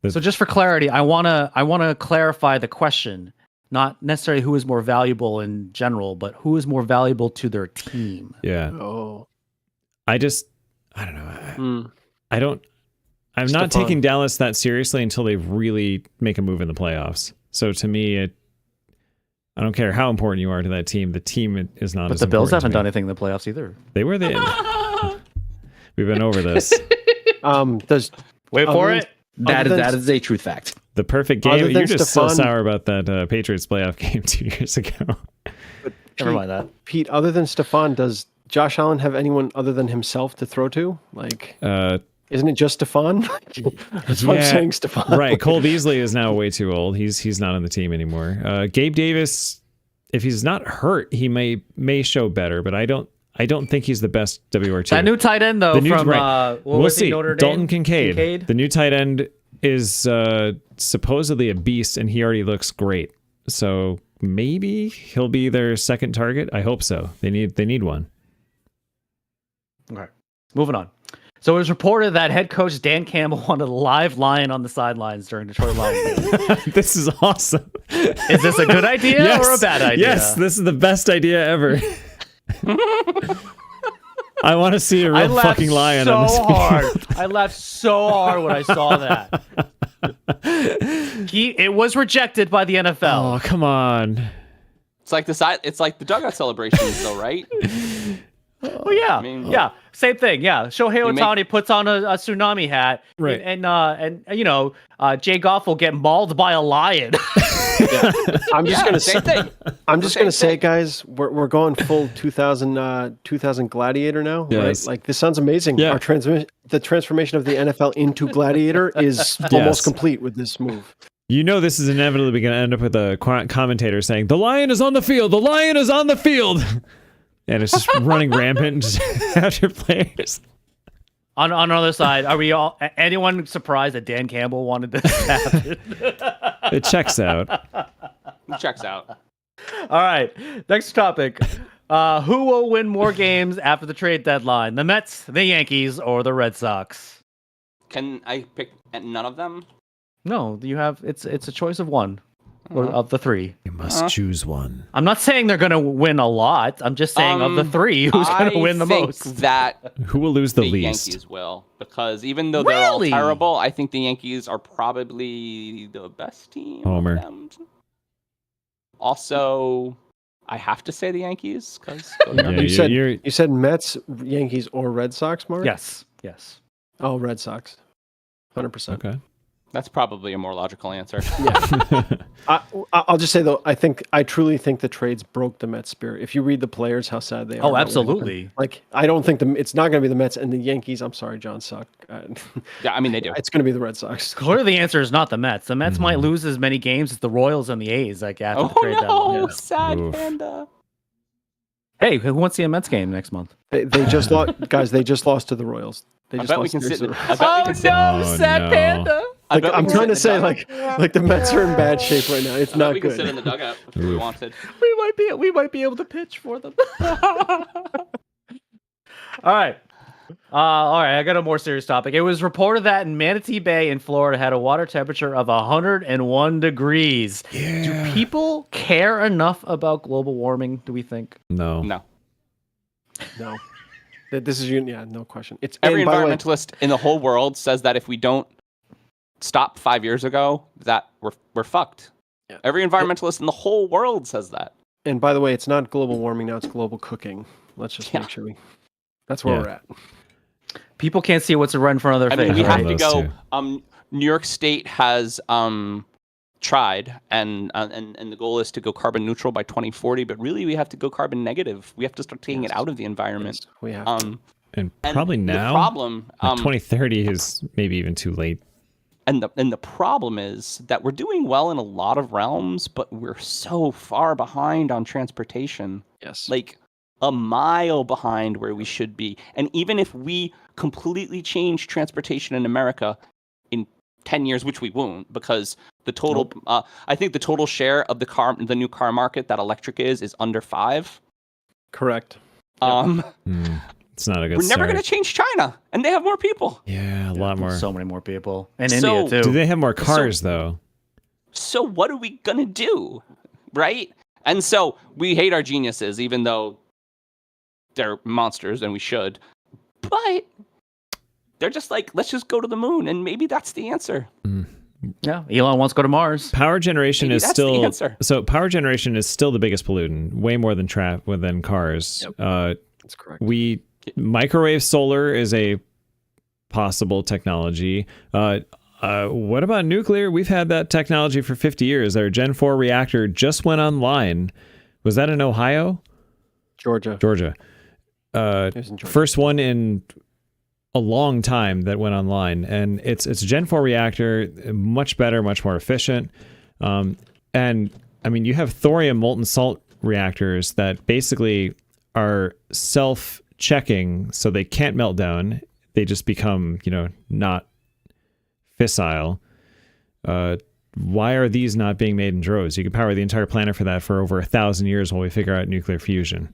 So just for clarity, I wanna clarify the question. Not necessarily who is more valuable in general, but who is more valuable to their team. Yeah. Oh. I don't know. I'm not Stephon. taking Dallas that seriously until they really make a move in the playoffs. So to me, I don't care how important you are to that team. The team is not. But as the Bills important to haven't me. done anything in the playoffs either. They were We've been over this. Does Wait Other for than- it. That is a true fact. The perfect Other game. than You're just so Stephon- sour about that Patriots playoff game 2 years ago. Never mind that. Pete, other than Stefan, does Josh Allen have anyone other than himself to throw to? Like, isn't it just Stefan? That's why I'm Yeah, saying Stefan. right. Cole Beasley is now way too old. He's not on the team anymore. Gabe Davis, if he's not hurt, he may show better, but I don't think he's the best WR2. That new tight end though from what we'll was he, see. Notre Dame? Dalton Kincaid, the new tight end, is supposedly a beast, and he already looks great. So maybe he'll be their second target. I hope so. They need one. Okay. Moving on. So it was reported that head coach Dan Campbell wanted a live lion on the sidelines during Detroit Lions games. This is awesome. Is this a good idea or a bad idea? Yes, this is the best idea ever. I want to see a I real laughed fucking lion so on this field. hard. I laughed so hard when I saw that. It was rejected by the NFL. Oh, come on. It's like the dugout celebrations, though, right? Oh yeah, yeah, same thing. Yeah, Shohei Ohtani puts on a tsunami hat, Right. and Jay Goff will get mauled by a lion. I'm just gonna same say, thing. I'm just gonna say, guys, we're going full 2000 Gladiator now, Yes. right? Like, this sounds amazing. Yeah. The transformation of the NFL into Gladiator is almost complete with this move. You know this is inevitably going to end up with a commentator saying, "The lion is on the field! The lion is on the field!" And it's just running rampant just after players. On the other side, are we all? Anyone surprised that Dan Campbell wanted this to happen? It checks out. Checks out. All right, next topic. Who will win more games after the trade deadline? The Mets, the Yankees, or the Red Sox? Can I pick none of them? No, you have it's a choice of one or of the three. You must choose one. I'm not saying they're gonna win a lot. I'm just saying of the three, who's gonna win the I think most? that Who will lose the the least? Yankees will, because even though they're all Really? terrible, I think the Yankees are probably the best team. of Homer. them. Also, I have to say the Yankees because Yeah, You said Mets, Yankees, or Red Sox, Mark? Yes. Oh, Red Sox. 100%. okay. that's probably a more logical answer. I'll just say though, I truly think the trades broke the Mets spirit. If you read the players, how sad they are. Oh, about what absolutely. happened. Like, I don't think it's not going to be the Mets and the Yankees. I'm sorry, John suck. Yeah, I mean they do. It's going to be the Red Sox. Clearly, the answer is not the Mets. The Mets might lose as many games as the Royals and the A's. Like after Oh the trade deadline. no, Yeah. sad Oof. panda. Hey, who wants to see a Mets game next month? They just lost, guys. They just lost to the Royals. They I just bet we lost can series sit. to the I Royals. bet we can sit. Oh, sad no. panda. I Like, bet we I'm can trying sit to in say, the dugout. like the Mets are in bad shape right now. It's I bet not we can sit in good. the dugout if we wanted. We might be able to pitch for them. All right. I got a more serious topic. It was reported that in Manatee Bay in Florida had a water temperature of 101 degrees. Do people care enough about global warming, do we think? No. No. No, this is no question. It's Every and by the way, environmentalist in the whole world says that if we don't stop 5 years ago, that we're fucked. Yeah. Every environmentalist in the whole world says that. And by the way, it's not global warming now. It's global cooking. Let's just Yeah. make sure that's where Yeah. we're at. People can't see what's right in front of their I mean, face. we Right. have to Those go. two. New York State has tried, and the goal is to go carbon neutral by 2040. But really, we have to go carbon negative. We have to start taking it Yes. out of the environment. Yes, we have. And And probably the now. problem, Like 2030 is maybe even too late. and the problem is that we're doing well in a lot of realms, but we're so far behind on transportation. Yes. Like a mile behind where we should be. And even if we completely change transportation in America in 10 years, which we won't, because the total, I think the total share of the new car market that electric is under 5. Correct. It's not a good We're never start. going to change China, and they have more people. Yeah, a lot more. So many more people. And So- India, too. Do they have more cars, though? So what are we going to do? Right? And so we hate our geniuses, even though they're monsters and we should. But they're just like, let's just go to the moon, and maybe that's the answer. Yeah, Elon wants to go to Mars. Power generation Maybe is that's the still answer. so. Power generation is still the biggest pollutant, way more than than cars. That's correct. Microwave solar is a possible technology. What about nuclear? We've had that technology for 50 years. Our Gen 4 reactor just went online. Was that in Ohio? Georgia. Georgia. It was in Georgia. First one in a long time that went online, and it's a Gen 4 reactor, much better, much more efficient. And I mean, you have thorium molten salt reactors that basically are self-checking, so they can't melt down. They just become, not fissile. Why are these not being made in droves? You could power the entire planet for that for over 1,000 years while we figure out nuclear fusion.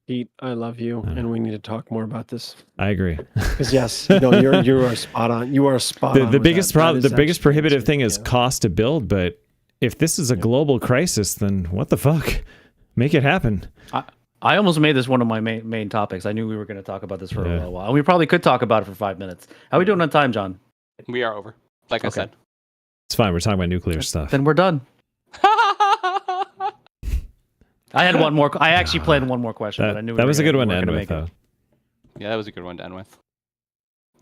Pete, I love you, and we need to talk more about this. I agree. Because yes, no, you are spot on. You are spot on. The with biggest that. problem, That the is biggest actually prohibitive insane. thing is Yeah. cost to build. But if this is a global crisis, then what the fuck? Make it happen. I almost made this one of my main topics. I knew we were going to talk about this for Yeah. a while. And we probably could talk about it for 5 minutes. How are we doing on time, John? We are over. Like I Okay. said. It's fine. We're talking about nuclear stuff. Then we're done. I had one more. I actually planned one more question, but I knew That was a good one to we end weren't with, gonna though. make it. Yeah, that was a good one to end with.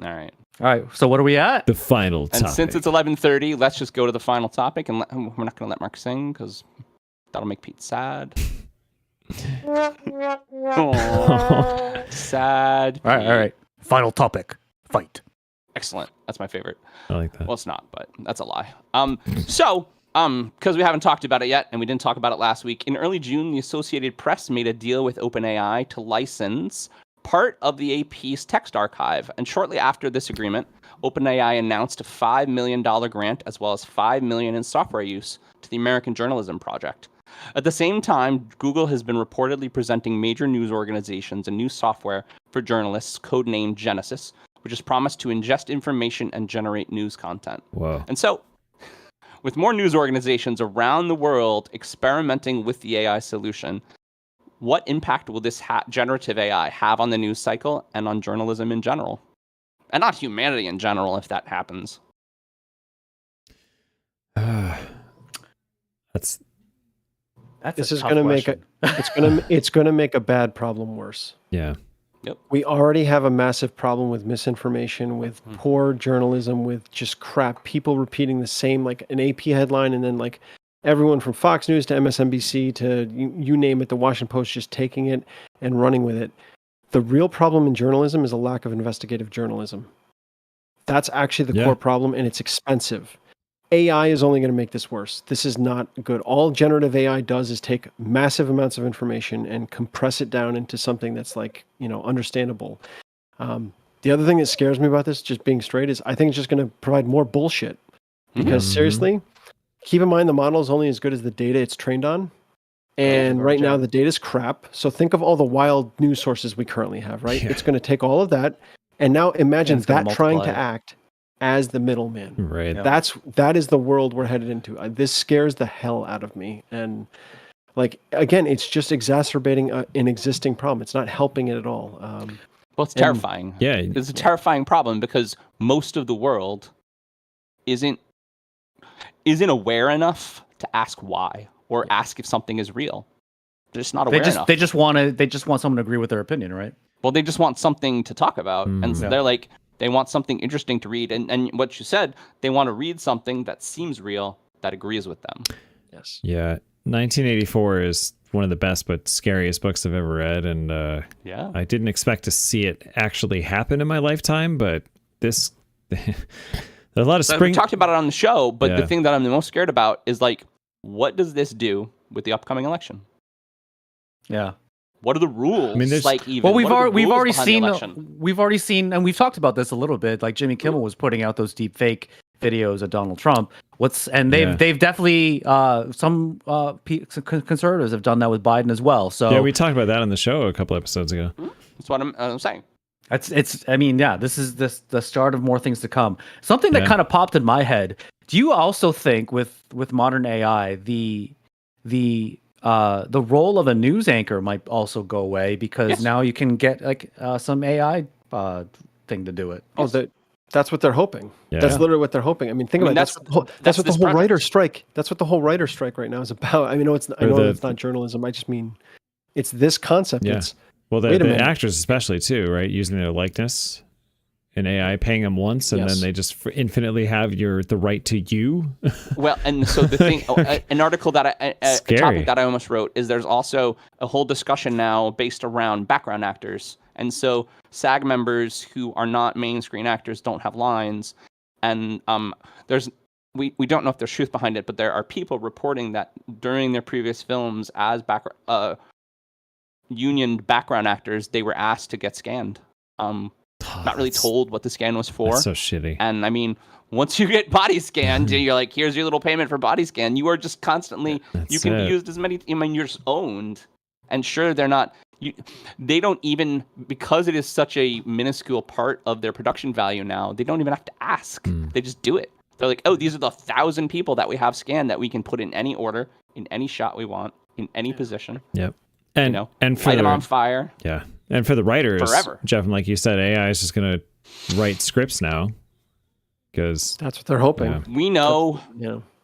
All right. All right. So what are we at? The final And topic. since it's 11:30, let's just go to the final topic, and we're not going to let Mark sing because that'll make Pete sad. Aw, sad. All right. Final topic. Fight. Excellent. That's my favorite. I like that. Well, it's not, but that's a lie. Because we haven't talked about it yet, and we didn't talk about it last week, in early June, the Associated Press made a deal with OpenAI to license part of the AP's text archive. And shortly after this agreement, OpenAI announced a $5 million grant as well as $5 million in software use to the American Journalism Project. At the same time, Google has been reportedly presenting major news organizations a new software for journalists, codenamed Genesis, which is promised to ingest information and generate news content. Whoa. And so, with more news organizations around the world experimenting with the AI solution, what impact will this generative AI have on the news cycle and on journalism in general? And not humanity in general, if that happens. That's This a is tough going to make question. it's going to make a bad problem worse. Yeah. We already have a massive problem with misinformation, with poor journalism, with just crap. People repeating the same, like an AP headline, and then like everyone from Fox News to MSNBC to you name it, the Washington Post, just taking it and running with it. The real problem in journalism is a lack of investigative journalism. That's actually the core problem, and it's expensive. AI is only going to make this worse. This is not good. All generative AI does is take massive amounts of information and compress it down into something that's like, understandable. The other thing that scares me about this, just being straight, is I think it's just going to provide more bullshit. Because seriously, keep in mind the model is only as good as the data it's trained on. And right now the data's crap. So think of all the wild news sources we currently have, right? It's going to take all of that. And now imagine that trying to act as the middleman. Right. Yeah. That is the world we're headed into. This scares the hell out of me. And like, again, it's just exacerbating an existing problem. It's not helping it at all. Well, it's terrifying. Yeah. It's a terrifying problem because most of the world isn't aware enough to ask why or ask if something is real. They're just not aware enough. They just want someone to agree with their opinion, right? Well, they just want something to talk about. And so they're like, they want something interesting to read. And what you said, they want to read something that seems real, that agrees with them. Yes. Yeah. 1984 is one of the best but scariest books I've ever read. And I didn't expect to see it actually happen in my lifetime, but this... There's a lot of We talked about it on the show, but the thing that I'm the most scared about is like, what does this do with the upcoming election? Yeah. What are the rules? I mean, well, we've already seen, and we've talked about this a little bit. Like Jimmy Kimmel was putting out those deep fake videos of Donald Trump. They've definitely some conservatives have done that with Biden as well. So yeah, we talked about that on the show a couple episodes ago. That's what I'm saying. This is the start of more things to come. Something that kind of popped in my head. Do you also think with modern AI, the role of a news anchor might also go away because now you can get like some AI thing to do it? Oh, that's what they're hoping. Yeah. That's literally what they're hoping. I mean, think about it. That's what the whole writer's strike. That's what the whole writer's strike right now is about. I mean, I know it's not journalism. I just mean it's this concept. Yeah. It's, well, the actors especially too, right? Using their likeness and AI paying them once, and then they just infinitely have the right to you. Well, and so the thing, an article that a topic that I almost wrote is there's also a whole discussion now based around background actors, and so SAG members who are not main screen actors don't have lines, and we don't know if there's truth behind it, but there are people reporting that during their previous films as unioned background actors, they were asked to get scanned. Not really told what the scan was for. That's so shitty. And I mean, once you get body scanned, and you're like, here's your little payment for body scan. You are just constantly, you can be used as many, you're just owned. And sure, they're not, they don't even, because it is such a minuscule part of their production value now, they don't even have to ask. They just do it. They're like, oh, these are the 1,000 people that we have scanned that we can put in any order, in any shot we want, in any position. Yep. And for light them on fire. Yeah. And for the writers, forever. Jeff, like you said, AI is just going to write scripts now because that's what they're hoping. Yeah. We know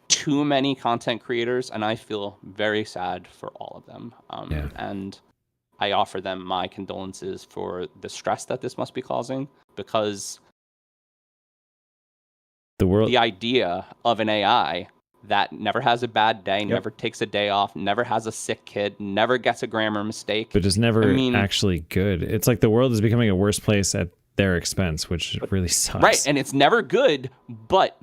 too many content creators, and I feel very sad for all of them. And I offer them my condolences for the stress that this must be causing, because the idea of an AI that never has a bad day, never takes a day off, never has a sick kid, never gets a grammar mistake. But is never actually good. It's like the world is becoming a worse place at their expense, which really sucks. Right, and it's never good, but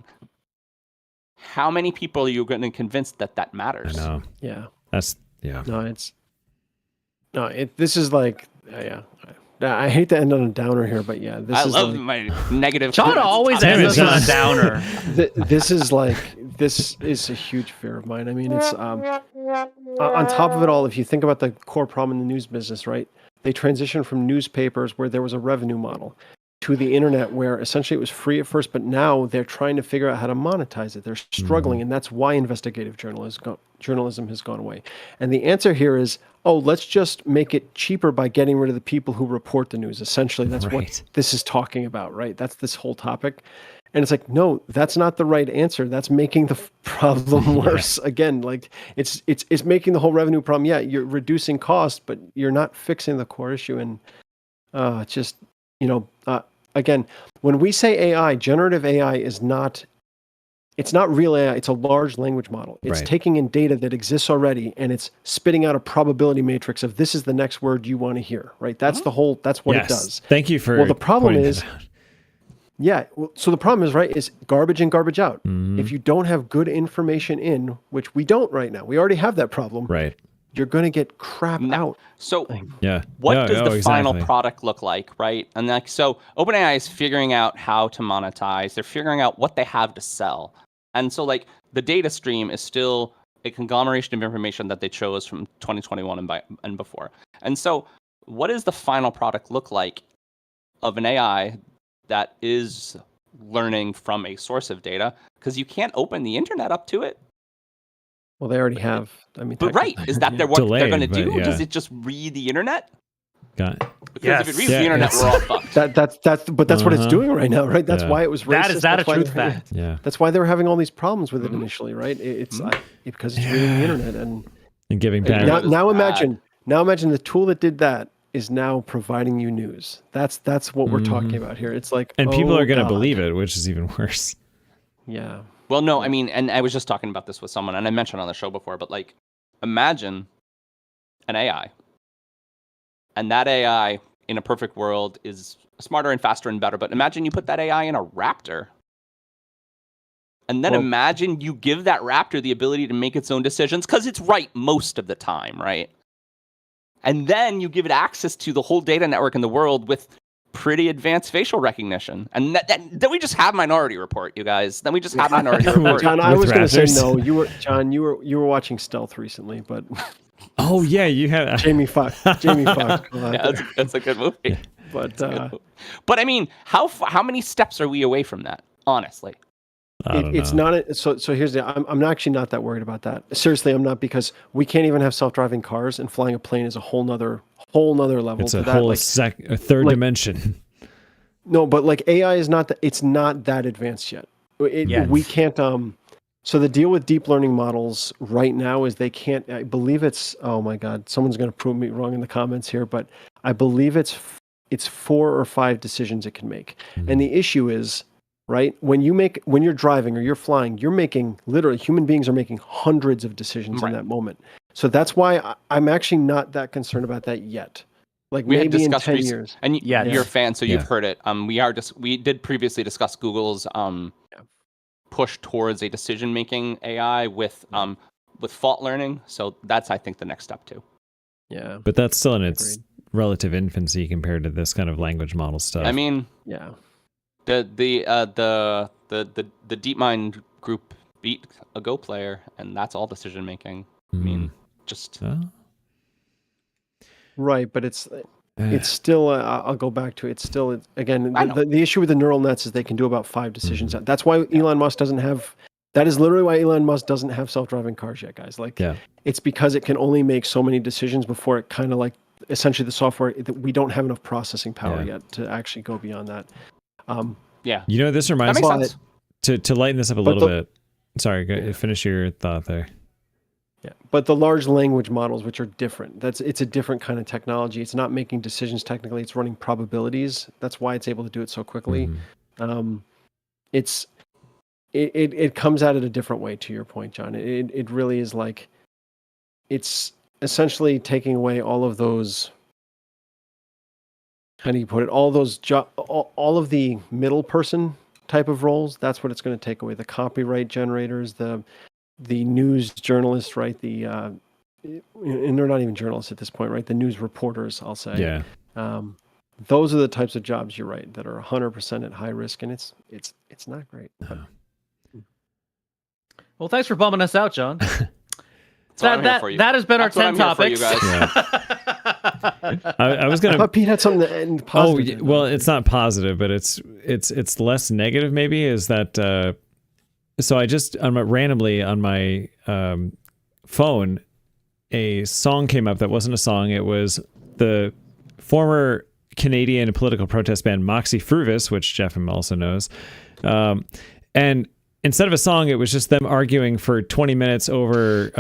how many people are you going to convince that matters? I know. Yeah. This is like, I hate to end on a downer here, but I love my negative. John always ends on a downer. This is like this is a huge fear of mine. I mean, it's on top of it all, if you think about the core problem in the news business, right? They transitioned from newspapers where there was a revenue model to the internet where essentially it was free at first, but now they're trying to figure out how to monetize it. They're struggling, and that's why investigative journalism has gone away. And the answer here is, oh, let's just make it cheaper by getting rid of the people who report the news. Essentially, that's what this is talking about, right? That's this whole topic. And it's like, no, that's not the right answer. That's making the problem worse. Again, like it's making the whole revenue problem. Yeah, you're reducing cost, but you're not fixing the core issue. And just, again, when we say AI, generative AI is not, it's not real AI. It's a large language model. It's taking in data that exists already, and it's spitting out a probability matrix of this is the next word you want to hear, right? That's the whole, that's what it does. Thank you for the problem is, so the problem is, right, is garbage in, garbage out. If you don't have good information in, which we don't right now, we already have that problem. Right. You're going to get crap out. So what does the final product look like, right? And like, so OpenAI is figuring out how to monetize. They're figuring out what they have to sell. And so like the data stream is still a conglomeration of information that they chose from 2021 and before. And so what does the final product look like of an AI that is learning from a source of data? Because you can't open the internet up to it. Well, they already have. I mean, but is that what they're going to do? Yeah. Does it just read the internet? Got it. Because if it reads the internet, we're all fucked. That's what it's doing right now, right? That's why it was racist. That is a truth fact. Yeah. That's why they were having all these problems with it initially, right? It's because it's reading the internet and giving bad. Now imagine the tool that did that is now providing you news. That's what we're talking about here. It's like, and people are going to believe it, which is even worse. Yeah. Well, no, I mean, and I was just talking about this with someone, and I mentioned on the show before, but like, imagine an AI, and that AI in a perfect world is smarter and faster and better. But imagine you put that AI in a raptor, and then imagine you give that raptor the ability to make its own decisions because it's right most of the time, right? And then you give it access to the whole data network in the world with pretty advanced facial recognition, and then we just have Minority Report, you guys. Then we just have Minority Report. John, I was going to say no. You were watching Stealth recently, but oh yeah, you have Jamie Foxx. Yeah, that's a good movie. Yeah. But but I mean, how many steps are we away from that? Honestly, it's not. So here's the. I'm actually not that worried about that. Seriously, I'm not, because we can't even have self-driving cars, and flying a plane is a whole nother level. It's a that. whole third dimension. No, but like AI is not that. It's not that advanced yet. We can't. So the deal with deep learning models right now is they can't. I believe it's. Oh my God, someone's going to prove me wrong in the comments here, but I believe it's 4 or 5 decisions it can make. And the issue is, right, when you're driving or you're flying, you're making, literally, human beings are making hundreds of decisions in that moment. So that's why I'm actually not that concerned about that yet. Like we maybe in 10 years. And you're a fan, so you've heard it. We did previously discuss Google's push towards a decision-making AI with fault learning. So that's, I think, the next step too. Yeah, but that's still in its relative infancy compared to this kind of language model stuff. I mean, the DeepMind group beat a Go player, and that's all decision making. I mean, just right, but it's still. I'll go back to it. It's still, again, the issue with the neural nets is they can do about 5 decisions. That's why Elon Musk doesn't have. That is literally why Elon Musk doesn't have self-driving cars yet, guys. Like, it's because it can only make so many decisions before it kind of like, essentially the software, we don't have enough processing power yet to actually go beyond that. You know, this reminds me to lighten this up a little bit. Sorry, finish your thought there. Yeah, but the large language models, which are different, it's a different kind of technology. It's not making decisions technically; it's running probabilities. That's why it's able to do it so quickly. It comes at it a different way. To your point, John, it really is like, it's essentially taking away all of those. How do you put it? All those all of the middle person type of roles. That's what it's going to take away. The copyright generators, the news journalists, right? And they're not even journalists at this point, right? The news reporters, I'll say. Yeah. Those are the types of jobs, you're right, that are 100% at high risk, and it's not great. Well, thanks for bumming us out, John. That has been our 10 topics. You guys. I was I gonna. thought Pete had something to end positive. Well, it's not positive, but it's less negative. Maybe is that. So I just randomly on my phone, a song came up that wasn't a song. It was the former Canadian political protest band Moxie Fruvis, which Jefim also knows, and. Instead of a song, it was just them arguing for 20 minutes over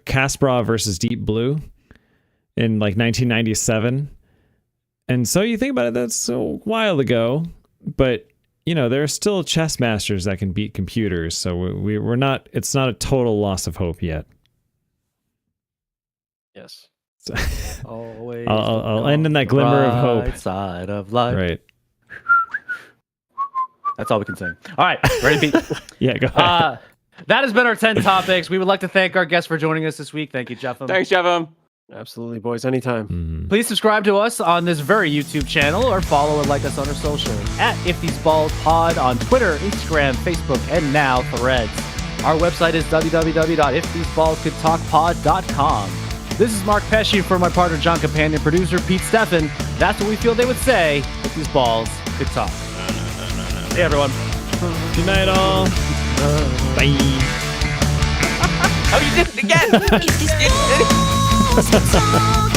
Kasparov versus Deep Blue in like 1997. And so you think about it, that's a while ago, but you know, there are still chess masters that can beat computers. So we're not, it's not a total loss of hope yet. Yes. So Always I'll end in that glimmer of hope. right side of life. Right. That's all we can sing. All right, ready, Pete? Yeah, go ahead. That has been our 10 topics. We would like to thank our guests for joining us this week. Thank you, Jefim. Thanks, Jefim. Absolutely, boys. Anytime. Please subscribe to us on this very YouTube channel or follow and like us on our social at If These Balls Pod on Twitter, Instagram, Facebook, and now Threads. Our website is www.iftheseballscouldtalkpod.com. This is Mark Pesci for my partner, John Companion, producer Pete Steffen. That's what we feel they would say if these balls could talk. Hey, everyone. Good night, all. Bye. Oh, you did it again! If these balls could talk,